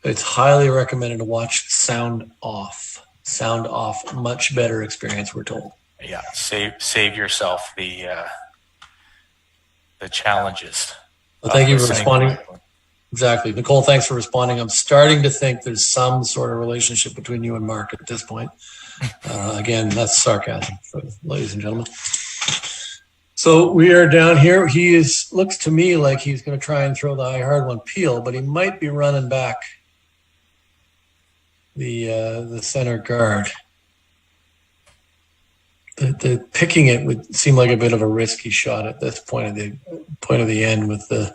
it's highly recommended to watch sound off. Sound off, much better experience, we're told. Yeah, save yourself the challenges. Well, thank you for responding. Exactly. Nicole, thanks for responding. I'm starting to think there's some sort of relationship between you and Mark at this point. Again, that's sarcasm, ladies and gentlemen. So we are down here. Looks to me like he's going to try and throw the high hard one Peel, but he might be running back the center guard. The picking it would seem like a bit of a risky shot at this point of the end with the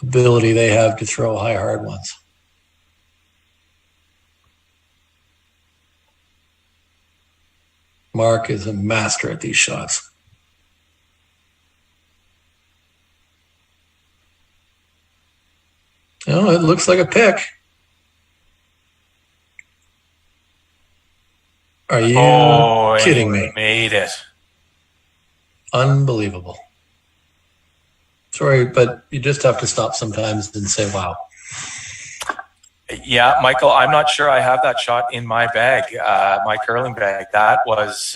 ability they have to throw high hard ones. Mark is a master at these shots. Oh, it looks like a pick. Are you kidding me? Made it. Unbelievable. Sorry, but you just have to stop sometimes and say, wow. Yeah, Michael, I'm not sure I have that shot in my bag, my curling bag. That was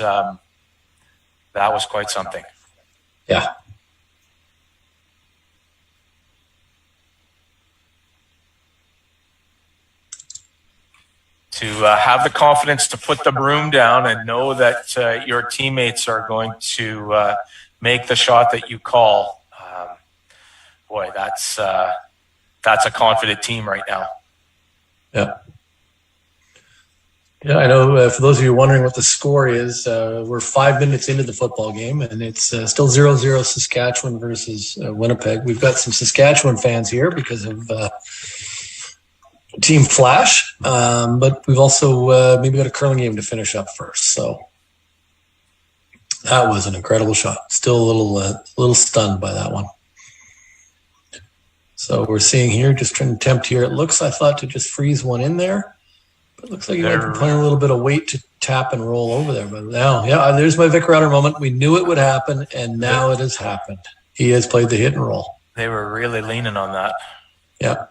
quite something. Yeah. To have the confidence to put the broom down and know that your teammates are going to make the shot that you call. Boy, that's a confident team right now. Yeah. Yeah, I know. For those of you wondering what the score is, we're 5 minutes into the football game, and it's still 0-0 Saskatchewan versus Winnipeg. We've got some Saskatchewan fans here because of Team Flasch, but we've also maybe got a curling game to finish up first. So that was an incredible shot. Still a little stunned by that one. So we're seeing here, just trying to attempt here. It looks, I thought, to just freeze one in there. But it looks like he might be playing a little bit of weight to tap and roll over there. But now, there's my Vic Router moment. We knew it would happen, and now it has happened. He has played the hit and roll. They were really leaning on that. Yeah.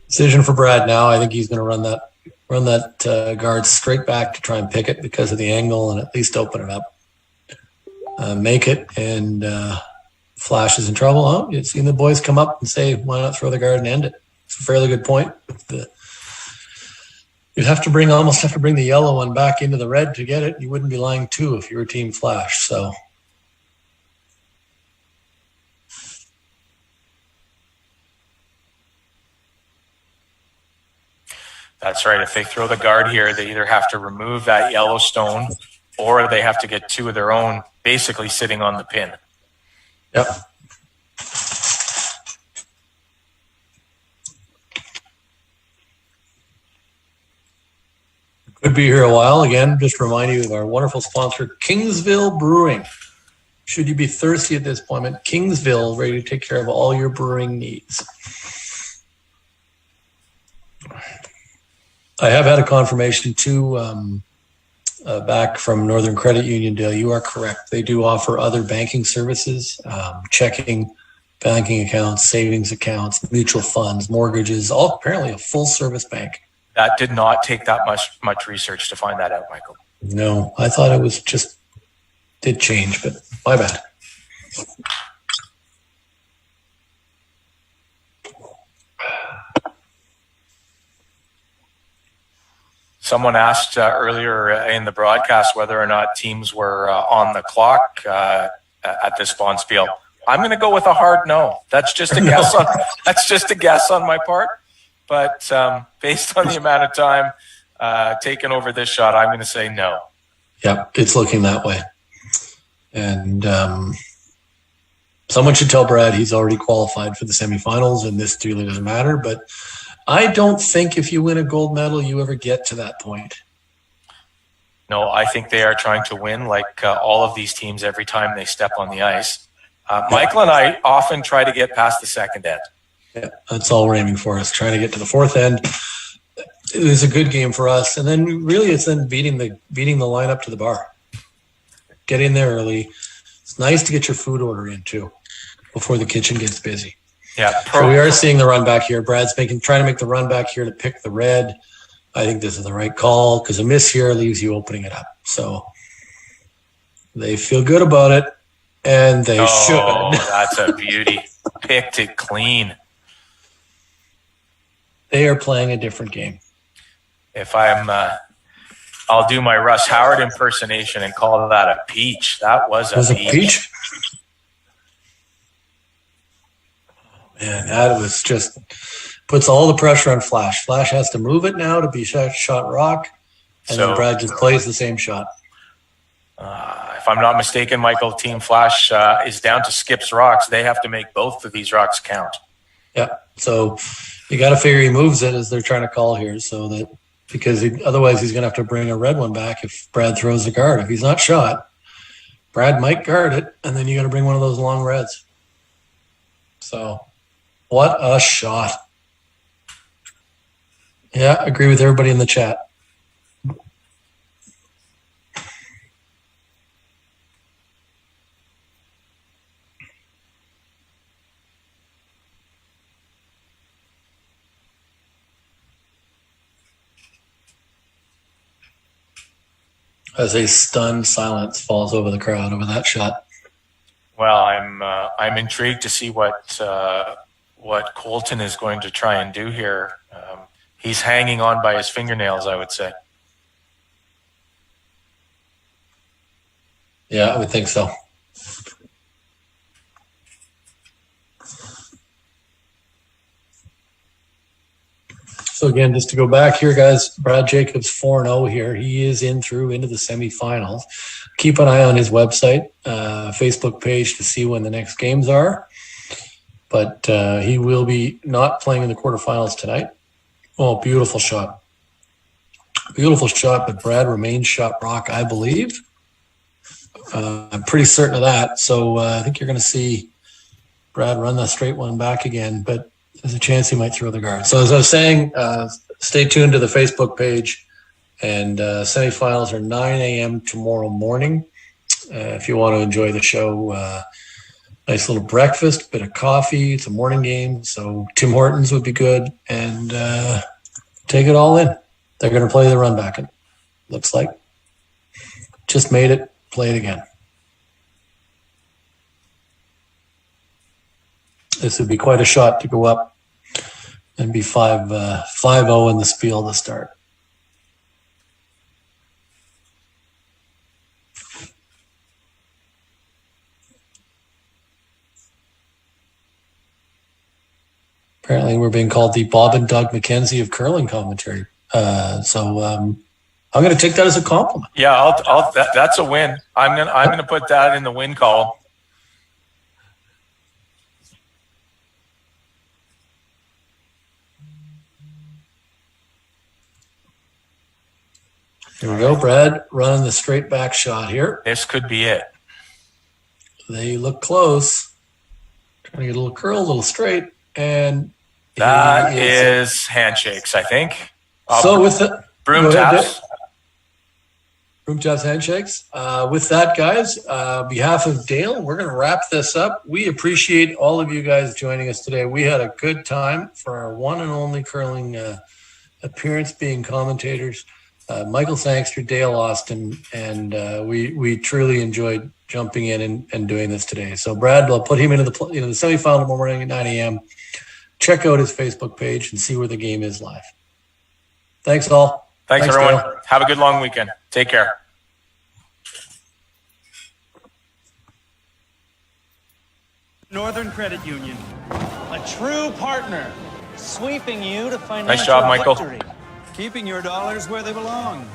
Decision for Brad now. I think he's going to run that guard straight back to try and pick it because of the angle and at least open it up. Make it, and Flasch is in trouble. Oh, you've seen the boys come up and say, why not throw the guard and end it? It's a fairly good point. You'd almost have to bring the yellow one back into the red to get it. You wouldn't be lying too if you were Team Flasch. So that's right. If they throw the guard here, they either have to remove that yellow stone or they have to get two of their own basically sitting on the pin. Yep. Could be here a while. Again, just remind you of our wonderful sponsor, Kingsville Brewing. Should you be thirsty at this point, Kingsville, ready to take care of all your brewing needs. I have had a confirmation too, back from Northern Credit Union, Dale. You are correct. They do offer other banking services, checking, banking accounts, savings accounts, mutual funds, mortgages, all apparently a full service bank. That did not take that much research to find that out, Michael. No, I thought it was just did change, but my bad. Someone asked earlier in the broadcast whether or not teams were on the clock at this Bonspiel. I'm going to go with a hard no. That's just a guess on. That's just a guess on my part. But based on the amount of time taken over this shot, I'm going to say no. Yeah, it's looking that way. And someone should tell Brad he's already qualified for the semifinals, and this really doesn't matter. But I don't think if you win a gold medal, you ever get to that point. No, I think they are trying to win like all of these teams every time they step on the ice. Michael and I often try to get past the second end. Yeah, that's all we're aiming for, is trying to get to the fourth end. It was a good game for us. And then really it's then beating the line up to the bar. Get in there early. It's nice to get your food order in too before the kitchen gets busy. Yeah. So we are seeing the run back here. Brad's trying to make the run back here to pick the red. I think this is the right call because a miss here leaves you opening it up. So they feel good about it, and they should. Oh, that's a beauty. Picked it clean. They are playing a different game. If I'll do my Russ Howard impersonation and call that a peach. That was a peach. Man, that was just puts all the pressure on Flasch. Flasch has to move it now to be shot rock, and then Brad just plays the same shot. If I'm not mistaken, Michael, Team Flasch is down to Skip's rocks. They have to make both of these rocks count. Yeah, so you got to figure he moves it as they're trying to call here, so that because otherwise he's going to have to bring a red one back if Brad throws the guard. If he's not shot, Brad might guard it, and then you got to bring one of those long reds. So, what a shot. Yeah, agree with everybody in the chat. As a stunned silence falls over the crowd over that shot. Well, I'm intrigued to see what Colton is going to try and do here. He's hanging on by his fingernails, I would say. Yeah, I would think so. So again, just to go back here, guys, Brad Jacobs 4-0 here. He is into the semifinals. Keep an eye on his website, Facebook page to see when the next games are. But he will be not playing in the quarterfinals tonight. Oh, beautiful shot. Beautiful shot, but Brad remains shot rock, I believe. I'm pretty certain of that. So I think you're going to see Brad run that straight one back again, but there's a chance he might throw the guard. So as I was saying, stay tuned to the Facebook page, and semifinals are 9 a.m. tomorrow morning. If you want to enjoy the show Nice little breakfast, bit of coffee. It's a morning game, so Tim Hortons would be good. And take it all in. They're going to play the run back. It looks like. Just made it. Play it again. This would be quite a shot to go up and be 5-0 in the spiel to start. Apparently, we're being called the Bob and Doug McKenzie of curling commentary. So I'm going to take that as a compliment. Yeah, that's a win. I'm gonna put that in the win column. Here we go, Brad, running the straight back shot here. This could be it. They look close. Trying to get a little curl, a little straight, and that is handshakes, I think. So with the broom taps. Broom taps, handshakes. With that, guys, on behalf of Dale, we're going to wrap this up. We appreciate all of you guys joining us today. We had a good time for our one and only curling appearance, being commentators. Michael Sangster, Dale Austin, and we truly enjoyed jumping in and doing this today. So Brad, we'll put him into the semifinal tomorrow morning at 9 a.m. Check out his Facebook page and see where the game is live. Thanks all. Thanks everyone. Dale. Have a good long weekend. Take care. Northern Credit Union, a true partner, sweeping you to financial Nice job, Michael. victory. Keeping your dollars where they belong.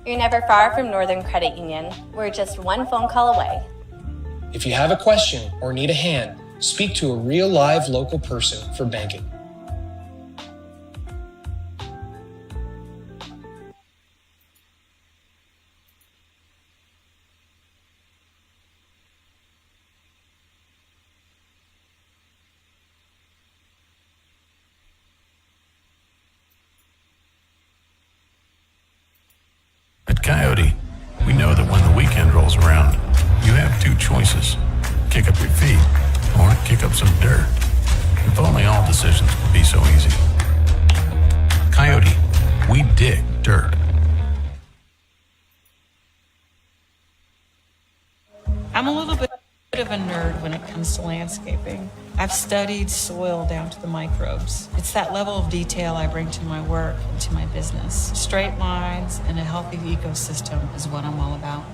You're never far from Northern Credit Union. We're just one phone call away. If you have a question or need a hand, speak to a real live local person for banking. At Coyote, we know that when the weekend rolls around, you have two choices. Kick up your feet or kick up some dirt. If only all decisions could be so easy. Coyote, we dig dirt. I'm a little bit of a nerd when it comes to landscaping. I've studied soil down to the microbes. It's that level of detail I bring to my work and to my business. Straight lines and a healthy ecosystem is what I'm all about.